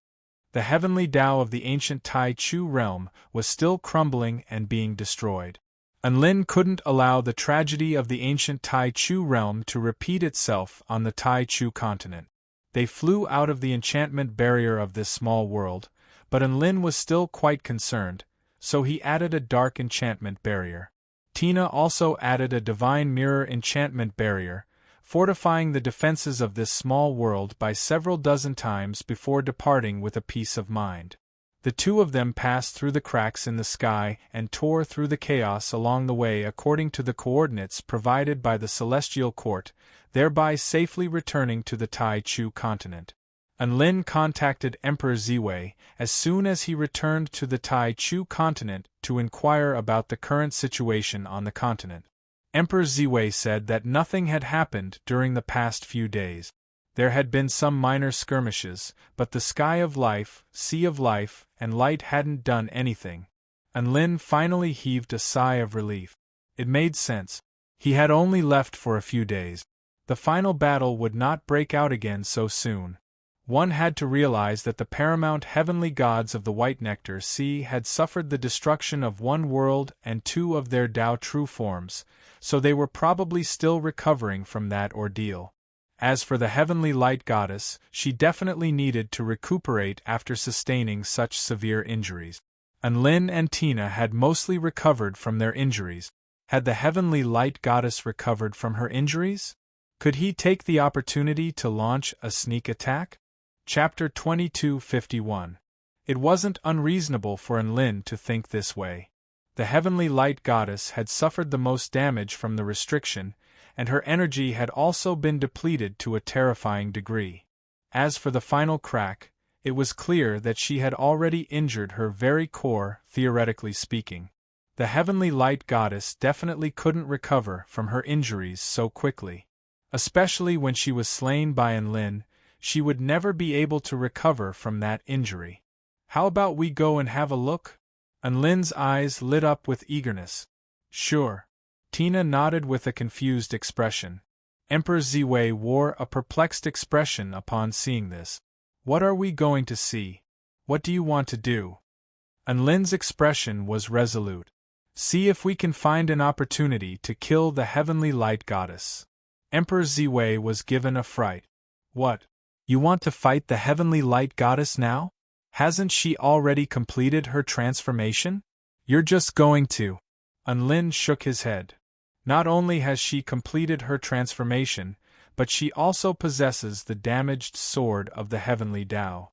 The heavenly Tao of the ancient Tai Chu realm was still crumbling and being destroyed. Unlin couldn't allow the tragedy of the ancient Tai Chu realm to repeat itself on the Tai Chu continent. They flew out of the enchantment barrier of this small world, but Unlin was still quite concerned, so he added a dark enchantment barrier. Tina also added a divine mirror enchantment barrier, fortifying the defenses of this small world by several dozen times before departing with a peace of mind. The two of them passed through the cracks in the sky and tore through the chaos along the way according to the coordinates provided by the Celestial Court, thereby safely returning to the Tai Chu continent. Unlin contacted Emperor Ziwei as soon as he returned to the Tai Chu continent to inquire about the current situation on the continent. Emperor Ziwei said that nothing had happened during the past few days. There had been some minor skirmishes, but the sky of life, sea of life, and light hadn't done anything. Unlin finally heaved a sigh of relief. It made sense. He had only left for a few days. The final battle would not break out again so soon. One had to realize that the paramount heavenly gods of the White Nectar Sea had suffered the destruction of one world and two of their Tao true forms, so they were probably still recovering from that ordeal. As for the heavenly light goddess, she definitely needed to recuperate after sustaining such severe injuries. Unlin and Tina had mostly recovered from their injuries. Had the heavenly light goddess recovered from her injuries? Could he take the opportunity to launch a sneak attack? Chapter 2251. It wasn't unreasonable for Unlin to think this way. The heavenly light goddess had suffered the most damage from the restriction, and her energy had also been depleted to a terrifying degree. As for the final crack, it was clear that she had already injured her very core, theoretically speaking. The heavenly light goddess definitely couldn't recover from her injuries so quickly. Especially when she was slain by Enlin, she would never be able to recover from that injury. How about we go and have a look? Enlin's eyes lit up with eagerness. Sure. Tina nodded with a confused expression. Emperor Ziwei wore a perplexed expression upon seeing this. What are we going to see? What do you want to do? Enlin's expression was resolute. See if we can find an opportunity to kill the heavenly light goddess. Emperor Ziwei was given a fright. What? You want to fight the heavenly light goddess now? Hasn't she already completed her transformation? You're just going to. Enlin shook his head. Not only has she completed her transformation, but she also possesses the damaged sword of the heavenly Tao.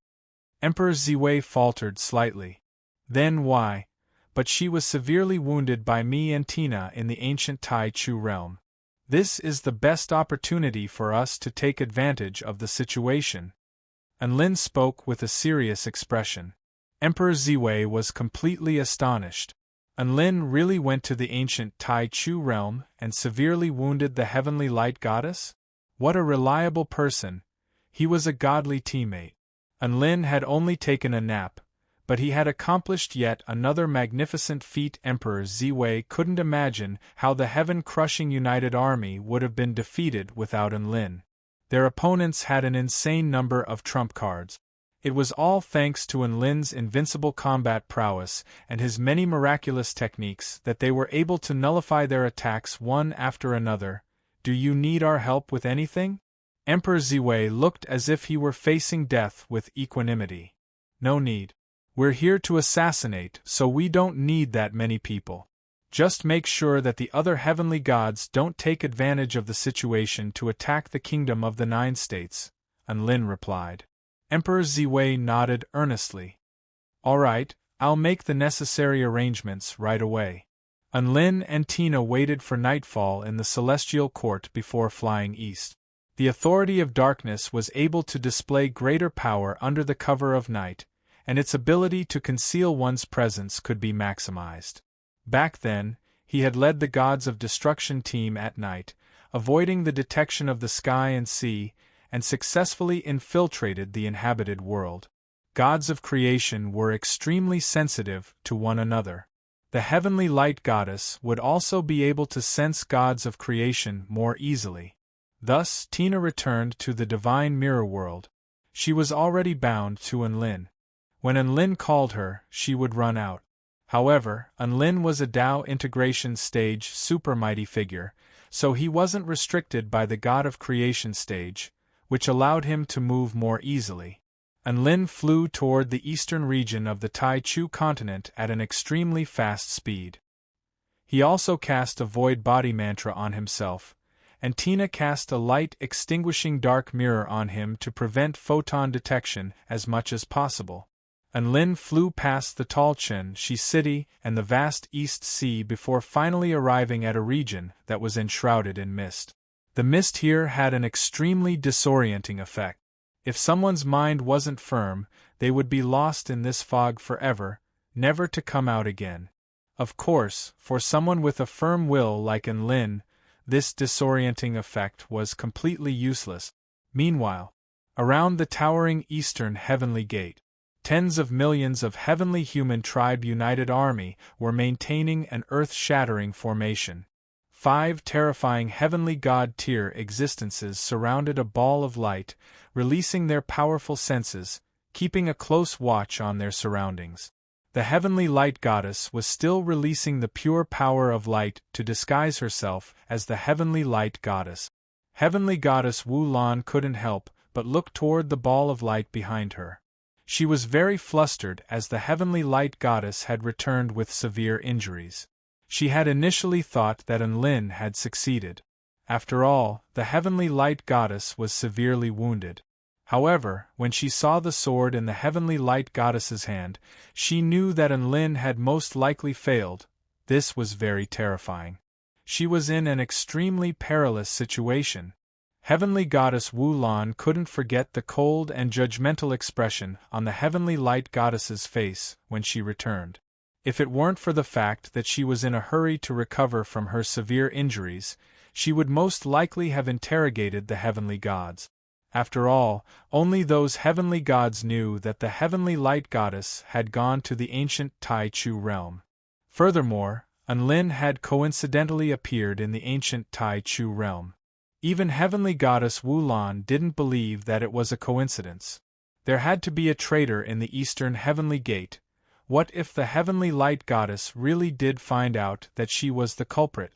Emperor Ziwei faltered slightly. Then why? But she was severely wounded by me and Tina in the ancient Tai Chu realm. This is the best opportunity for us to take advantage of the situation. Enlin spoke with a serious expression. Emperor Ziwei was completely astonished. Enlin really went to the ancient Tai Chu realm and severely wounded the heavenly light goddess? What a reliable person. He was a godly teammate. Enlin had only taken a nap, but he had accomplished yet another magnificent feat. Emperor Ziwei couldn't imagine how the heaven-crushing united army would have been defeated without Enlin. Their opponents had an insane number of trump cards. It was all thanks to Enlin's invincible combat prowess and his many miraculous techniques that they were able to nullify their attacks one after another. Do you need our help with anything? Emperor Ziwei looked as if he were facing death with equanimity. No need. We're here to assassinate, so we don't need that many people. Just make sure that the other heavenly gods don't take advantage of the situation to attack the kingdom of the 9 states, Enlin replied. Emperor Ziwei nodded earnestly. All right, I'll make the necessary arrangements right away. Enlin and Tina waited for nightfall in the celestial court before flying east. The authority of darkness was able to display greater power under the cover of night, and its ability to conceal one's presence could be maximized. Back then, he had led the Gods of Destruction team at night, avoiding the detection of the sky and sea, and successfully infiltrated the inhabited world. Gods of creation were extremely sensitive to one another. The heavenly light goddess would also be able to sense gods of creation more easily. Thus, Tina returned to the divine mirror world. She was already bound to Enlin. When Enlin called her, she would run out. However, Enlin was a Tao integration stage super mighty figure, so he wasn't restricted by the God of Creation stage, which allowed him to move more easily. Enlin flew toward the eastern region of the Tai Chu continent at an extremely fast speed. He also cast a void body mantra on himself, and Tina cast a light extinguishing dark mirror on him to prevent photon detection as much as possible. Enlin flew past the Talchen Shi city and the vast East Sea before finally arriving at a region that was enshrouded in mist. The mist here had an extremely disorienting effect. If someone's mind wasn't firm, they would be lost in this fog forever, never to come out again. Of course, for someone with a firm will like Enlin, this disorienting effect was completely useless. Meanwhile, around the towering eastern heavenly gate, tens of millions of heavenly human tribe united army were maintaining an earth-shattering formation. 5 terrifying heavenly god-tier existences surrounded a ball of light, releasing their powerful senses, keeping a close watch on their surroundings. The heavenly light goddess was still releasing the pure power of light to disguise herself as the heavenly light goddess. Heavenly goddess Wu Lan couldn't help but look toward the ball of light behind her. She was very flustered as the heavenly light goddess had returned with severe injuries. She had initially thought that Enlin had succeeded. After all, the heavenly light goddess was severely wounded. However, when she saw the sword in the heavenly light goddess's hand, she knew that Enlin had most likely failed. This was very terrifying. She was in an extremely perilous situation. Heavenly goddess Wu Lan couldn't forget the cold and judgmental expression on the heavenly light goddess's face when she returned. If it weren't for the fact that she was in a hurry to recover from her severe injuries, she would most likely have interrogated the heavenly gods. After all, only those heavenly gods knew that the heavenly light goddess had gone to the ancient Tai Chu realm. Furthermore, Enlin had coincidentally appeared in the ancient Tai Chu realm. Even heavenly goddess Wu Lan didn't believe that it was a coincidence. There had to be a traitor in the eastern heavenly gate. What if the heavenly light goddess really did find out that she was the culprit?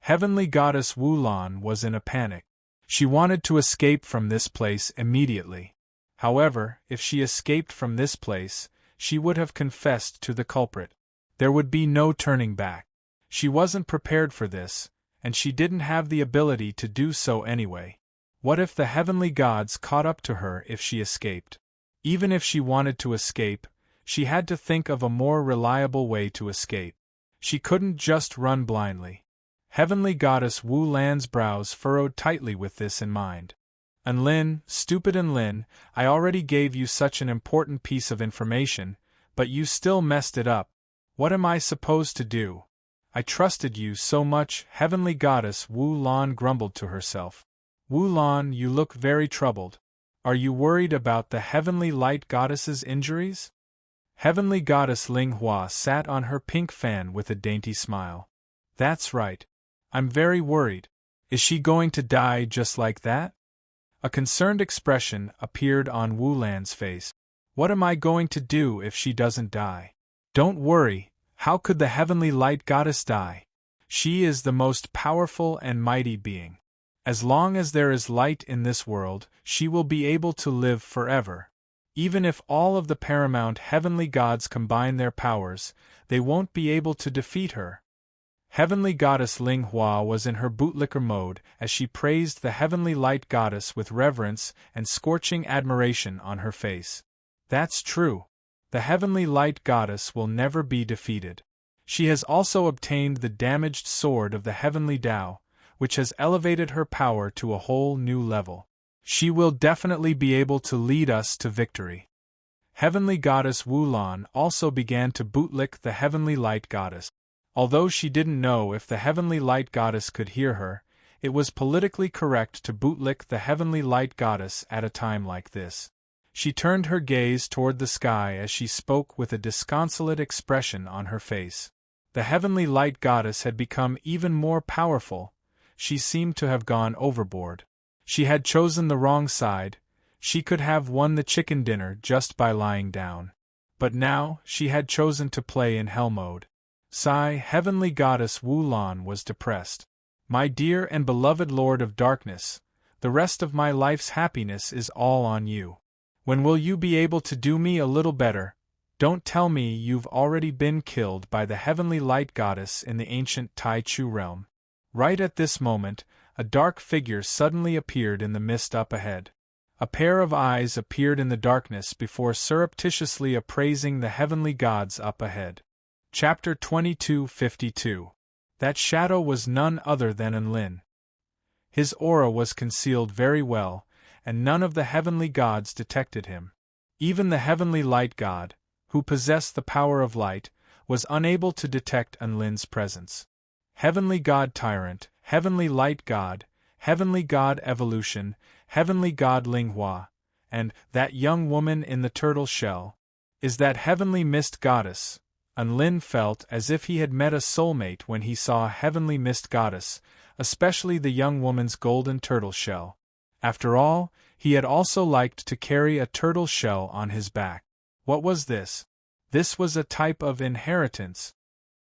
Heavenly goddess Wu Lan was in a panic. She wanted to escape from this place immediately. However, if she escaped from this place, she would have confessed to the culprit. There would be no turning back. She wasn't prepared for this, and she didn't have the ability to do so anyway. What if the heavenly gods caught up to her if she escaped? Even if she wanted to escape, she had to think of a more reliable way to escape. She couldn't just run blindly. Heavenly goddess Wu Lan's brows furrowed tightly with this in mind. Enlin, stupid Enlin, I already gave you such an important piece of information, but you still messed it up. What am I supposed to do? I trusted you so much, heavenly goddess Wu Lan grumbled to herself. Wu Lan, you look very troubled. Are you worried about the heavenly light goddess's injuries? Heavenly goddess Ling Hua sat on her pink fan with a dainty smile. That's right. I'm very worried. Is she going to die just like that? A concerned expression appeared on Wu Lan's face. What am I going to do if she doesn't die? Don't worry, how could the heavenly light goddess die? She is the most powerful and mighty being. As long as there is light in this world, she will be able to live forever. Even if all of the paramount heavenly gods combine their powers, they won't be able to defeat her. Heavenly goddess Ling Hua was in her bootlicker mode as she praised the heavenly light goddess with reverence and scorching admiration on her face. That's true. The heavenly light goddess will never be defeated. She has also obtained the damaged sword of the heavenly Tao, which has elevated her power to a whole new level. She will definitely be able to lead us to victory. Heavenly goddess Wu Lan also began to bootlick the heavenly light goddess. Although she didn't know if the heavenly light goddess could hear her, it was politically correct to bootlick the heavenly light goddess at a time like this. She turned her gaze toward the sky as she spoke with a disconsolate expression on her face. The heavenly light goddess had become even more powerful. She seemed to have gone overboard. She had chosen the wrong side. She could have won the chicken dinner just by lying down. But now, she had chosen to play in hell mode. Sigh, heavenly goddess Wu Lan was depressed. My dear and beloved Lord of Darkness, the rest of my life's happiness is all on you. When will you be able to do me a little better? Don't tell me you've already been killed by the heavenly light goddess in the ancient Tai Chu realm. Right at this moment, a dark figure suddenly appeared in the mist up ahead. A pair of eyes appeared in the darkness before surreptitiously appraising the heavenly gods up ahead. Chapter 2252. That shadow was none other than Enlin. His aura was concealed very well, and none of the heavenly gods detected him. Even the heavenly light god, who possessed the power of light, was unable to detect Enlin's presence. Heavenly God Tyrant, Heavenly Light God, Heavenly God Evolution, Heavenly God Ling Hua, and that young woman in the turtle shell. Is that Heavenly Mist Goddess? Enlin felt as if he had met a soulmate when he saw Heavenly Mist Goddess, especially the young woman's golden turtle shell. After all, he had also liked to carry a turtle shell on his back. What was this? This was a type of inheritance.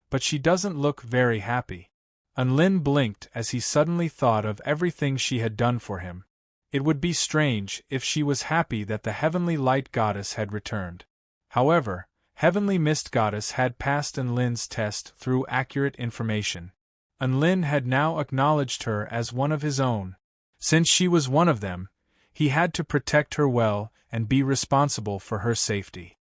But she doesn't look very happy. Enlin blinked as he suddenly thought of everything she had done for him. It would be strange if she was happy that the heavenly light goddess had returned. However, Heavenly Mist Goddess had passed Enlin's test through accurate information. Enlin had now acknowledged her as one of his own. Since she was one of them, he had to protect her well and be responsible for her safety.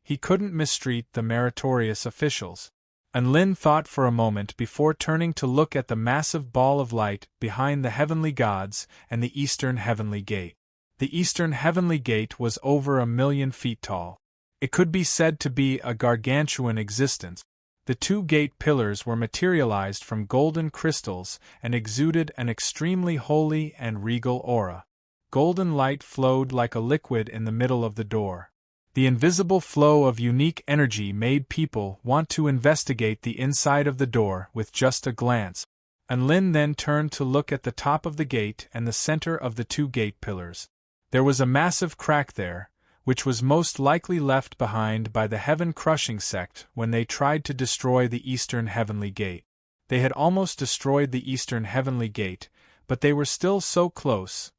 He couldn't mistreat the meritorious officials. Enlin thought for a moment before turning to look at the massive ball of light behind the heavenly gods and the eastern heavenly gate. The eastern heavenly gate was over 1,000,000 feet tall. It could be said to be a gargantuan existence. The two gate pillars were materialized from golden crystals and exuded an extremely holy and regal aura. Golden light flowed like a liquid in the middle of the door. The invisible flow of unique energy made people want to investigate the inside of the door with just a glance. And Lin then turned to look at the top of the gate and the center of the two gate pillars. There was a massive crack there, which was most likely left behind by the heaven-crushing sect when they tried to destroy the Eastern Heavenly Gate. They had almost destroyed the Eastern Heavenly Gate, but they were still so close.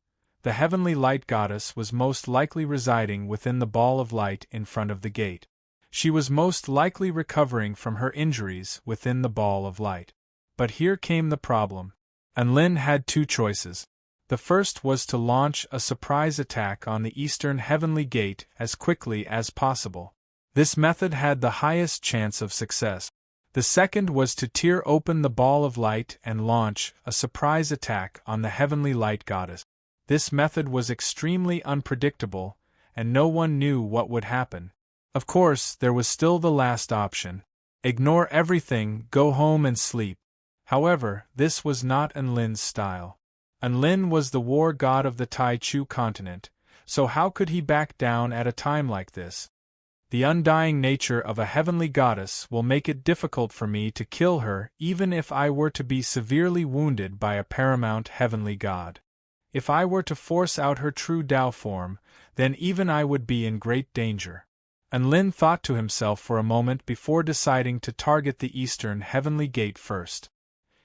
The Heavenly Light Goddess was most likely residing within the ball of light in front of the gate. She was most likely recovering from her injuries within the ball of light. But here came the problem. And Lin had two choices. The first was to launch a surprise attack on the Eastern Heavenly Gate as quickly as possible. This method had the highest chance of success. The second was to tear open the ball of light and launch a surprise attack on the Heavenly Light Goddess. This method was extremely unpredictable, and no one knew what would happen. Of course, there was still the last option. Ignore everything, go home and sleep. However, this was not Enlin's style. Enlin was the war god of the Taichu continent, so how could he back down at a time like this? The undying nature of a heavenly goddess will make it difficult for me to kill her even if I were to be severely wounded by a paramount heavenly god. If I were to force out her true Tao form, then even I would be in great danger. Enlin thought to himself for a moment before deciding to target the Eastern Heavenly Gate first.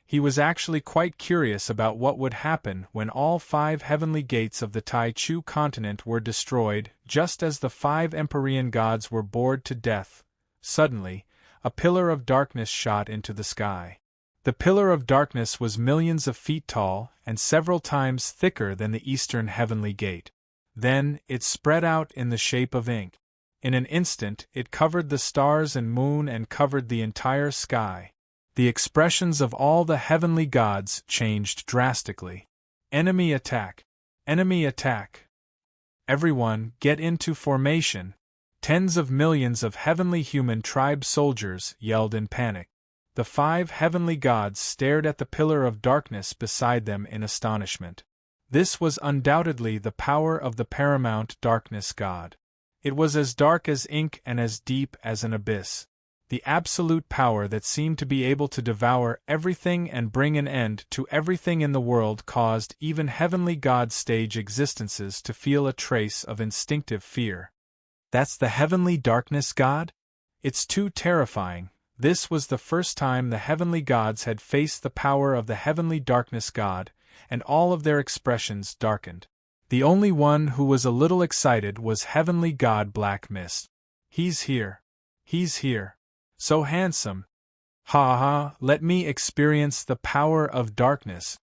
He was actually quite curious about what would happen when all 5 heavenly gates of the Taichu continent were destroyed, just as the 5 Empyrean gods were bored to death. Suddenly, a pillar of darkness shot into the sky. The pillar of darkness was millions of feet tall and several times thicker than the Eastern Heavenly Gate. Then, it spread out in the shape of ink. In an instant, it covered the stars and moon and covered the entire sky. The expressions of all the heavenly gods changed drastically. Enemy attack! Enemy attack! Everyone, get into formation! Tens of millions of heavenly human tribe soldiers yelled in panic. The 5 heavenly gods stared at the pillar of darkness beside them in astonishment. This was undoubtedly the power of the paramount darkness god. It was as dark as ink and as deep as an abyss. The absolute power that seemed to be able to devour everything and bring an end to everything in the world caused even heavenly god-stage existences to feel a trace of instinctive fear. That's the heavenly darkness god? It's too terrifying. This was the first time the heavenly gods had faced the power of the heavenly darkness god, and all of their expressions darkened. The only one who was a little excited was heavenly god Black Mist. He's here. He's here. So handsome. Ha ha, let me experience the power of darkness.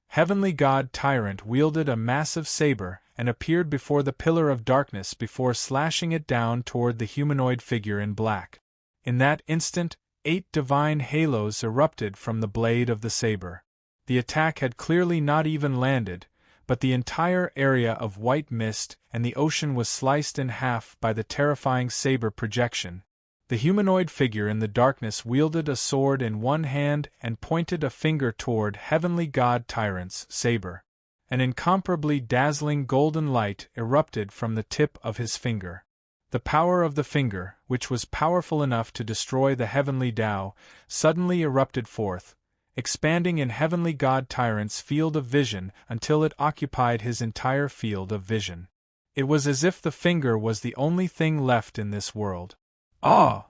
Heavenly God Tyrant wielded a massive saber and appeared before the pillar of darkness before slashing it down toward the humanoid figure in black. In that instant, 8 divine halos erupted from the blade of the saber. The attack had clearly not even landed, but the entire area of white mist and the ocean was sliced in half by the terrifying saber projection. The humanoid figure in the darkness wielded a sword in one hand and pointed a finger toward Heavenly God Tyrant's saber. An incomparably dazzling golden light erupted from the tip of his finger. The power of the finger, which was powerful enough to destroy the heavenly Tao, suddenly erupted forth, expanding in Heavenly God Tyrant's field of vision until it occupied his entire field of vision. It was as if the finger was the only thing left in this world. Ah!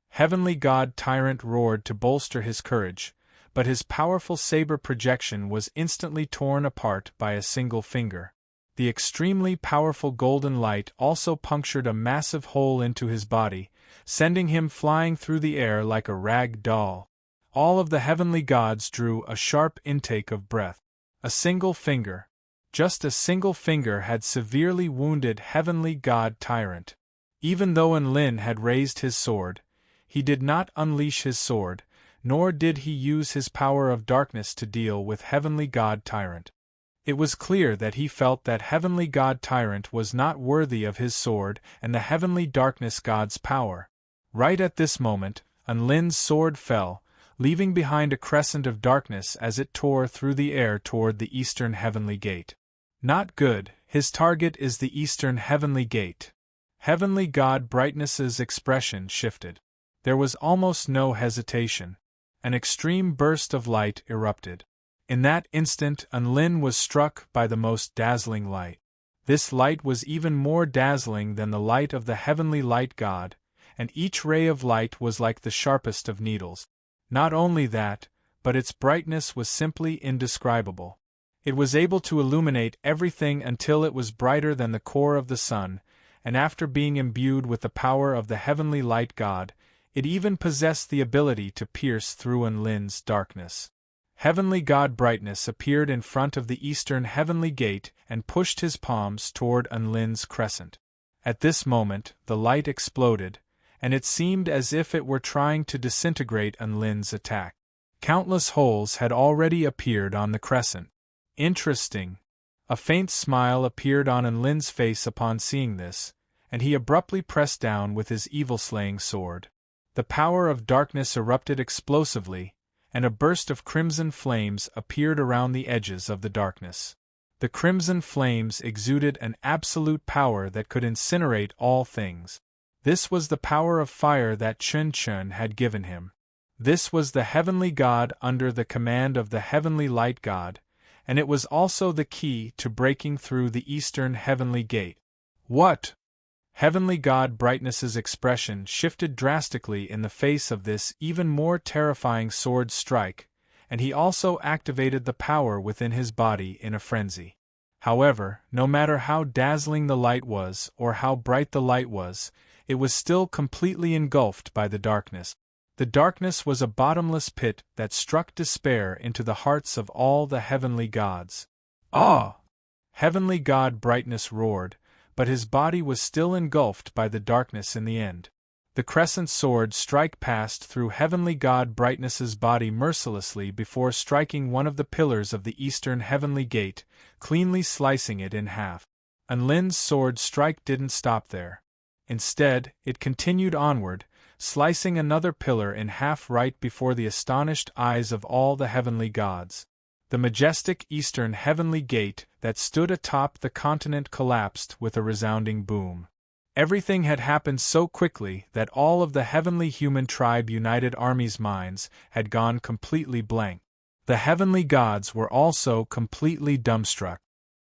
Heavenly God Tyrant roared to bolster his courage, but his powerful saber projection was instantly torn apart by a single finger. The extremely powerful golden light also punctured a massive hole into his body, sending him flying through the air like a rag doll. All of the heavenly gods drew a sharp intake of breath. A single finger, just a single finger had severely wounded Heavenly God Tyrant. Even though Enlin had raised his sword, he did not unleash his sword, nor did he use his power of darkness to deal with Heavenly God Tyrant. It was clear that he felt that Heavenly God Tyrant was not worthy of his sword and the Heavenly Darkness God's power. Right at this moment, Unlin's sword fell, leaving behind a crescent of darkness as it tore through the air toward the eastern heavenly gate. Not good, his target is the eastern heavenly gate. Heavenly God Brightness's expression shifted. There was almost no hesitation. An extreme burst of light erupted. In that instant, Unlin was struck by the most dazzling light. This light was even more dazzling than the light of the heavenly light god, and each ray of light was like the sharpest of needles. Not only that, but its brightness was simply indescribable. It was able to illuminate everything until it was brighter than the core of the sun, and after being imbued with the power of the heavenly light god, it even possessed the ability to pierce through Unlin's darkness. Heavenly God Brightness appeared in front of the eastern heavenly gate and pushed his palms toward Unlin's crescent. At this moment, the light exploded, and it seemed as if it were trying to disintegrate Unlin's attack. Countless holes had already appeared on the crescent. Interesting. A faint smile appeared on Unlin's face upon seeing this, and he abruptly pressed down with his evil-slaying sword. The power of darkness erupted explosively, and a burst of crimson flames appeared around the edges of the darkness. The crimson flames exuded an absolute power that could incinerate all things. This was the power of fire that Chun Chun had given him. This was the heavenly god under the command of the heavenly light god, and it was also the key to breaking through the eastern heavenly gate. What? Heavenly God Brightness's expression shifted drastically in the face of this even more terrifying sword strike, and he also activated the power within his body in a frenzy. However, no matter how dazzling the light was or how bright the light was, it was still completely engulfed by the darkness. The darkness was a bottomless pit that struck despair into the hearts of all the heavenly gods. Ah! Heavenly God Brightness roared, but his body was still engulfed by the darkness in the end. The crescent sword strike passed through Heavenly God Brightness's body mercilessly before striking one of the pillars of the eastern heavenly gate, cleanly slicing it in half. Unlin's sword strike didn't stop there. Instead, it continued onward, slicing another pillar in half right before the astonished eyes of all the heavenly gods. The majestic eastern heavenly gate that stood atop the continent collapsed with a resounding boom. Everything had happened so quickly that all of the heavenly human tribe united army's minds had gone completely blank. The heavenly gods were also completely dumbstruck.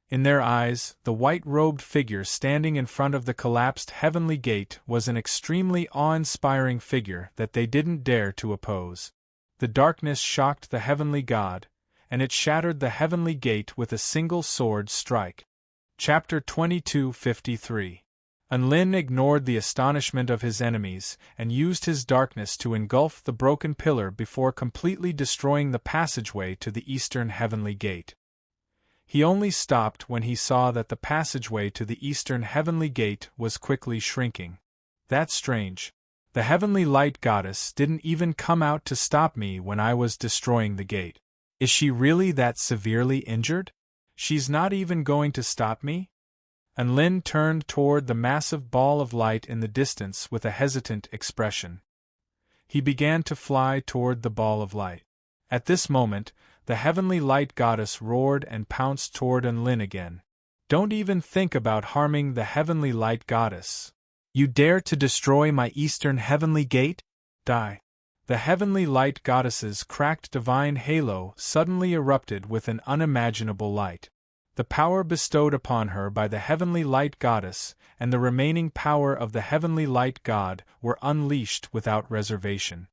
In their eyes, the white-robed figure standing in front of the collapsed heavenly gate was an extremely awe-inspiring figure that they didn't dare to oppose. The darkness shocked the heavenly god, and it shattered the heavenly gate with a single sword strike. Chapter 22:53. Unlin ignored the astonishment of his enemies and used his darkness to engulf the broken pillar before completely destroying the passageway to the eastern heavenly gate. He only stopped when he saw that the passageway to the eastern heavenly gate was quickly shrinking. That's strange. The heavenly light goddess didn't even come out to stop me when I was destroying the gate. Is she really that severely injured? She's not even going to stop me? Unlin turned toward the massive ball of light in the distance with a hesitant expression. He began to fly toward the ball of light. At this moment, the heavenly light goddess roared and pounced toward Unlin again. Don't even think about harming the heavenly light goddess. You dare to destroy my eastern heavenly gate? Die. The heavenly light goddess's cracked divine halo suddenly erupted with an unimaginable light. The power bestowed upon her by the heavenly light goddess and the remaining power of the heavenly light god were unleashed without reservation.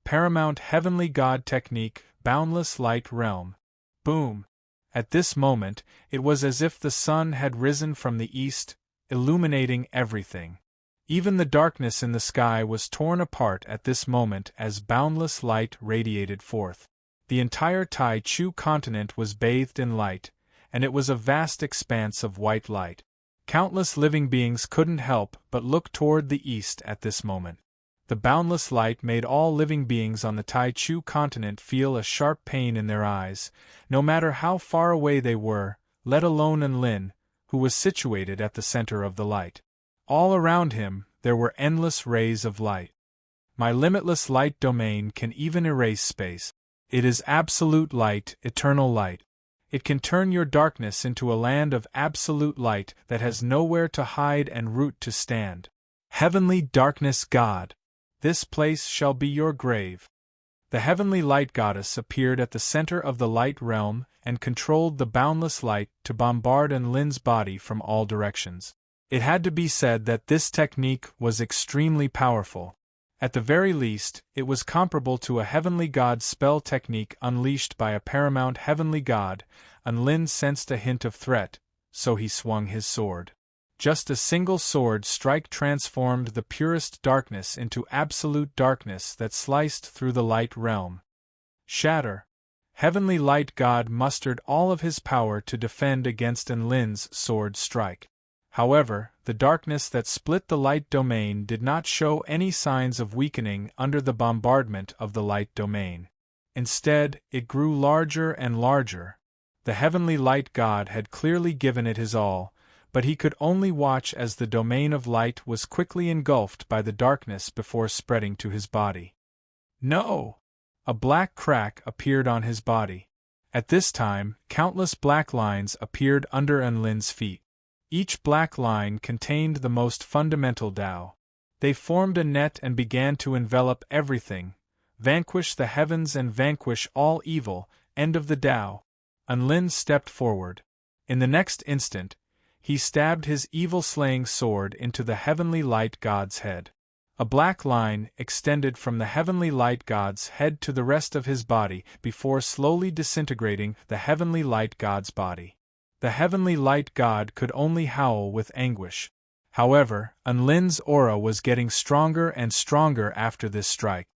Paramount heavenly god technique, boundless light realm. Boom! At this moment, it was as if the sun had risen from the east, illuminating everything. Even the darkness in the sky was torn apart at this moment as boundless light radiated forth. The entire Tai Chu continent was bathed in light, and it was a vast expanse of white light. Countless living beings couldn't help but look toward the east at this moment. The boundless light made all living beings on the Tai Chu continent feel a sharp pain in their eyes, no matter how far away they were, let alone Unlin, who was situated at the center of the light. All around him, there were endless rays of light. My limitless light domain can even erase space. It is absolute light, eternal light. It can turn your darkness into a land of absolute light that has nowhere to hide and root to stand. Heavenly Darkness God, this place shall be your grave. The heavenly light goddess appeared at the center of the light realm and controlled the boundless light to bombard Enlin's body from all directions. It had to be said that this technique was extremely powerful. At the very least, it was comparable to a heavenly god spell technique unleashed by a paramount heavenly god. Enlin sensed a hint of threat, so he swung his sword. Just a single sword strike transformed the purest darkness into absolute darkness that sliced through the light realm. Shatter! Heavenly Light God mustered all of his power to defend against Enlin's sword strike. However, the darkness that split the light domain did not show any signs of weakening under the bombardment of the light domain. Instead, it grew larger and larger. The heavenly light god had clearly given it his all, but he could only watch as the domain of light was quickly engulfed by the darkness before spreading to his body. No! A black crack appeared on his body. At this time, countless black lines appeared under Enlin's feet. Each black line contained the most fundamental Tao. They formed a net and began to envelop everything, vanquish the heavens and vanquish all evil. End of the Tao. Enlin stepped forward. In the next instant, he stabbed his evil-slaying sword into the heavenly light god's head. A black line extended from the heavenly light god's head to the rest of his body before slowly disintegrating the heavenly light god's body. The heavenly light god could only howl with anguish. However, Enlin's aura was getting stronger and stronger after this strike.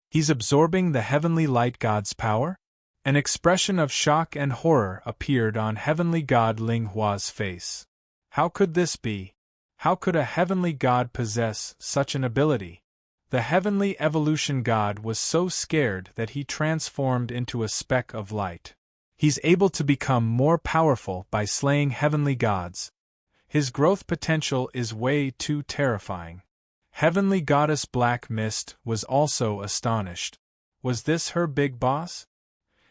He's absorbing the heavenly light god's power? An expression of shock and horror appeared on heavenly god Ling Hua's face. How could this be? How could a heavenly god possess such an ability? The heavenly evolution god was so scared that he transformed into a speck of light. He's able to become more powerful by slaying heavenly gods. His growth potential is way too terrifying. Heavenly goddess Black Mist was also astonished. Was this her big boss?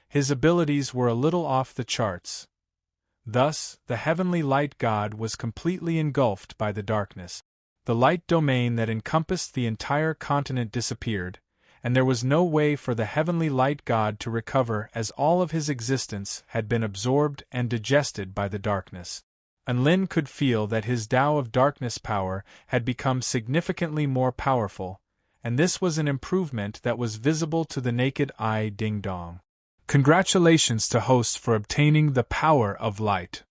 His abilities were a little off the charts. Thus, the heavenly light god was completely engulfed by the darkness. The light domain that encompassed the entire continent disappeared, and there was no way for the heavenly light god to recover as all of his existence had been absorbed and digested by the darkness. Enlin could feel that his Tao of darkness power had become significantly more powerful, and this was an improvement that was visible to the naked eye. Ding dong. Congratulations to hosts for obtaining the power of light.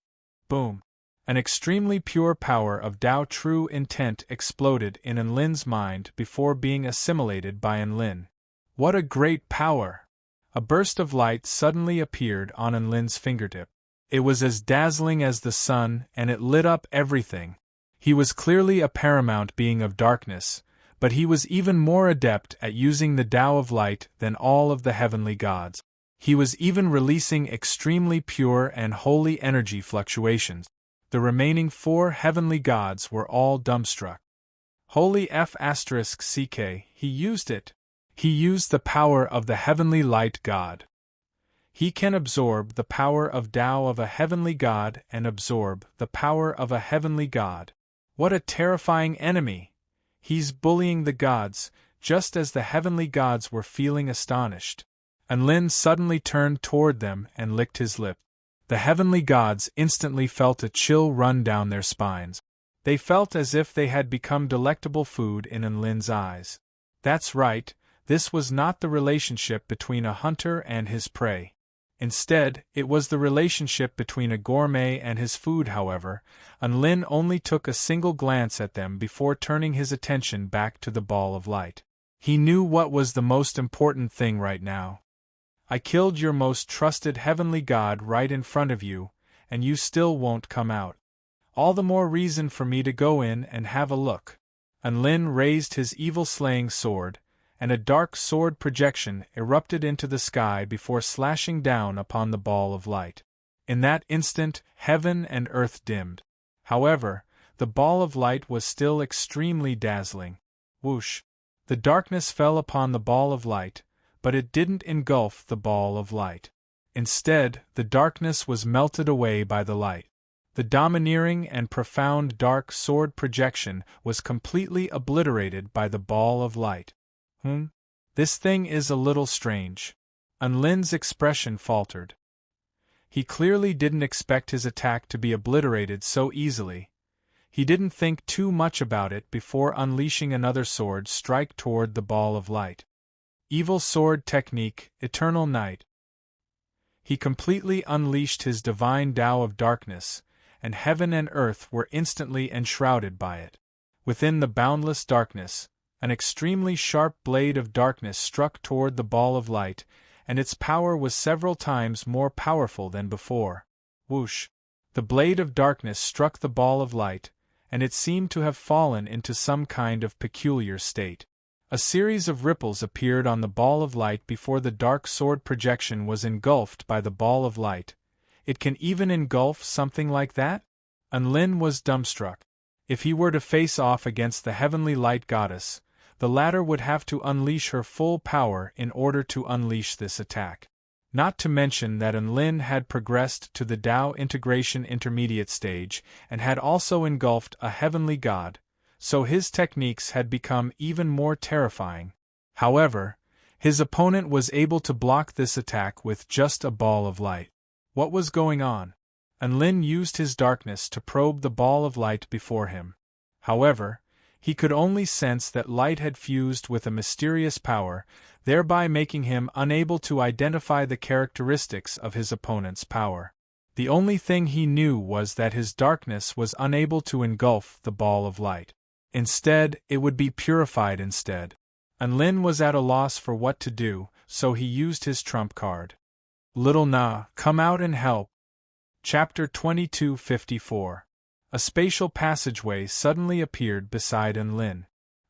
Boom. An extremely pure power of Tao true intent exploded in Enlin's mind before being assimilated by Enlin. What a great power! A burst of light suddenly appeared on Enlin's fingertip. It was as dazzling as the sun, and it lit up everything. He was clearly a paramount being of darkness, but he was even more adept at using the Tao of light than all of the heavenly gods. He was even releasing extremely pure and holy energy fluctuations. The remaining 4 heavenly gods were all dumbstruck. Holy F***ck, he used it. He used the power of the heavenly light god. He can absorb the power of Tao of a heavenly god and absorb the power of a heavenly god. What a terrifying enemy! He's bullying the gods, just as the heavenly gods were feeling astonished. Enlin suddenly turned toward them and licked his lip. The heavenly gods instantly felt a chill run down their spines. They felt as if they had become delectable food in Enlin's eyes. That's right, this was not the relationship between a hunter and his prey. Instead, it was the relationship between a gourmet and his food. However, Enlin only took a single glance at them before turning his attention back to the ball of light. He knew what was the most important thing right now. I killed your most trusted heavenly god right in front of you, and you still won't come out. All the more reason for me to go in and have a look. Enlin raised his evil-slaying sword, and a dark sword projection erupted into the sky before slashing down upon the ball of light. In that instant, heaven and earth dimmed. However, the ball of light was still extremely dazzling. Whoosh! The darkness fell upon the ball of light, but it didn't engulf the ball of light. Instead, the darkness was melted away by the light. The domineering and profound dark sword projection was completely obliterated by the ball of light. This thing is a little strange. Unlin's expression faltered. He clearly didn't expect his attack to be obliterated so easily. He didn't think too much about it before unleashing another sword strike toward the ball of light. Evil sword technique, eternal night. He completely unleashed his divine Tao of darkness, and heaven and earth were instantly enshrouded by it. Within the boundless darkness, an extremely sharp blade of darkness struck toward the ball of light, and its power was several times more powerful than before. Whoosh! The blade of darkness struck the ball of light, and it seemed to have fallen into some kind of peculiar state. A series of ripples appeared on the ball of light before the dark sword projection was engulfed by the ball of light. It can even engulf something like that? Unlin was dumbstruck. If he were to face off against the heavenly light goddess, the latter would have to unleash her full power in order to unleash this attack. Not to mention that Unlin had progressed to the Tao integration intermediate stage and had also engulfed a heavenly god, so his techniques had become even more terrifying. However, his opponent was able to block this attack with just a ball of light. What was going on? Unlin used his darkness to probe the ball of light before him. However, he could only sense that light had fused with a mysterious power, thereby making him unable to identify the characteristics of his opponent's power. The only thing he knew was that his darkness was unable to engulf the ball of light. Instead, it would be purified instead. Unlin was at a loss for what to do, so he used his trump card. Little Na, come out and help. Chapter 2254. A spatial passageway suddenly appeared beside Unlin.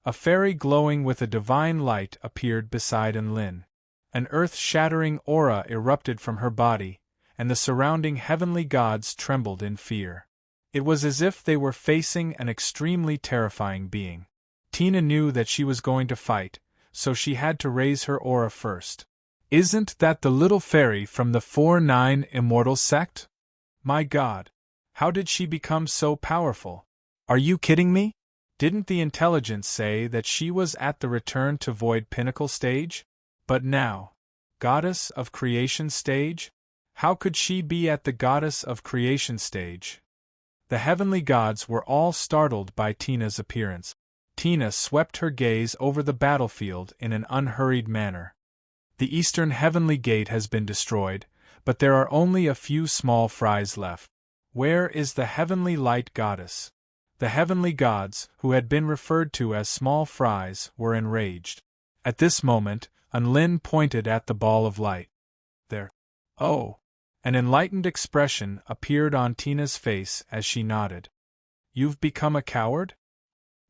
A fairy glowing with a divine light appeared beside Unlin. An earth-shattering aura erupted from her body, and the surrounding heavenly gods trembled in fear. It was as if they were facing an extremely terrifying being. Tina knew that she was going to fight, so she had to raise her aura first. Isn't that the little fairy from the 4-9 Immortal sect? My God! How did she become so powerful? Are you kidding me? Didn't the intelligence say that she was at the Return to Void Pinnacle stage? But now, Goddess of Creation stage? How could she be at the Goddess of Creation stage? The heavenly gods were all startled by Tina's appearance. Tina swept her gaze over the battlefield in an unhurried manner. The eastern heavenly gate has been destroyed, but there are only a few small fries left. Where is the heavenly light goddess? The heavenly gods, who had been referred to as small fries, were enraged. At this moment, Unlin pointed at the ball of light. There. Oh! An enlightened expression appeared on Tina's face as she nodded. You've become a coward?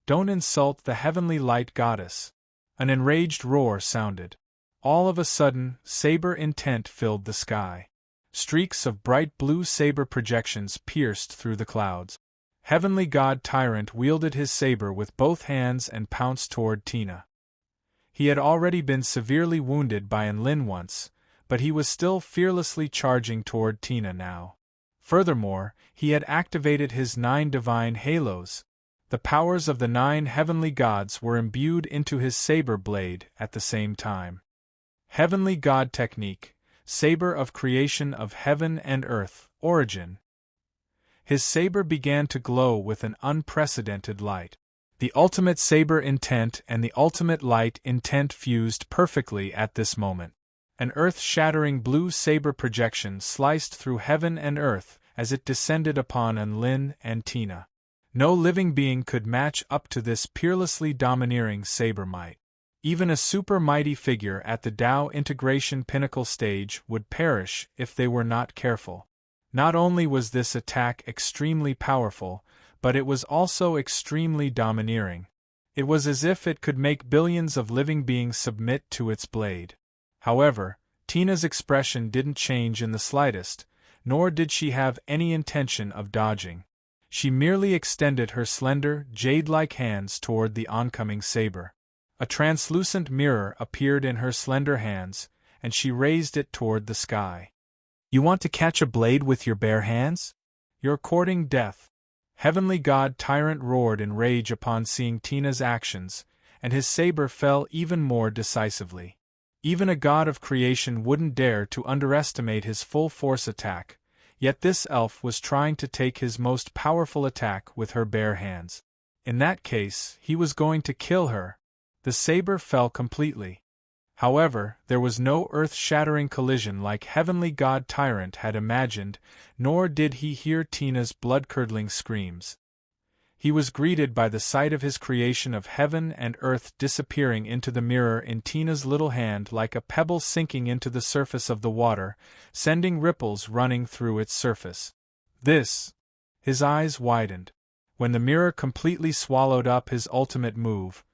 Don't insult the heavenly light goddess. An enraged roar sounded. All of a sudden, saber intent filled the sky. Streaks of bright blue saber projections pierced through the clouds. Heavenly God Tyrant wielded his saber with both hands and pounced toward Tina. He had already been severely wounded by Unlin once, but he was still fearlessly charging toward Tina now. Furthermore, he had activated his 9 divine halos. The powers of the 9 heavenly gods were imbued into his saber blade at the same time. Heavenly God Technique, Saber of Creation of Heaven and Earth, Origin. His saber began to glow with an unprecedented light. The ultimate saber intent and the ultimate light intent fused perfectly at this moment. An earth-shattering blue saber projection sliced through heaven and earth as it descended upon Unlin and Tina. No living being could match up to this peerlessly domineering saber might. Even a super mighty figure at the Tao integration pinnacle stage would perish if they were not careful. Not only was this attack extremely powerful, but it was also extremely domineering. It was as if it could make billions of living beings submit to its blade. However, Tina's expression didn't change in the slightest, nor did she have any intention of dodging. She merely extended her slender, jade-like hands toward the oncoming saber. A translucent mirror appeared in her slender hands, and she raised it toward the sky. "You want to catch a blade with your bare hands? You're courting death." Heavenly God Tyrant roared in rage upon seeing Tina's actions, and his saber fell even more decisively. Even a god of creation wouldn't dare to underestimate his full-force attack, yet this elf was trying to take his most powerful attack with her bare hands. In that case, he was going to kill her. The saber fell completely. However, there was no earth-shattering collision like Heavenly God Tyrant had imagined, nor did he hear Tina's blood-curdling screams. He was greeted by the sight of his creation of heaven and earth disappearing into the mirror in Tina's little hand like a pebble sinking into the surface of the water, sending ripples running through its surface. This. His eyes widened. When the mirror completely swallowed up his ultimate move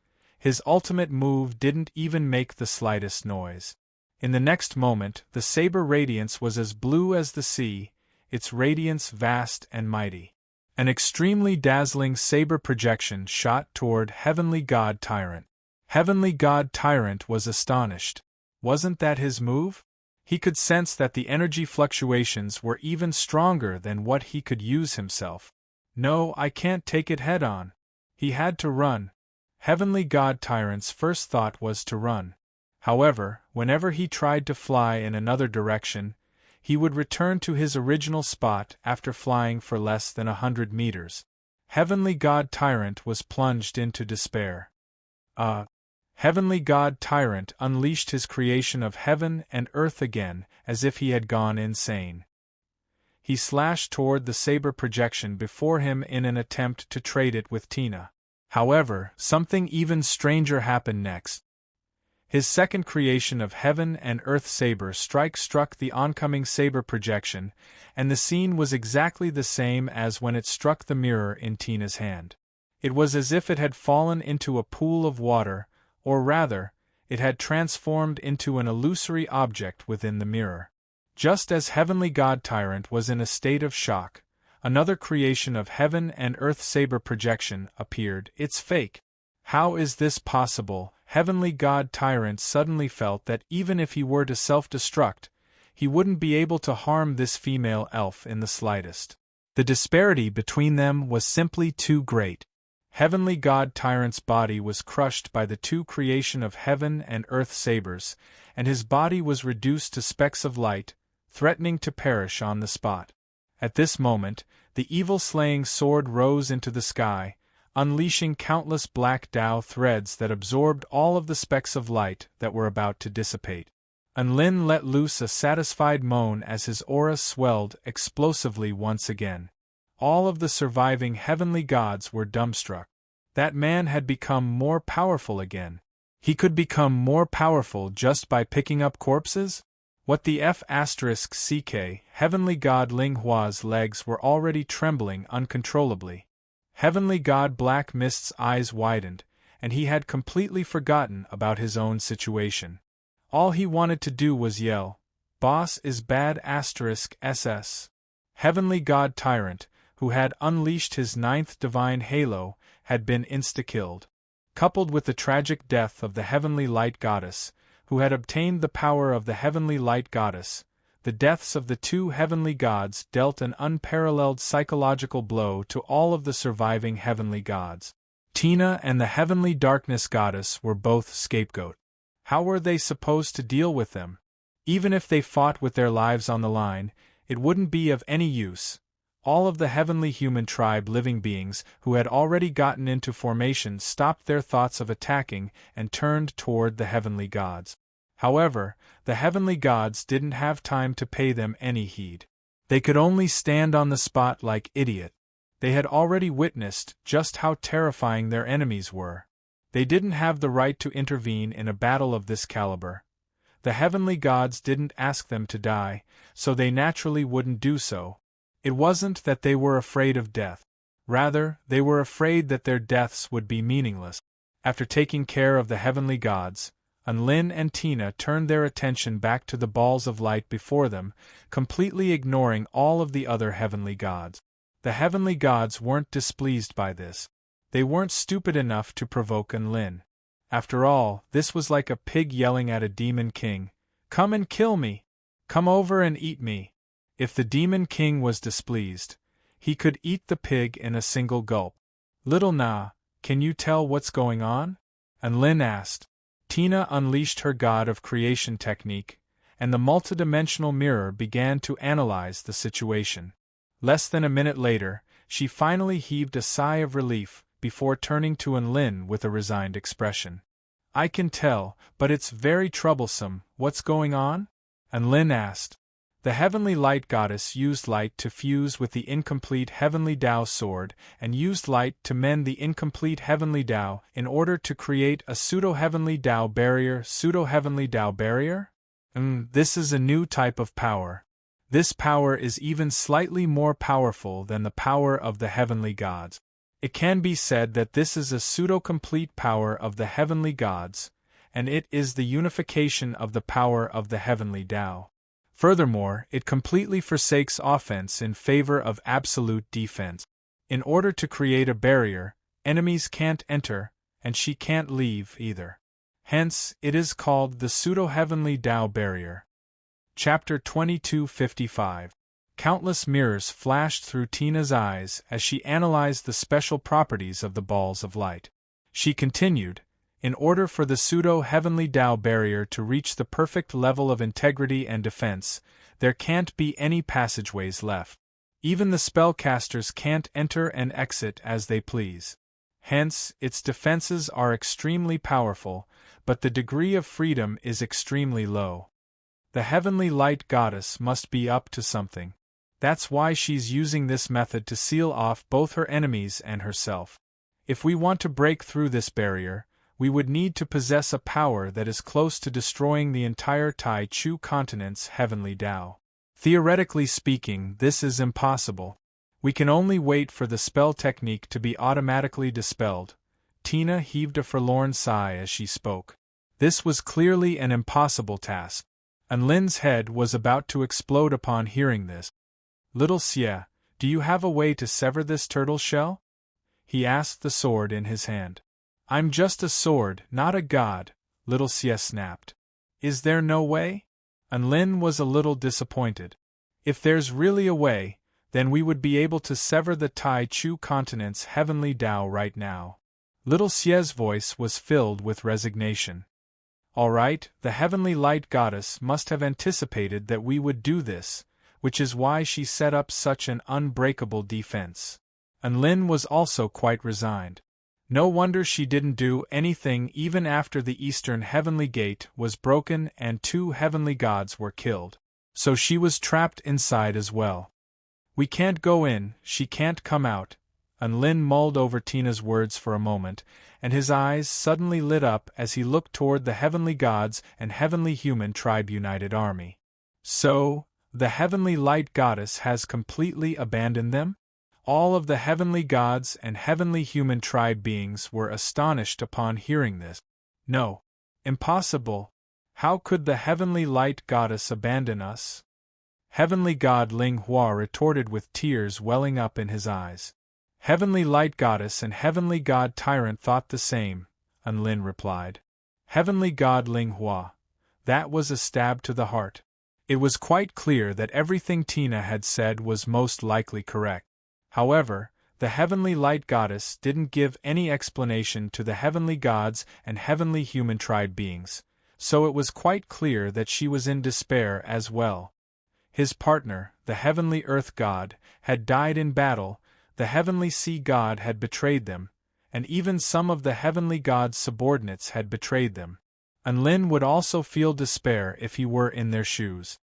didn't even make the slightest noise. In the next moment, the saber radiance was as blue as the sea, its radiance vast and mighty. An extremely dazzling saber projection shot toward Heavenly God Tyrant. Heavenly God Tyrant was astonished. Wasn't that his move? He could sense that the energy fluctuations were even stronger than what he could use himself. "No, I can't take it head-on." He had to run. Heavenly God Tyrant's first thought was to run. However, whenever he tried to fly in another direction, he would return to his original spot after flying for less than 100 meters. Heavenly God Tyrant was plunged into despair. Heavenly God Tyrant unleashed his creation of heaven and earth again, as if he had gone insane. He slashed toward the saber projection before him in an attempt to trade it with Tina. However, something even stranger happened next. His second creation of heaven and earth saber struck the oncoming saber projection, and the scene was exactly the same as when it struck the mirror in Tina's hand. It was as if it had fallen into a pool of water, or rather, it had transformed into an illusory object within the mirror. Just as Heavenly God Tyrant was in a state of shock, another creation of heaven and earth saber projection appeared. "It's fake. How is this possible?" Heavenly God Tyrant suddenly felt that even if he were to self-destruct, he wouldn't be able to harm this female elf in the slightest. The disparity between them was simply too great. Heavenly God Tyrant's body was crushed by the two creation of heaven and earth sabers, and his body was reduced to specks of light, threatening to perish on the spot. At this moment, the evil-slaying sword rose into the sky, unleashing countless black Tao threads that absorbed all of the specks of light that were about to dissipate. Unlin let loose a satisfied moan as his aura swelled explosively once again. All of the surviving heavenly gods were dumbstruck. That man had become more powerful again. He could become more powerful just by picking up corpses? What the F***ck, Heavenly God Ling Hua's legs were already trembling uncontrollably. Heavenly God Black Mist's eyes widened, and he had completely forgotten about his own situation. All he wanted to do was yell, "Boss is bad *SS. Heavenly God Tyrant, who had unleashed his 9th divine halo, had been insta-killed. Coupled with the tragic death of the Heavenly Light Goddess, who had obtained the power of the Heavenly Light Goddess, the deaths of the two heavenly gods dealt an unparalleled psychological blow to all of the surviving heavenly gods. Tina and the Heavenly Darkness Goddess were both scapegoat. How were they supposed to deal with them? Even if they fought with their lives on the line, it wouldn't be of any use. All of the heavenly human tribe living beings who had already gotten into formation stopped their thoughts of attacking and turned toward the heavenly gods. However, the heavenly gods didn't have time to pay them any heed. They could only stand on the spot like idiot. They had already witnessed just how terrifying their enemies were. They didn't have the right to intervene in a battle of this caliber. The heavenly gods didn't ask them to die, so they naturally wouldn't do so. It wasn't that they were afraid of death. Rather, they were afraid that their deaths would be meaningless. After taking care of the heavenly gods, Unlin and Tina turned their attention back to the balls of light before them, completely ignoring all of the other heavenly gods. The heavenly gods weren't displeased by this. They weren't stupid enough to provoke Unlin. After all, this was like a pig yelling at a demon king, "Come and kill me! Come over and eat me!" If the demon king was displeased, he could eat the pig in a single gulp. "Little Na, can you tell what's going on?" Anlin asked. Tina unleashed her God of Creation technique, and the multidimensional mirror began to analyze the situation. Less than a minute later, she finally heaved a sigh of relief before turning to Anlin with a resigned expression. "I can tell, but it's very troublesome. What's going on?" Anlin asked. The Heavenly Light Goddess used light to fuse with the incomplete Heavenly Tao sword and used light to mend the incomplete Heavenly Tao in order to create a pseudo-Heavenly Tao barrier. Pseudo-Heavenly Tao barrier? This is a new type of power. This power is even slightly more powerful than the power of the heavenly gods. It can be said that this is a pseudo-complete power of the heavenly gods, and it is the unification of the power of the heavenly Tao. Furthermore, it completely forsakes offense in favor of absolute defense. In order to create a barrier, enemies can't enter, and she can't leave either. Hence, it is called the pseudo-heavenly Tao barrier. Chapter 2255. Countless mirrors flashed through Tina's eyes as she analyzed the special properties of the balls of light. She continued, "In order for the pseudo-heavenly Tao barrier to reach the perfect level of integrity and defense, there can't be any passageways left. Even the spellcasters can't enter and exit as they please. Hence, its defenses are extremely powerful, but the degree of freedom is extremely low. The Heavenly Light Goddess must be up to something. That's why she's using this method to seal off both her enemies and herself. If we want to break through this barrier, we would need to possess a power that is close to destroying the entire Tai Chu continent's heavenly Tao. Theoretically speaking, this is impossible. We can only wait for the spell technique to be automatically dispelled." Tina heaved a forlorn sigh as she spoke. This was clearly an impossible task. Anlin's head was about to explode upon hearing this. "Little Xie, do you have a way to sever this turtle shell?" he asked, the sword in his hand. "I'm just a sword, not a god," Little Xie snapped. "Is there no way?" Anlin was a little disappointed. "If there's really a way, then we would be able to sever the Tai Chu continent's heavenly Tao right now." Little Xie's voice was filled with resignation. "All right, the Heavenly Light Goddess must have anticipated that we would do this, which is why she set up such an unbreakable defense." Anlin was also quite resigned. No wonder she didn't do anything even after the Eastern Heavenly Gate was broken and 2 heavenly gods were killed. So she was trapped inside as well. "We can't go in, she can't come out." Anlin mulled over Tina's words for a moment, and his eyes suddenly lit up as he looked toward the heavenly gods and heavenly human tribe united army. "So, the Heavenly Light Goddess has completely abandoned them?" All of the heavenly gods and heavenly human tribe beings were astonished upon hearing this. "No. Impossible. How could the Heavenly Light Goddess abandon us?" Heavenly God Ling Hua retorted with tears welling up in his eyes. "Heavenly Light Goddess and Heavenly God Tyrant thought the same," Anlin replied. Heavenly God Ling Hua. That was a stab to the heart. It was quite clear that everything Tina had said was most likely correct. However, the Heavenly Light Goddess didn't give any explanation to the heavenly gods and heavenly human tribe beings, so it was quite clear that she was in despair as well. His partner, the Heavenly Earth God, had died in battle, the Heavenly Sea God had betrayed them, and even some of the heavenly god's subordinates had betrayed them. Anlin would also feel despair if he were in their shoes.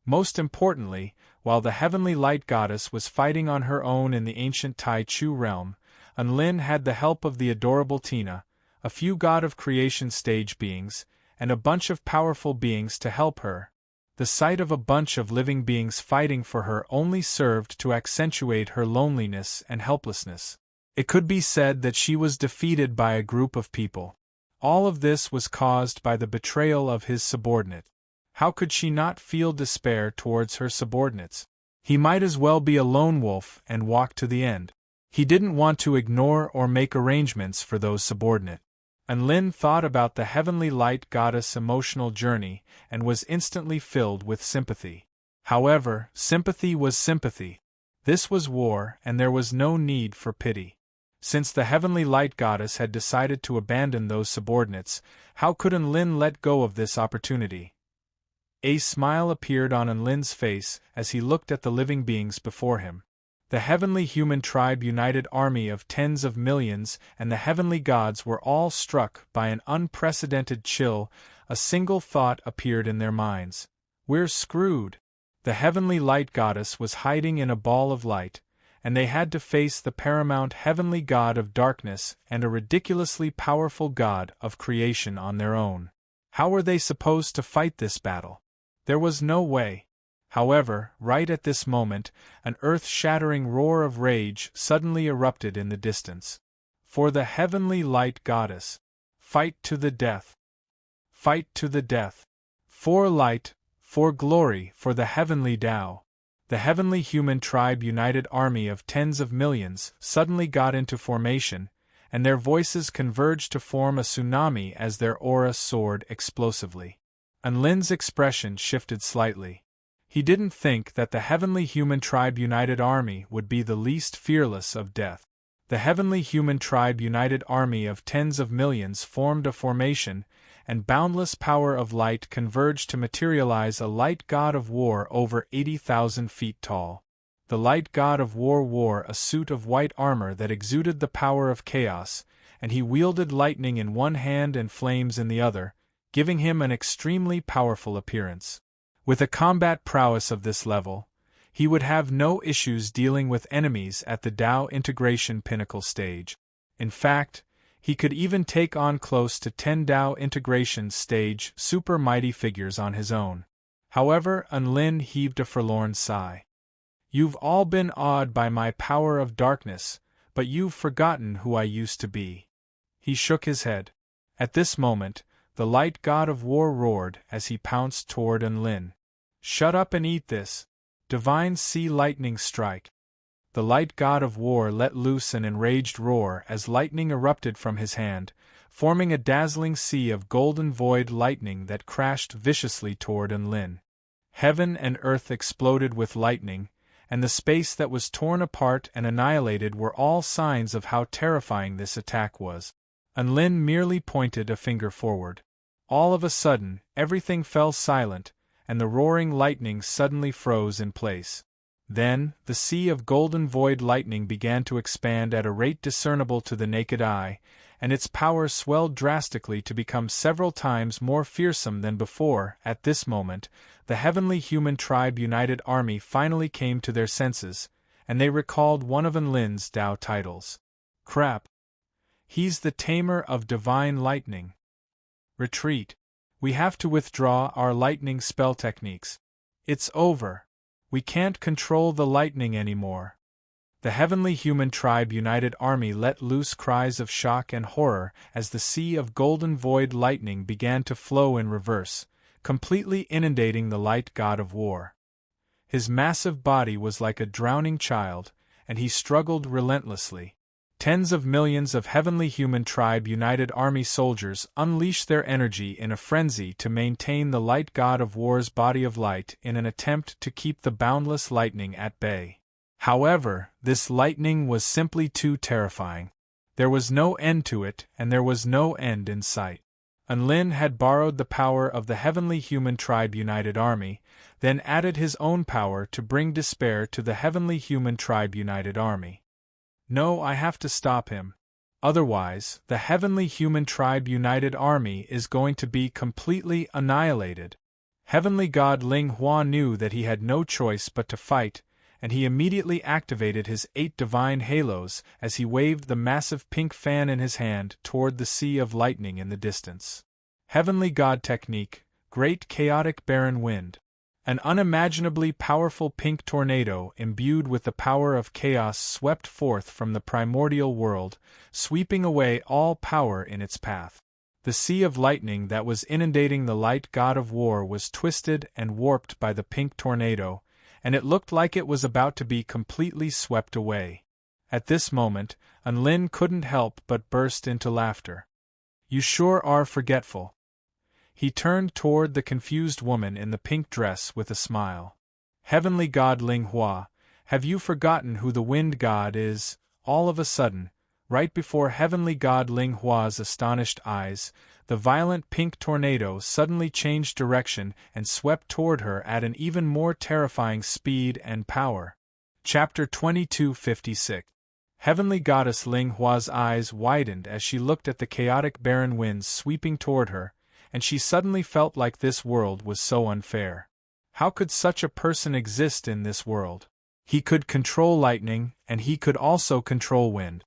Most importantly, while the Heavenly Light Goddess was fighting on her own in the ancient Tai Chu realm, Anlin had the help of the adorable Tina, a few God of Creation stage beings, and a bunch of powerful beings to help her. The sight of a bunch of living beings fighting for her only served to accentuate her loneliness and helplessness. It could be said that she was defeated by a group of people. All of this was caused by the betrayal of his subordinate. How could she not feel despair towards her subordinates? He might as well be a lone wolf and walk to the end. He didn't want to ignore or make arrangements for those subordinate. And Lin thought about the heavenly light goddess' emotional journey and was instantly filled with sympathy. However, sympathy was sympathy. This was war, and there was no need for pity. Since the heavenly light goddess had decided to abandon those subordinates, how could Enlin let go of this opportunity? A smile appeared on Enlin's face as he looked at the living beings before him. The heavenly human tribe united army of tens of millions and the heavenly gods were all struck by an unprecedented chill. A single thought appeared in their minds. We're screwed. The heavenly light goddess was hiding in a ball of light, and they had to face the paramount heavenly god of darkness and a ridiculously powerful god of creation on their own. How were they supposed to fight this battle? There was no way. However, right at this moment, an earth-shattering roar of rage suddenly erupted in the distance. For the heavenly light goddess. Fight to the death. Fight to the death. For light, for glory, for the heavenly Tao. The heavenly human tribe united army of tens of millions suddenly got into formation, and their voices converged to form a tsunami as their aura soared explosively. Enlin's expression shifted slightly. He didn't think that the heavenly human tribe united army would be the least fearless of death. The heavenly human tribe united army of tens of millions formed a formation, and boundless power of light converged to materialize a light god of war over 80,000 feet tall. The light god of war wore a suit of white armor that exuded the power of chaos, and he wielded lightning in one hand and flames in the other, giving him an extremely powerful appearance. With a combat prowess of this level, he would have no issues dealing with enemies at the Tao integration pinnacle stage. In fact, he could even take on close to 10 Tao integration stage super mighty figures on his own. However, Enlin heaved a forlorn sigh. You've all been awed by my power of darkness, but you've forgotten who I used to be. He shook his head. At this moment, the light god of war roared as he pounced toward Enlin. Shut up and eat this. Divine sea lightning strike. The light god of war let loose an enraged roar as lightning erupted from his hand, forming a dazzling sea of golden void lightning that crashed viciously toward Enlin. Heaven and earth exploded with lightning, and the space that was torn apart and annihilated were all signs of how terrifying this attack was. Enlin merely pointed a finger forward. All of a sudden, everything fell silent, and the roaring lightning suddenly froze in place. Then, the sea of golden void lightning began to expand at a rate discernible to the naked eye, and its power swelled drastically to become several times more fearsome than before. At this moment, the heavenly human tribe united army finally came to their senses, and they recalled one of Enlin's Tao titles. Crap. He's the tamer of divine lightning. Retreat. We have to withdraw our lightning spell techniques. It's over. We can't control the lightning anymore. The heavenly human tribe united army let loose cries of shock and horror as the sea of golden void lightning began to flow in reverse, completely inundating the light god of war. His massive body was like a drowning child, and he struggled relentlessly. Tens of millions of heavenly human tribe united army soldiers unleashed their energy in a frenzy to maintain the light god of war's body of light in an attempt to keep the boundless lightning at bay. However, this lightning was simply too terrifying. There was no end to it, and there was no end in sight. Enlin had borrowed the power of the heavenly human tribe united army, then added his own power to bring despair to the heavenly human tribe united army. No, I have to stop him. Otherwise, the heavenly human tribe united army is going to be completely annihilated. Heavenly God Ling Hua knew that he had no choice but to fight, and he immediately activated his 8 divine halos as he waved the massive pink fan in his hand toward the sea of lightning in the distance. Heavenly God technique, Great Chaotic Barren Wind. An unimaginably powerful pink tornado imbued with the power of chaos swept forth from the primordial world, sweeping away all power in its path. The sea of lightning that was inundating the light god of war was twisted and warped by the pink tornado, and it looked like it was about to be completely swept away. At this moment, Enlin couldn't help but burst into laughter. You sure are forgetful. He turned toward the confused woman in the pink dress with a smile. Heavenly God Ling Hua, have you forgotten who the wind god is? All of a sudden, right before Heavenly God Ling Hua's astonished eyes, the violent pink tornado suddenly changed direction and swept toward her at an even more terrifying speed and power. Chapter 2256. Heavenly Goddess Ling Hua's eyes widened as she looked at the chaotic barren winds sweeping toward her, and she suddenly felt like this world was so unfair. How could such a person exist in this world? He could control lightning, and he could also control wind.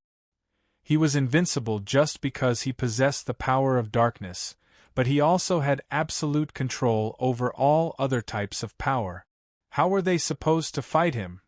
He was invincible just because he possessed the power of darkness, but he also had absolute control over all other types of power. How were they supposed to fight him?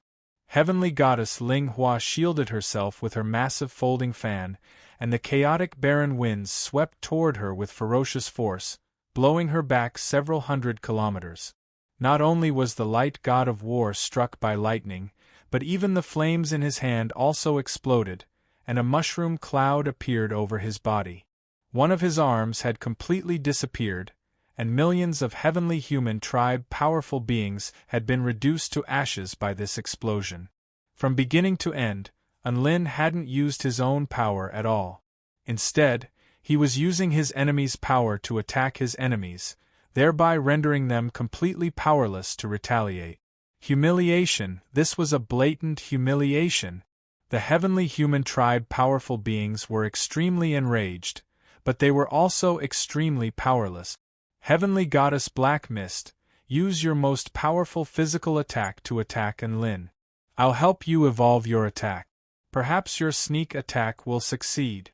Heavenly Goddess Ling Hua shielded herself with her massive folding fan, and the chaotic barren winds swept toward her with ferocious force, blowing her back several hundred kilometers. Not only was the light god of war struck by lightning, but even the flames in his hand also exploded, and a mushroom cloud appeared over his body. One of his arms had completely disappeared, and millions of heavenly human tribe powerful beings had been reduced to ashes by this explosion. From beginning to end, Enlin hadn't used his own power at all. Instead, he was using his enemy's power to attack his enemies, thereby rendering them completely powerless to retaliate. Humiliation, this was a blatant humiliation. The heavenly human tribe powerful beings were extremely enraged, but they were also extremely powerless. Heavenly Goddess Black Mist, use your most powerful physical attack to attack Enlin. I'll help you evolve your attack. Perhaps your sneak attack will succeed.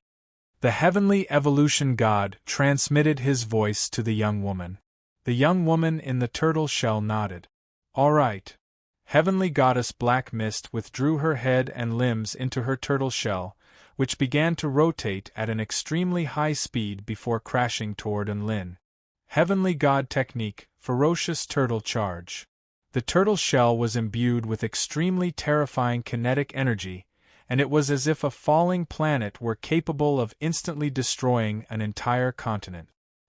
The heavenly evolution god transmitted his voice to the young woman. The young woman in the turtle shell nodded. All right. Heavenly Goddess Black Mist withdrew her head and limbs into her turtle shell, which began to rotate at an extremely high speed before crashing toward Enlin. Heavenly God Technique, Ferocious Turtle Charge. The turtle shell was imbued with extremely terrifying kinetic energy, and it was as if a falling planet were capable of instantly destroying an entire continent.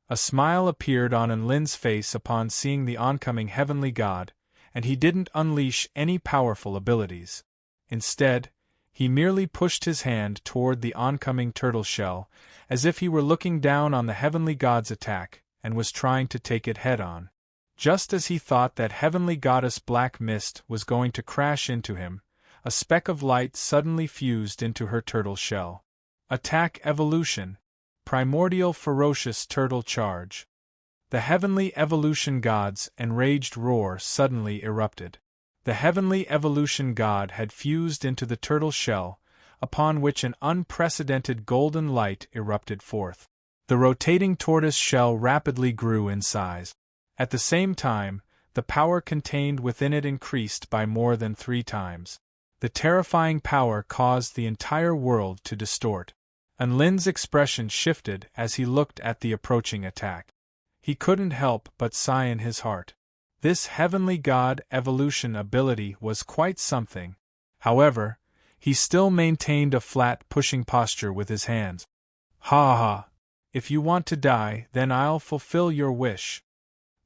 A smile appeared on Enlin's face upon seeing the oncoming heavenly god, and he didn't unleash any powerful abilities. Instead, he merely pushed his hand toward the oncoming turtle shell, as if he were looking down on the heavenly god's attack, and was trying to take it head-on. Just as he thought that heavenly goddess Black Mist was going to crash into him, a speck of light suddenly fused into her turtle shell. Attack Evolution. Primordial Ferocious Turtle Charge. The heavenly evolution god's enraged roar suddenly erupted. The heavenly evolution god had fused into the turtle shell, upon which an unprecedented golden light erupted forth. The rotating tortoise shell rapidly grew in size. At the same time, the power contained within it increased by more than 3 times. The terrifying power caused the entire world to distort. Enlin's expression shifted as he looked at the approaching attack. He couldn't help but sigh in his heart. This heavenly god evolution ability was quite something. However, he still maintained a flat pushing posture with his hands. Ha ha! If you want to die, then I'll fulfill your wish.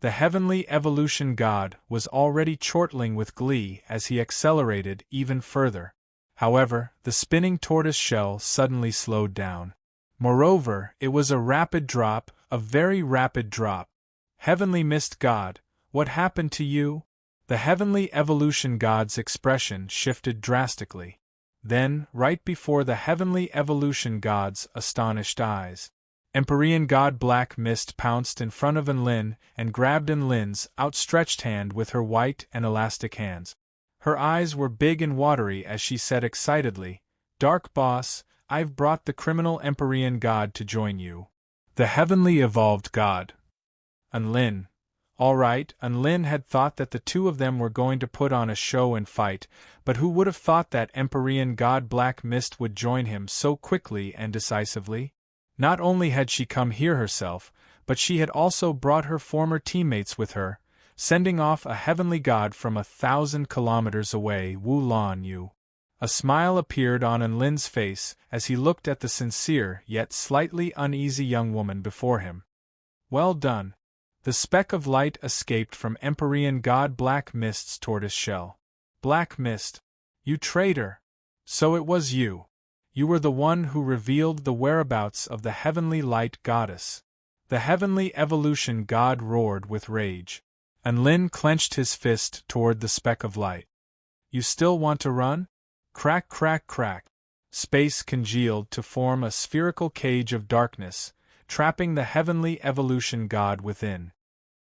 The heavenly evolution god was already chortling with glee as he accelerated even further. However, the spinning tortoise shell suddenly slowed down. Moreover, it was a rapid drop, a very rapid drop. Heavenly Mist God, what happened to you? The heavenly evolution god's expression shifted drastically. Then, right before the heavenly evolution god's astonished eyes, Empyrean God Black Mist pounced in front of Enlin and grabbed Enlin's outstretched hand with her white and elastic hands. Her eyes were big and watery as she said excitedly, "Dark Boss, I've brought the criminal Empyrean God to join you. The heavenly evolved God." Enlin. All right, Enlin had thought that the two of them were going to put on a show and fight, but who would have thought that Empyrean God Black Mist would join him so quickly and decisively? Not only had she come here herself, but she had also brought her former teammates with her, sending off a heavenly god from 1,000 kilometers away, Wu Lan Yu. A smile appeared on Enlin's face as he looked at the sincere yet slightly uneasy young woman before him. Well done. The speck of light escaped from Empyrean god Black Mist's tortoise shell. Black Mist. You traitor! So it was you. You were the one who revealed the whereabouts of the heavenly light goddess. The heavenly evolution god roared with rage. Enlin clenched his fist toward the speck of light. You still want to run? Crack, crack, crack. Space congealed to form a spherical cage of darkness, trapping the heavenly evolution god within.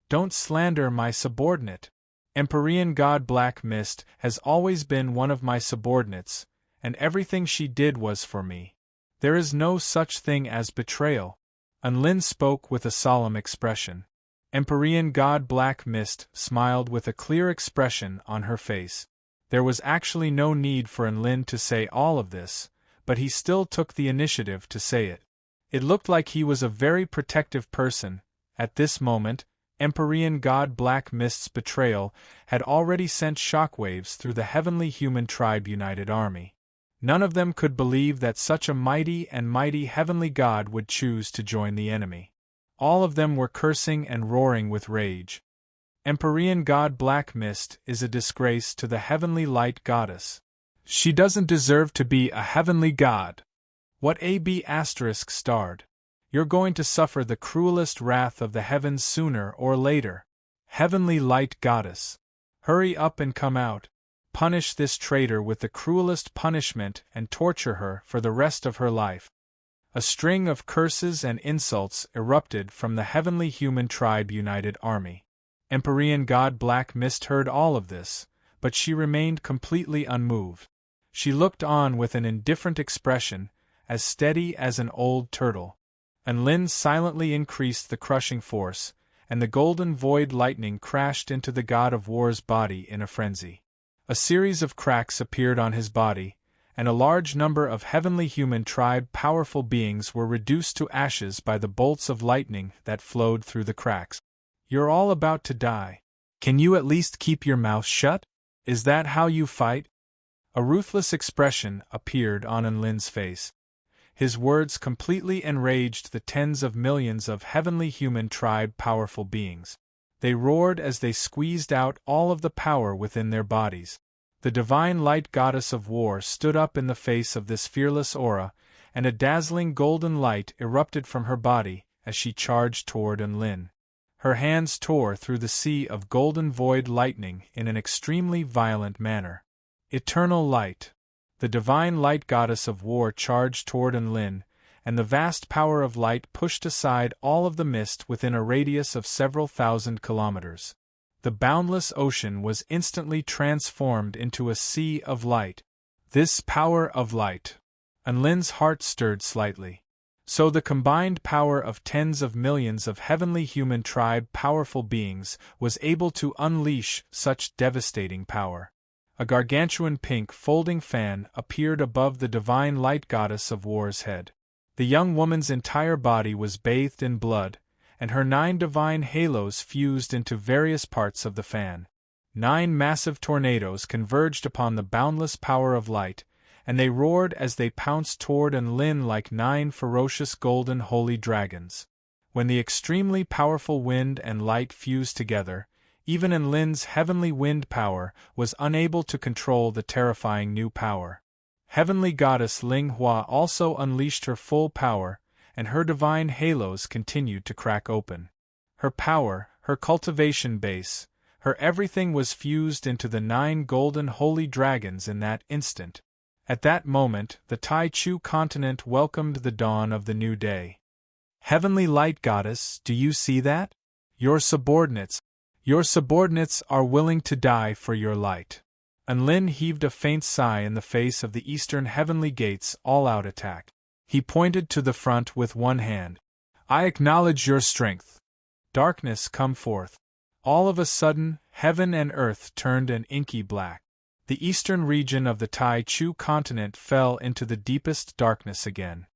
Don't slander my subordinate. Empyrean god Black Mist has always been one of my subordinates, and everything she did was for me. There is no such thing as betrayal. Enlin spoke with a solemn expression. Empyrean god Black Mist smiled with a clear expression on her face. There was actually no need for Enlin to say all of this, but he still took the initiative to say it. It looked like he was a very protective person. At this moment, Empyrean god Black Mist's betrayal had already sent shockwaves through the heavenly human tribe united army. None of them could believe that such a mighty heavenly god would choose to join the enemy. All of them were cursing and roaring with rage. Empyrean god Black Mist is a disgrace to the heavenly light goddess. She doesn't deserve to be a heavenly god. What AB****? You're going to suffer the cruelest wrath of the heavens sooner or later. Heavenly light goddess. Hurry up and come out. Punish this traitor with the cruelest punishment and torture her for the rest of her life. A string of curses and insults erupted from the heavenly human tribe united army. Empyrean god Black Mist heard all of this, but she remained completely unmoved. She looked on with an indifferent expression, as steady as an old turtle. Enlin silently increased the crushing force, and the golden void lightning crashed into the god of war's body in a frenzy. A series of cracks appeared on his body, and a large number of heavenly human tribe powerful beings were reduced to ashes by the bolts of lightning that flowed through the cracks. You're all about to die. Can you at least keep your mouth shut? Is that how you fight? A ruthless expression appeared on Enlin's face. His words completely enraged the tens of millions of heavenly human tribe powerful beings. They roared as they squeezed out all of the power within their bodies. The divine light goddess of war stood up in the face of this fearless aura, and a dazzling golden light erupted from her body as she charged toward Enlin. Her hands tore through the sea of golden void lightning in an extremely violent manner. Eternal light. The divine light goddess of war charged toward Enlin, and the vast power of light pushed aside all of the mist within a radius of several thousand kilometers. The boundless ocean was instantly transformed into a sea of light. This power of light. Enlin's heart stirred slightly. So the combined power of tens of millions of heavenly human tribe powerful beings was able to unleash such devastating power. A gargantuan pink folding fan appeared above the divine light goddess of war's head. The young woman's entire body was bathed in blood, and her 9 divine halos fused into various parts of the fan. 9 massive tornadoes converged upon the boundless power of light, and they roared as they pounced toward Enlin like 9 ferocious golden holy dragons. When the extremely powerful wind and light fused together, even Enlin's heavenly wind power was unable to control the terrifying new power. Heavenly goddess Ling Hua also unleashed her full power, and her divine halos continued to crack open. Her power, her cultivation base, her everything was fused into the 9 golden holy dragons in that instant. At that moment, the Tai Chu continent welcomed the dawn of the new day. Heavenly light goddess, do you see that? Your subordinates are willing to die for your light. Enlin heaved a faint sigh in the face of the eastern heavenly gates' all-out attack. He pointed to the front with one hand. I acknowledge your strength. Darkness, come forth. All of a sudden, heaven and earth turned an inky black. The eastern region of the Tai Chu continent fell into the deepest darkness again.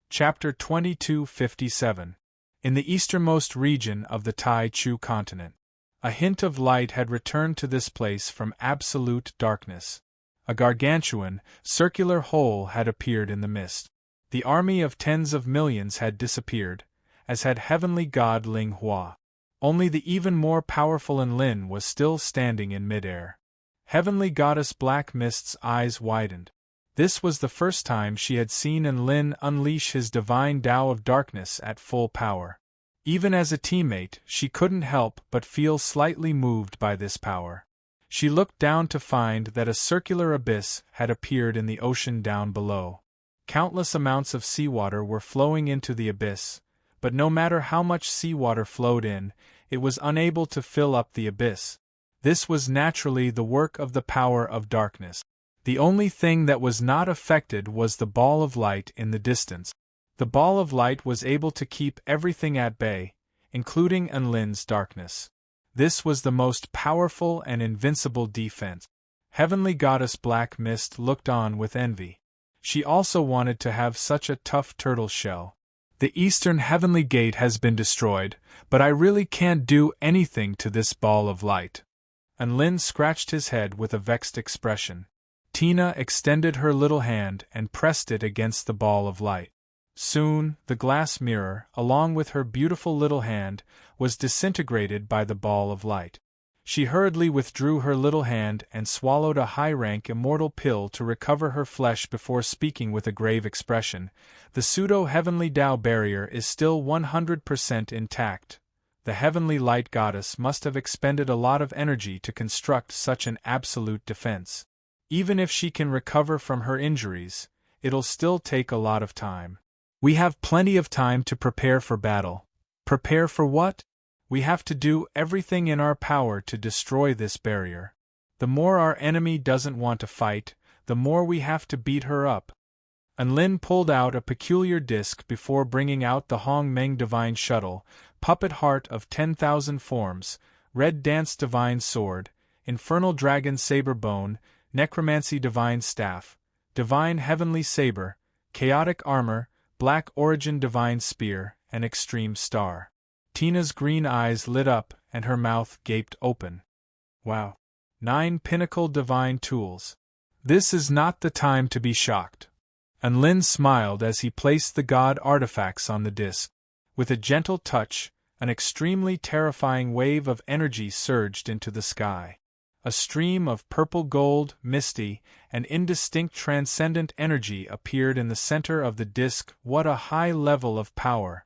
Chapter 2257. In the easternmost region of the Tai Chu continent, a hint of light had returned to this place from absolute darkness. A gargantuan, circular hole had appeared in the mist. The army of tens of millions had disappeared, as had heavenly god Ling Hua. Only the even more powerful Enlin was still standing in midair. Heavenly goddess Black Mist's eyes widened. This was the first time she had seen Enlin unleash his divine Tao of darkness at full power. Even as a teammate, she couldn't help but feel slightly moved by this power. She looked down to find that a circular abyss had appeared in the ocean down below. Countless amounts of seawater were flowing into the abyss, but no matter how much seawater flowed in, it was unable to fill up the abyss. This was naturally the work of the power of darkness. The only thing that was not affected was the ball of light in the distance. The ball of light was able to keep everything at bay, including Enlin's darkness. This was the most powerful and invincible defense. Heavenly goddess Black Mist looked on with envy. She also wanted to have such a tough turtle shell. The eastern heavenly gate has been destroyed, but I really can't do anything to this ball of light. Enlin scratched his head with a vexed expression. Tina extended her little hand and pressed it against the ball of light. Soon, the glass mirror, along with her beautiful little hand, was disintegrated by the ball of light. She hurriedly withdrew her little hand and swallowed a high-rank immortal pill to recover her flesh before speaking with a grave expression. The pseudo-heavenly Tao barrier is still 100% intact. The heavenly light goddess must have expended a lot of energy to construct such an absolute defense. Even if she can recover from her injuries, it'll still take a lot of time. We have plenty of time to prepare for battle. Prepare for what? We have to do everything in our power to destroy this barrier. The more our enemy doesn't want to fight, the more we have to beat her up. Enlin pulled out a peculiar disc before bringing out the Hong Meng Divine Shuttle, Puppet Heart of 10,000 Forms, Red Dance Divine Sword, Infernal Dragon Saber Bone, Necromancy Divine Staff, Divine Heavenly Saber, Chaotic Armor, Black Origin Divine Spear, and Extreme Star. Tina's green eyes lit up and her mouth gaped open. Wow. 9 pinnacle divine tools. This is not the time to be shocked. Enlin smiled as he placed the god artifacts on the disc. With a gentle touch, an extremely terrifying wave of energy surged into the sky. A stream of purple gold, misty, and indistinct transcendent energy appeared in the center of the disc. What a high level of power!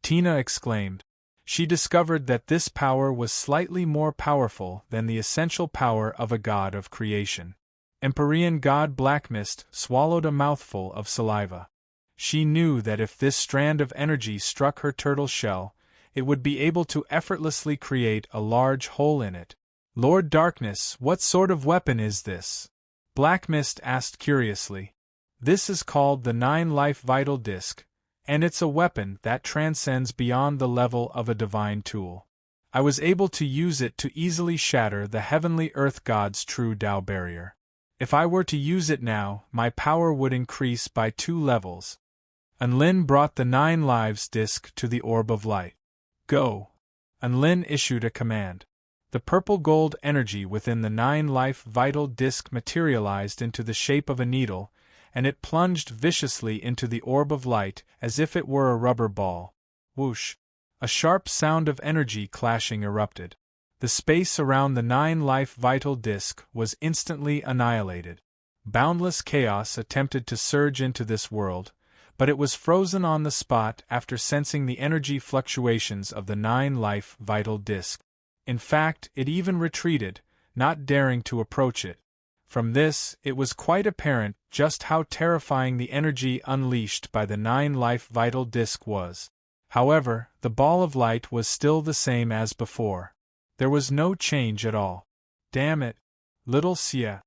Tina exclaimed. She discovered that this power was slightly more powerful than the essential power of a god of creation. Empyrean god Black Mist swallowed a mouthful of saliva. She knew that if this strand of energy struck her turtle shell, it would be able to effortlessly create a large hole in it. Lord Darkness, what sort of weapon is this? Black Mist asked curiously. This is called the 9 Life Vital Disc, and it's a weapon that transcends beyond the level of a divine tool. I was able to use it to easily shatter the heavenly earth god's true Tao barrier. If I were to use it now, my power would increase by 2 levels. Enlin brought the 9 Lives disc to the orb of light. Go! Enlin issued a command. The purple gold energy within the 9 Life Vital disc materialized into the shape of a needle, and it plunged viciously into the orb of light as if it were a rubber ball. Whoosh! A sharp sound of energy clashing erupted. The space around the 9 Life Vital disc was instantly annihilated. Boundless chaos attempted to surge into this world, but it was frozen on the spot after sensing the energy fluctuations of the 9 Life Vital disc. In fact, it even retreated, not daring to approach it. From this, it was quite apparent just how terrifying the energy unleashed by the 9 Life Vital disc was. However, the ball of light was still the same as before. There was no change at all. Damn it! Little Xie!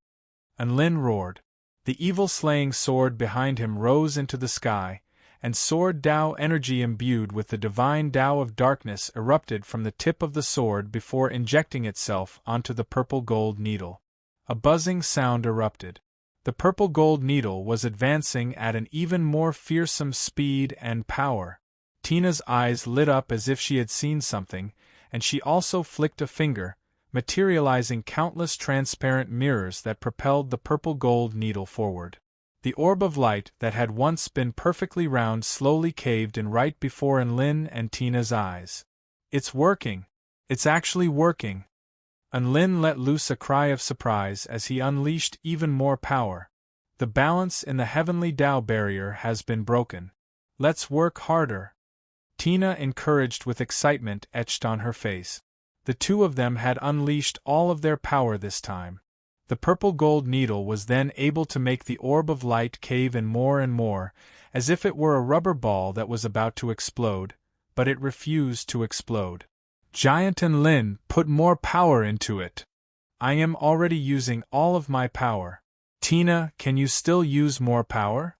Enlin roared. The evil-slaying sword behind him rose into the sky, and sword Tao energy imbued with the divine Tao of darkness erupted from the tip of the sword before injecting itself onto the purple gold needle. A buzzing sound erupted. The purple gold needle was advancing at an even more fearsome speed and power. Tina's eyes lit up as if she had seen something, and she also flicked a finger, materializing countless transparent mirrors that propelled the purple-gold needle forward. The orb of light that had once been perfectly round slowly caved in right before Enlin and Tina's eyes. "It's working! It's actually working!" Enlin let loose a cry of surprise as he unleashed even more power. "The balance in the heavenly Tao barrier has been broken. Let's work harder." Tina, encouraged with excitement, etched on her face. The two of them had unleashed all of their power this time. The purple-gold needle was then able to make the orb of light cave in more and more, as if it were a rubber ball that was about to explode, but it refused to explode. "Giant Enlin, put more power into it. I am already using all of my power." "Tina, can you still use more power?"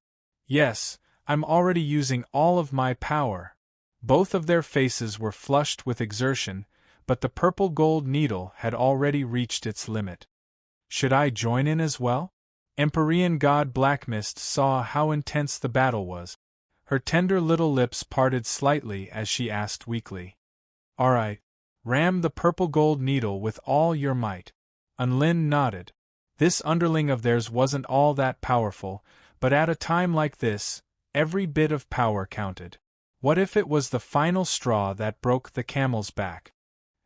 "Yes, I'm already using all of my power." Both of their faces were flushed with exertion, but the purple-gold needle had already reached its limit. "Should I join in as well?" Empyrean god Blackmist saw how intense the battle was. Her tender little lips parted slightly as she asked weakly. "All right. Ram the purple-gold needle with all your might." Enlin nodded. This underling of theirs wasn't all that powerful, but at a time like this, every bit of power counted. What if it was the final straw that broke the camel's back?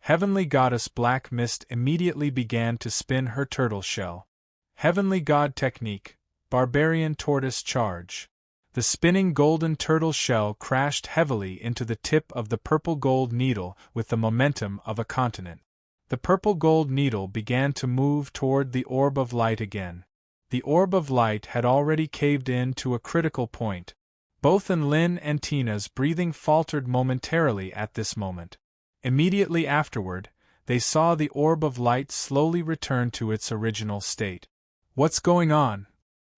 Heavenly Goddess Black Mist immediately began to spin her turtle shell. Heavenly God Technique, Barbarian Tortoise Charge. The spinning golden turtle shell crashed heavily into the tip of the purple-gold needle with the momentum of a continent. The purple-gold needle began to move toward the orb of light again. The orb of light had already caved in to a critical point. Both Enlin and Tina's breathing faltered momentarily at this moment. Immediately afterward, they saw the orb of light slowly return to its original state. "What's going on?"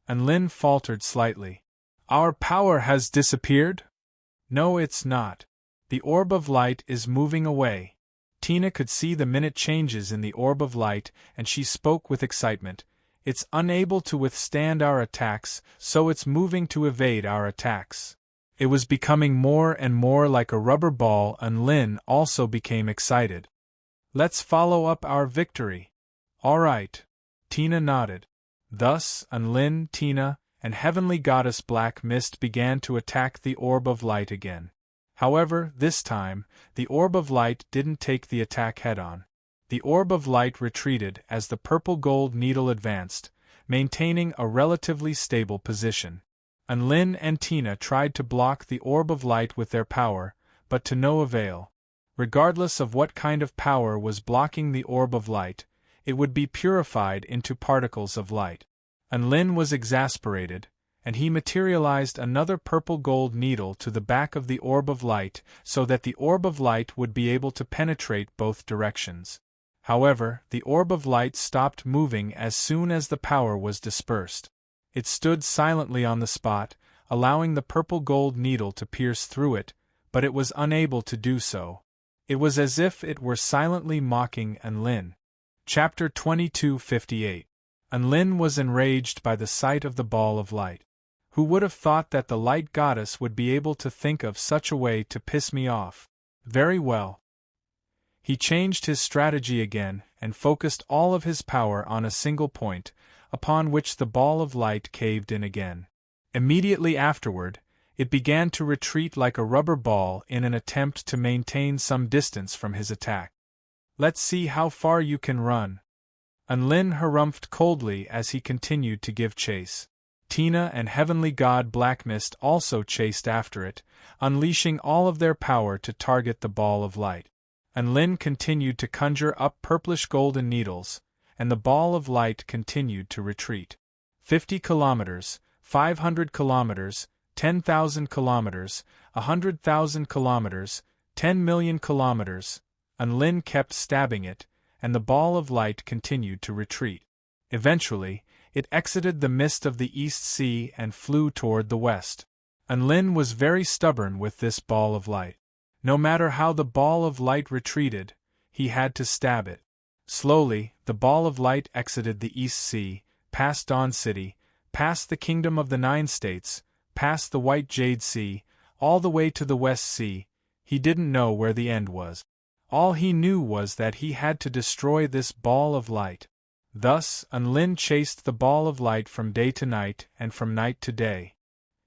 Enlin faltered slightly. "Our power has disappeared?" "No, it's not. The orb of light is moving away." Tina could see the minute changes in the orb of light, and she spoke with excitement. "It's unable to withstand our attacks, so it's moving to evade our attacks." It was becoming more and more like a rubber ball, and Lin also became excited. "Let's follow up our victory." "All right." Tina nodded. Thus, Enlin, Tina, and Heavenly Goddess Black Mist began to attack the orb of light again. However, this time, the orb of light didn't take the attack head-on. The orb of light retreated as the purple-gold needle advanced, maintaining a relatively stable position. Enlin and Tina tried to block the orb of light with their power, but to no avail. Regardless of what kind of power was blocking the orb of light, it would be purified into particles of light. Enlin was exasperated, and he materialized another purple-gold needle to the back of the orb of light so that the orb of light would be able to penetrate both directions. However, the orb of light stopped moving as soon as the power was dispersed. It stood silently on the spot, allowing the purple-gold needle to pierce through it, but it was unable to do so. It was as if it were silently mocking Enlin. Chapter 2258. Enlin was enraged by the sight of the ball of light. Who would have thought that the light goddess would be able to think of such a way to piss me off? Very well. He changed his strategy again and focused all of his power on a single point, upon which the ball of light caved in again. Immediately afterward, it began to retreat like a rubber ball in an attempt to maintain some distance from his attack. "Let's see how far you can run." Enlin harumphed coldly as he continued to give chase. Tina and Heavenly God Blackmist also chased after it, unleashing all of their power to target the ball of light. Enlin continued to conjure up purplish golden needles, and the ball of light continued to retreat. 50 kilometers, 500 kilometers, 10,000 kilometers, 100,000 kilometers, 10 million kilometers. Enlin kept stabbing it, and the ball of light continued to retreat. Eventually, it exited the mist of the East Sea and flew toward the west. Enlin was very stubborn with this ball of light. No matter how the ball of light retreated, he had to stab it. Slowly, the ball of light exited the East Sea, past Dawn City, past the Kingdom of the Nine States, past the White Jade Sea, all the way to the West Sea. He didn't know where the end was. All he knew was that he had to destroy this ball of light. Thus, Unlin chased the ball of light from day to night and from night to day.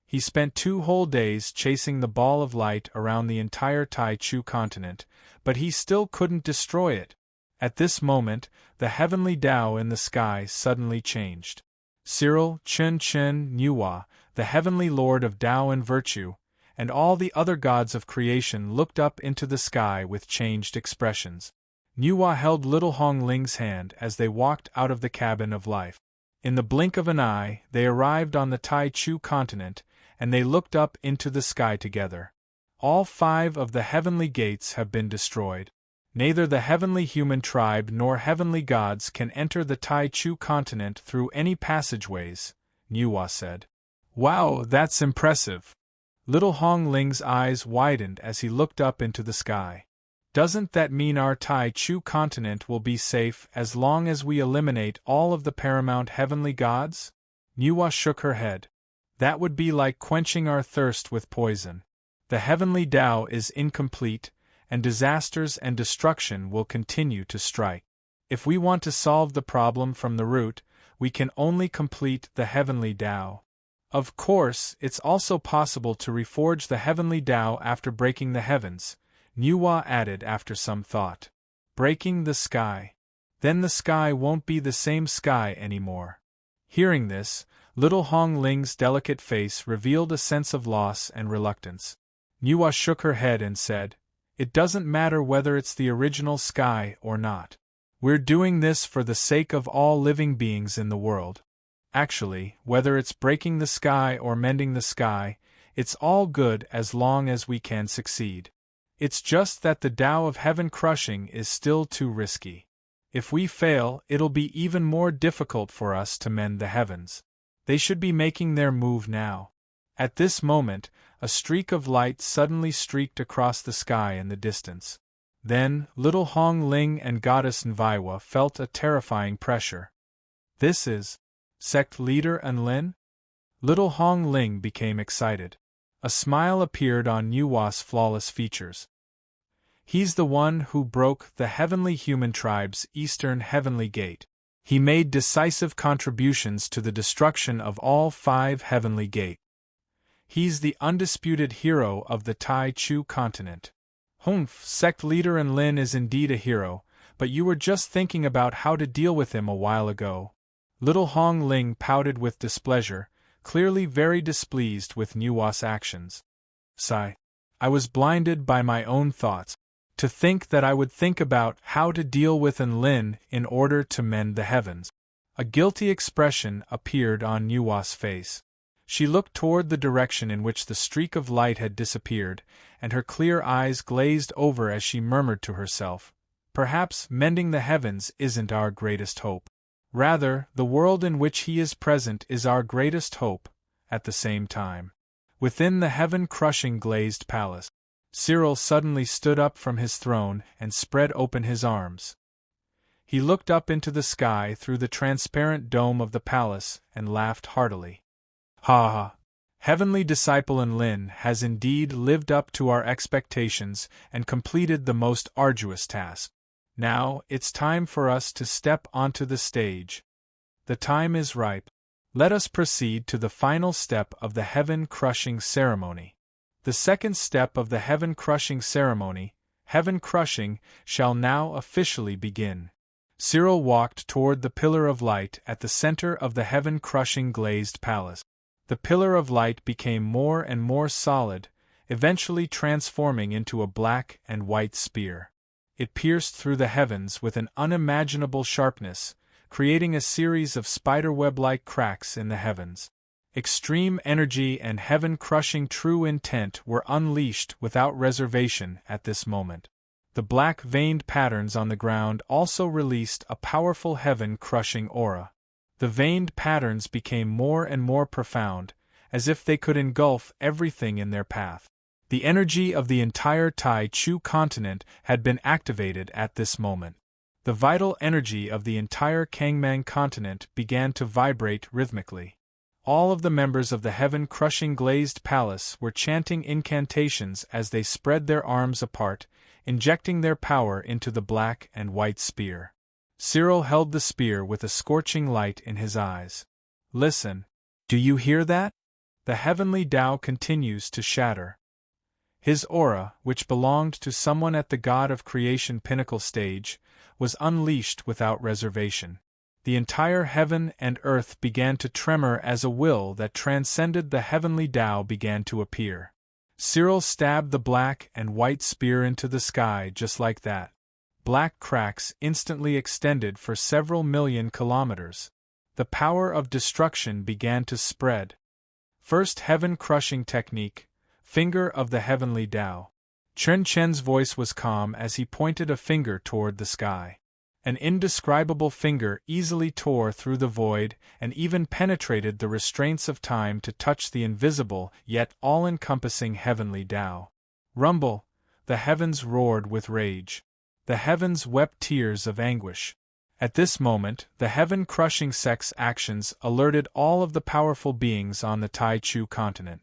He spent 2 whole days chasing the ball of light around the entire Taichu continent, but he still couldn't destroy it. At this moment, the heavenly Tao in the sky suddenly changed. Cyril, Chen Chen, Nuwa, the heavenly lord of Tao and virtue, and all the other gods of creation looked up into the sky with changed expressions. Nuwa held little Hong Ling's hand as they walked out of the cabin of life. In the blink of an eye, they arrived on the Taichu continent, and they looked up into the sky together. All 5 of the heavenly gates have been destroyed. Neither the heavenly human tribe nor heavenly gods can enter the Taichu continent through any passageways, Nuwa said. Wow, that's impressive. Little Hong Ling's eyes widened as he looked up into the sky. Doesn't that mean our Taichu continent will be safe as long as we eliminate all of the paramount heavenly gods? Nuwa shook her head. That would be like quenching our thirst with poison. The heavenly Tao is incomplete, and disasters and destruction will continue to strike. If we want to solve the problem from the root, we can only complete the heavenly Tao. Of course, it's also possible to reforge the heavenly Tao after breaking the heavens, Nuwa added after some thought. Breaking the sky. Then the sky won't be the same sky anymore. Hearing this, little Hong Ling's delicate face revealed a sense of loss and reluctance. Nuwa shook her head and said, "It doesn't matter whether it's the original sky or not. We're doing this for the sake of all living beings in the world. Actually, whether it's breaking the sky or mending the sky, it's all good as long as we can succeed. It's just that the Tao of heaven crushing is still too risky. If we fail, it'll be even more difficult for us to mend the heavens. They should be making their move now." At this moment, a streak of light suddenly streaked across the sky in the distance. Then, little Hong Ling and Goddess Nviwa felt a terrifying pressure. "This is Sect Leader Unlin?" Little Hong Ling became excited. A smile appeared on Nuwa's flawless features. "He's the one who broke the heavenly human tribe's eastern heavenly gate. He made decisive contributions to the destruction of all 5 heavenly gates. He's the undisputed hero of the Taichu continent." "Humph, Sect Leader Unlin is indeed a hero, but you were just thinking about how to deal with him a while ago." Little Hong Ling pouted with displeasure, clearly very displeased with Nuwa's actions. "Sigh. I was blinded by my own thoughts. To think that I would think about how to deal with Unlin in order to mend the heavens." A guilty expression appeared on Nuwa's face. She looked toward the direction in which the streak of light had disappeared, and her clear eyes glazed over as she murmured to herself, "Perhaps mending the heavens isn't our greatest hope. Rather, the world in which he is present is our greatest hope." At the same time, within the heaven-crushing glazed palace, Cyril suddenly stood up from his throne and spread open his arms. He looked up into the sky through the transparent dome of the palace and laughed heartily. "Ha ha! Heavenly Disciple Unlin has indeed lived up to our expectations and completed the most arduous task. Now, it's time for us to step onto the stage. The time is ripe. Let us proceed to the final step of the heaven-crushing ceremony. The second step of the heaven-crushing ceremony, heaven crushing, shall now officially begin." Cyril walked toward the pillar of light at the center of the heaven-crushing glazed palace. The pillar of light became more and more solid, eventually transforming into a black and white spear. It pierced through the heavens with an unimaginable sharpness, creating a series of spiderweb-like cracks in the heavens. Extreme energy and heaven-crushing true intent were unleashed without reservation at this moment. The black veined patterns on the ground also released a powerful heaven-crushing aura. The veined patterns became more and more profound, as if they could engulf everything in their path. The energy of the entire Taichu continent had been activated at this moment. The vital energy of the entire Kangmang continent began to vibrate rhythmically. All of the members of the heaven-crushing glazed palace were chanting incantations as they spread their arms apart, injecting their power into the black and white spear. Cyril held the spear with a scorching light in his eyes. Listen. Do you hear that? The heavenly Tao continues to shatter. His aura, which belonged to someone at the God of Creation pinnacle stage, was unleashed without reservation. The entire heaven and earth began to tremor as a will that transcended the heavenly Tao began to appear. Cyril stabbed the black and white spear into the sky just like that. Black cracks instantly extended for several million kilometers. The power of destruction began to spread. First heaven-crushing technique, finger of the heavenly Tao. Chen Chen's voice was calm as he pointed a finger toward the sky. An indescribable finger easily tore through the void and even penetrated the restraints of time to touch the invisible yet all-encompassing heavenly Tao. Rumble, the heavens roared with rage. The heavens wept tears of anguish. At this moment, the heaven-crushing sect's actions alerted all of the powerful beings on the Tai Chu continent.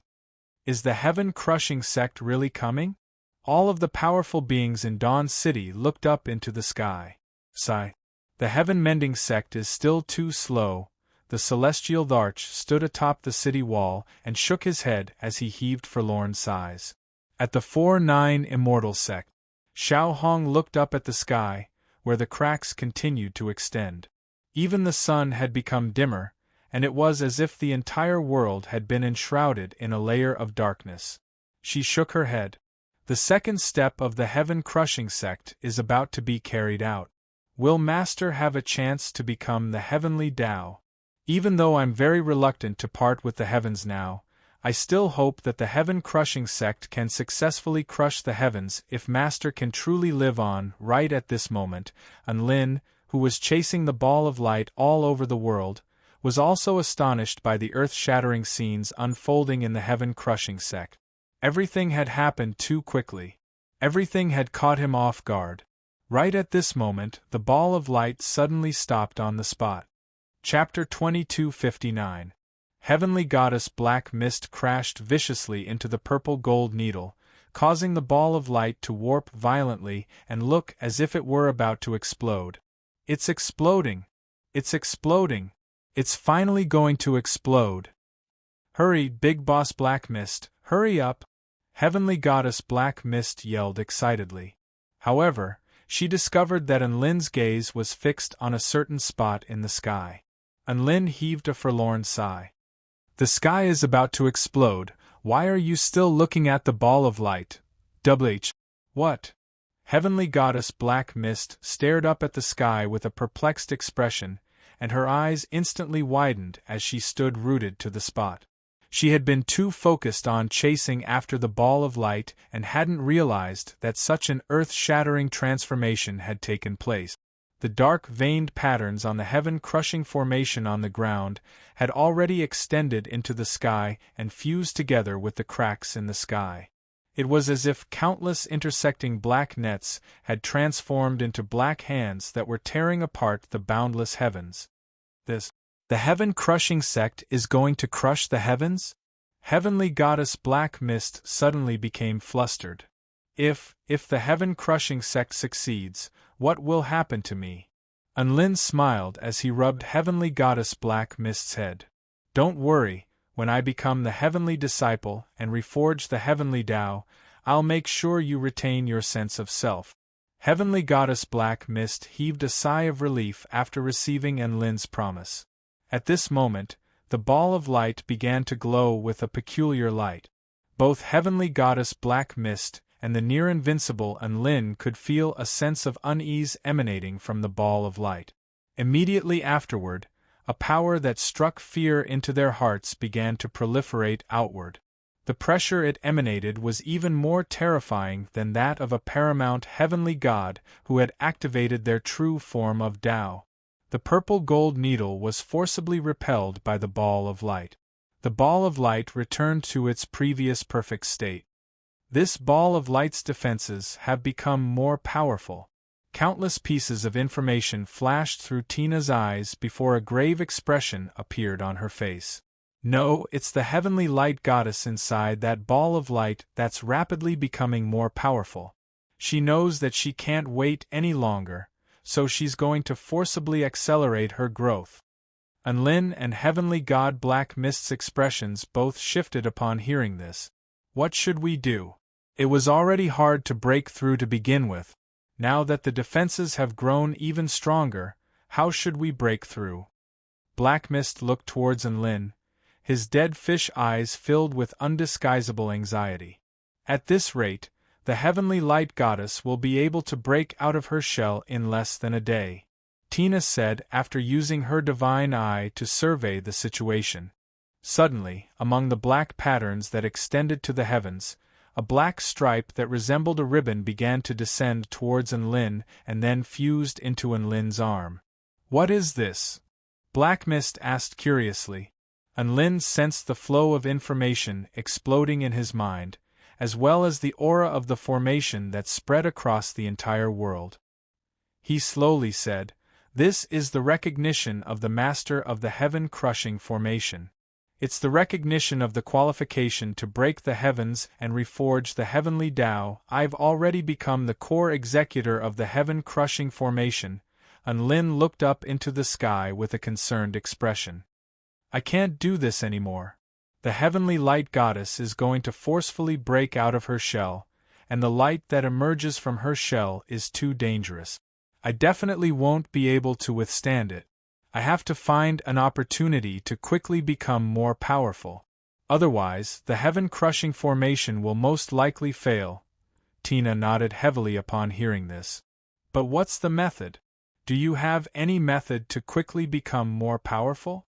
Is the heaven-crushing sect really coming? All of the powerful beings in Dawn City looked up into the sky. Sigh. The heaven-mending sect is still too slow. The celestial Arch stood atop the city wall and shook his head as he heaved forlorn sighs. At the 4-9 immortal sect, Xiao Hong looked up at the sky, where the cracks continued to extend. Even the sun had become dimmer, and it was as if the entire world had been enshrouded in a layer of darkness. She shook her head. The second step of the heaven-crushing sect is about to be carried out. Will Master have a chance to become the heavenly Tao? Even though I'm very reluctant to part with the heavens now, I still hope that the heaven-crushing sect can successfully crush the heavens if Master can truly live on. Right at this moment, Lin, who was chasing the ball of light all over the world, was also astonished by the earth-shattering scenes unfolding in the heaven-crushing sect. Everything had happened too quickly. Everything had caught him off guard. Right at this moment, the ball of light suddenly stopped on the spot. Chapter 2259. Heavenly Goddess Black Mist crashed viciously into the purple gold needle, causing the ball of light to warp violently and look as if it were about to explode. It's exploding! It's exploding! It's finally going to explode! Hurry, Big Boss Black Mist, hurry up! Heavenly Goddess Black Mist yelled excitedly. However, she discovered that Lin's gaze was fixed on a certain spot in the sky. Lin heaved a forlorn sigh. The sky is about to explode. Why are you still looking at the ball of light? WH. What? Heavenly Goddess Black Mist stared up at the sky with a perplexed expression, and her eyes instantly widened as she stood rooted to the spot. She had been too focused on chasing after the ball of light and hadn't realized that such an earth-shattering transformation had taken place. The dark veined patterns on the heaven-crushing formation on the ground had already extended into the sky and fused together with the cracks in the sky. It was as if countless intersecting black nets had transformed into black hands that were tearing apart the boundless heavens. The heaven-crushing sect is going to crush the heavens? Heavenly Goddess Black Mist suddenly became flustered. If the heaven-crushing sect succeeds, what will happen to me? Lin smiled as he rubbed Heavenly Goddess Black Mist's head. Don't worry, when I become the heavenly disciple and reforge the heavenly Tao, I'll make sure you retain your sense of self. Heavenly Goddess Black Mist heaved a sigh of relief after receiving Lin's promise. At this moment, the ball of light began to glow with a peculiar light. Both Heavenly Goddess Black Mist and the near-invincible Lin could feel a sense of unease emanating from the ball of light. Immediately afterward, a power that struck fear into their hearts began to proliferate outward. The pressure it emanated was even more terrifying than that of a paramount heavenly god who had activated their true form of Tao. The purple gold needle was forcibly repelled by the ball of light. The ball of light returned to its previous perfect state. This ball of light's defenses have become more powerful. Countless pieces of information flashed through Tina's eyes before a grave expression appeared on her face. No, it's the heavenly light goddess inside that ball of light that's rapidly becoming more powerful. She knows that she can't wait any longer, so she's going to forcibly accelerate her growth. Unlin and Heavenly God Black Mist's expressions both shifted upon hearing this. What should we do? It was already hard to break through to begin with. Now that the defenses have grown even stronger, how should we break through? Black Mist looked towards Unlin, his dead fish eyes filled with undisguisable anxiety. At this rate, the Heavenly Light Goddess will be able to break out of her shell in less than a day, Tina said after using her divine eye to survey the situation. Suddenly, among the black patterns that extended to the heavens, a black stripe that resembled a ribbon began to descend towards Unlin and then fused into Unlin's arm. What is this? Black Mist asked curiously. Unlin sensed the flow of information exploding in his mind, as well as the aura of the formation that spread across the entire world. He slowly said, "This is the recognition of the master of the heaven-crushing formation. It's the recognition of the qualification to break the heavens and reforge the heavenly Tao. I've already become the core executor of the heaven-crushing formation." Unlin looked up into the sky with a concerned expression. "I can't do this anymore. The Heavenly Light Goddess is going to forcefully break out of her shell, and the light that emerges from her shell is too dangerous. I definitely won't be able to withstand it. I have to find an opportunity to quickly become more powerful. Otherwise, the heaven-crushing formation will most likely fail." Tina nodded heavily upon hearing this. "But what's the method? Do you have any method to quickly become more powerful?"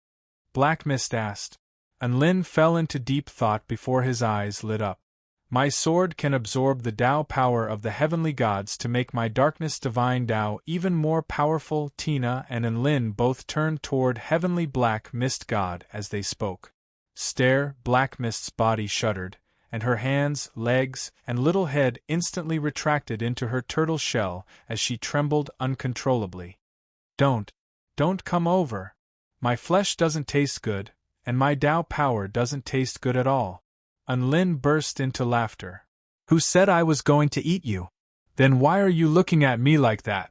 Black Mist asked. Unlin fell into deep thought before his eyes lit up. "My sword can absorb the Tao power of the heavenly gods to make my darkness divine Tao even more powerful." Tina and Unlin both turned toward Heavenly Black Mist God as they spoke. Stare, Black Mist's body shuddered, and her hands, legs, and little head instantly retracted into her turtle shell as she trembled uncontrollably. Don't come over. My flesh doesn't taste good, and my Tao power doesn't taste good at all." Unlin burst into laughter. "Who said I was going to eat you? Then why are you looking at me like that?"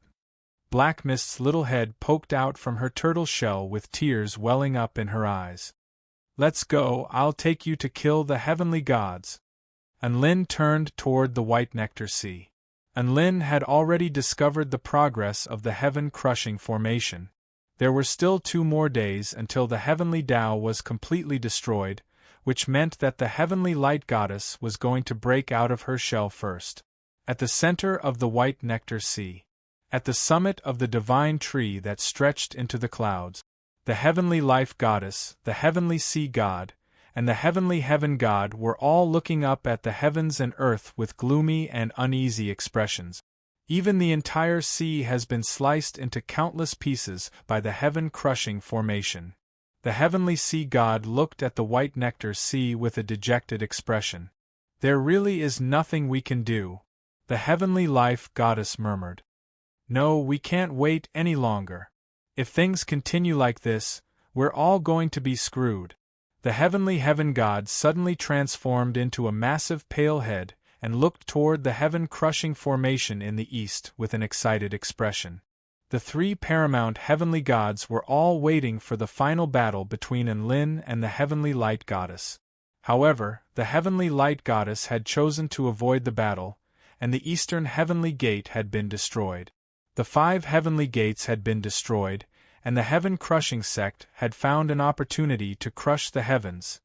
Black Mist's little head poked out from her turtle shell with tears welling up in her eyes. "Let's go, I'll take you to kill the heavenly gods." Unlin turned toward the White Nectar Sea. Unlin had already discovered the progress of the heaven-crushing formation. There were still 2 more days until the heavenly Tao was completely destroyed, which meant that the Heavenly Light Goddess was going to break out of her shell first. At the center of the White Nectar Sea, at the summit of the divine tree that stretched into the clouds, the Heavenly Life Goddess, the Heavenly Sea God, and the Heavenly Heaven God were all looking up at the heavens and earth with gloomy and uneasy expressions. Even the entire sea has been sliced into countless pieces by the heaven-crushing formation. The Heavenly Sea God looked at the White Nectar Sea with a dejected expression. "There really is nothing we can do," the Heavenly Life Goddess murmured. "No, we can't wait any longer. If things continue like this, we're all going to be screwed." The Heavenly Heaven God suddenly transformed into a massive pale head and looked toward the heaven-crushing formation in the east with an excited expression. The 3 paramount heavenly gods were all waiting for the final battle between Unlin and the Heavenly Light Goddess. However, the Heavenly Light Goddess had chosen to avoid the battle, and the eastern heavenly gate had been destroyed. The 5 heavenly gates had been destroyed, and the heaven-crushing sect had found an opportunity to crush the heavens.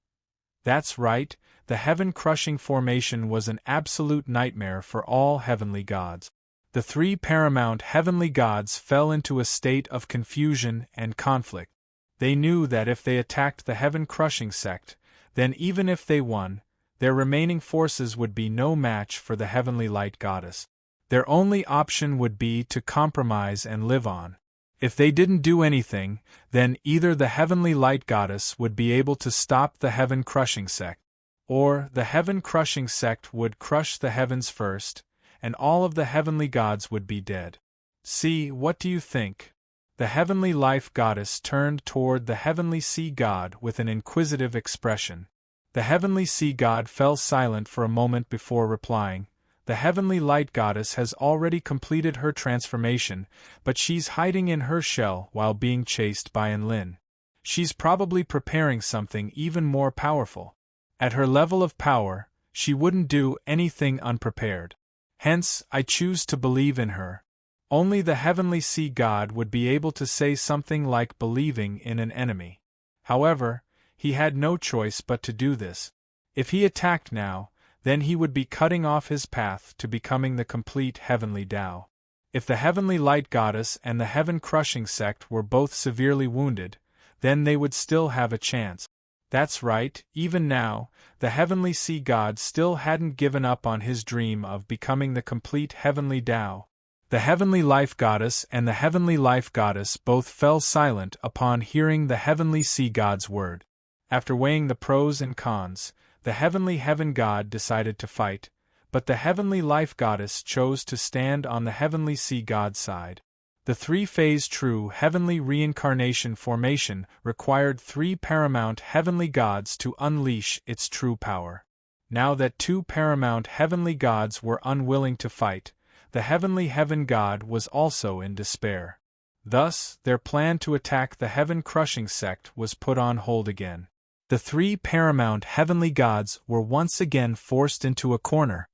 That's right, the heaven-crushing formation was an absolute nightmare for all heavenly gods. The 3 paramount heavenly gods fell into a state of confusion and conflict. They knew that if they attacked the heaven-crushing sect, then even if they won, their remaining forces would be no match for the Heavenly Light Goddess. Their only option would be to compromise and live on. If they didn't do anything, then either the Heavenly Light Goddess would be able to stop the heaven-crushing sect, or the heaven-crushing sect would crush the heavens first, and all of the heavenly gods would be dead. "See, what do you think?" The Heavenly Life Goddess turned toward the Heavenly Sea God with an inquisitive expression. The Heavenly Sea God fell silent for a moment before replying. The heavenly light goddess has already completed her transformation, but she's hiding in her shell while being chased by Enlin. She's probably preparing something even more powerful. At her level of power, she wouldn't do anything unprepared. Hence, I choose to believe in her. Only the heavenly sea god would be able to say something like believing in an enemy. However, he had no choice but to do this. If he attacked now, then he would be cutting off his path to becoming the complete heavenly Tao. If the heavenly light goddess and the heaven-crushing sect were both severely wounded, then they would still have a chance. That's right, even now, the heavenly sea god still hadn't given up on his dream of becoming the complete heavenly Tao. The heavenly life goddess and the heavenly life goddess both fell silent upon hearing the heavenly sea god's word. After weighing the pros and cons, the heavenly heaven god decided to fight, but the heavenly life goddess chose to stand on the heavenly sea god's side. The three-phase true heavenly reincarnation formation required three paramount heavenly gods to unleash its true power. Now that two paramount heavenly gods were unwilling to fight, the heavenly heaven god was also in despair. Thus, their plan to attack the heaven-crushing sect was put on hold again. The three paramount heavenly gods were once again forced into a corner.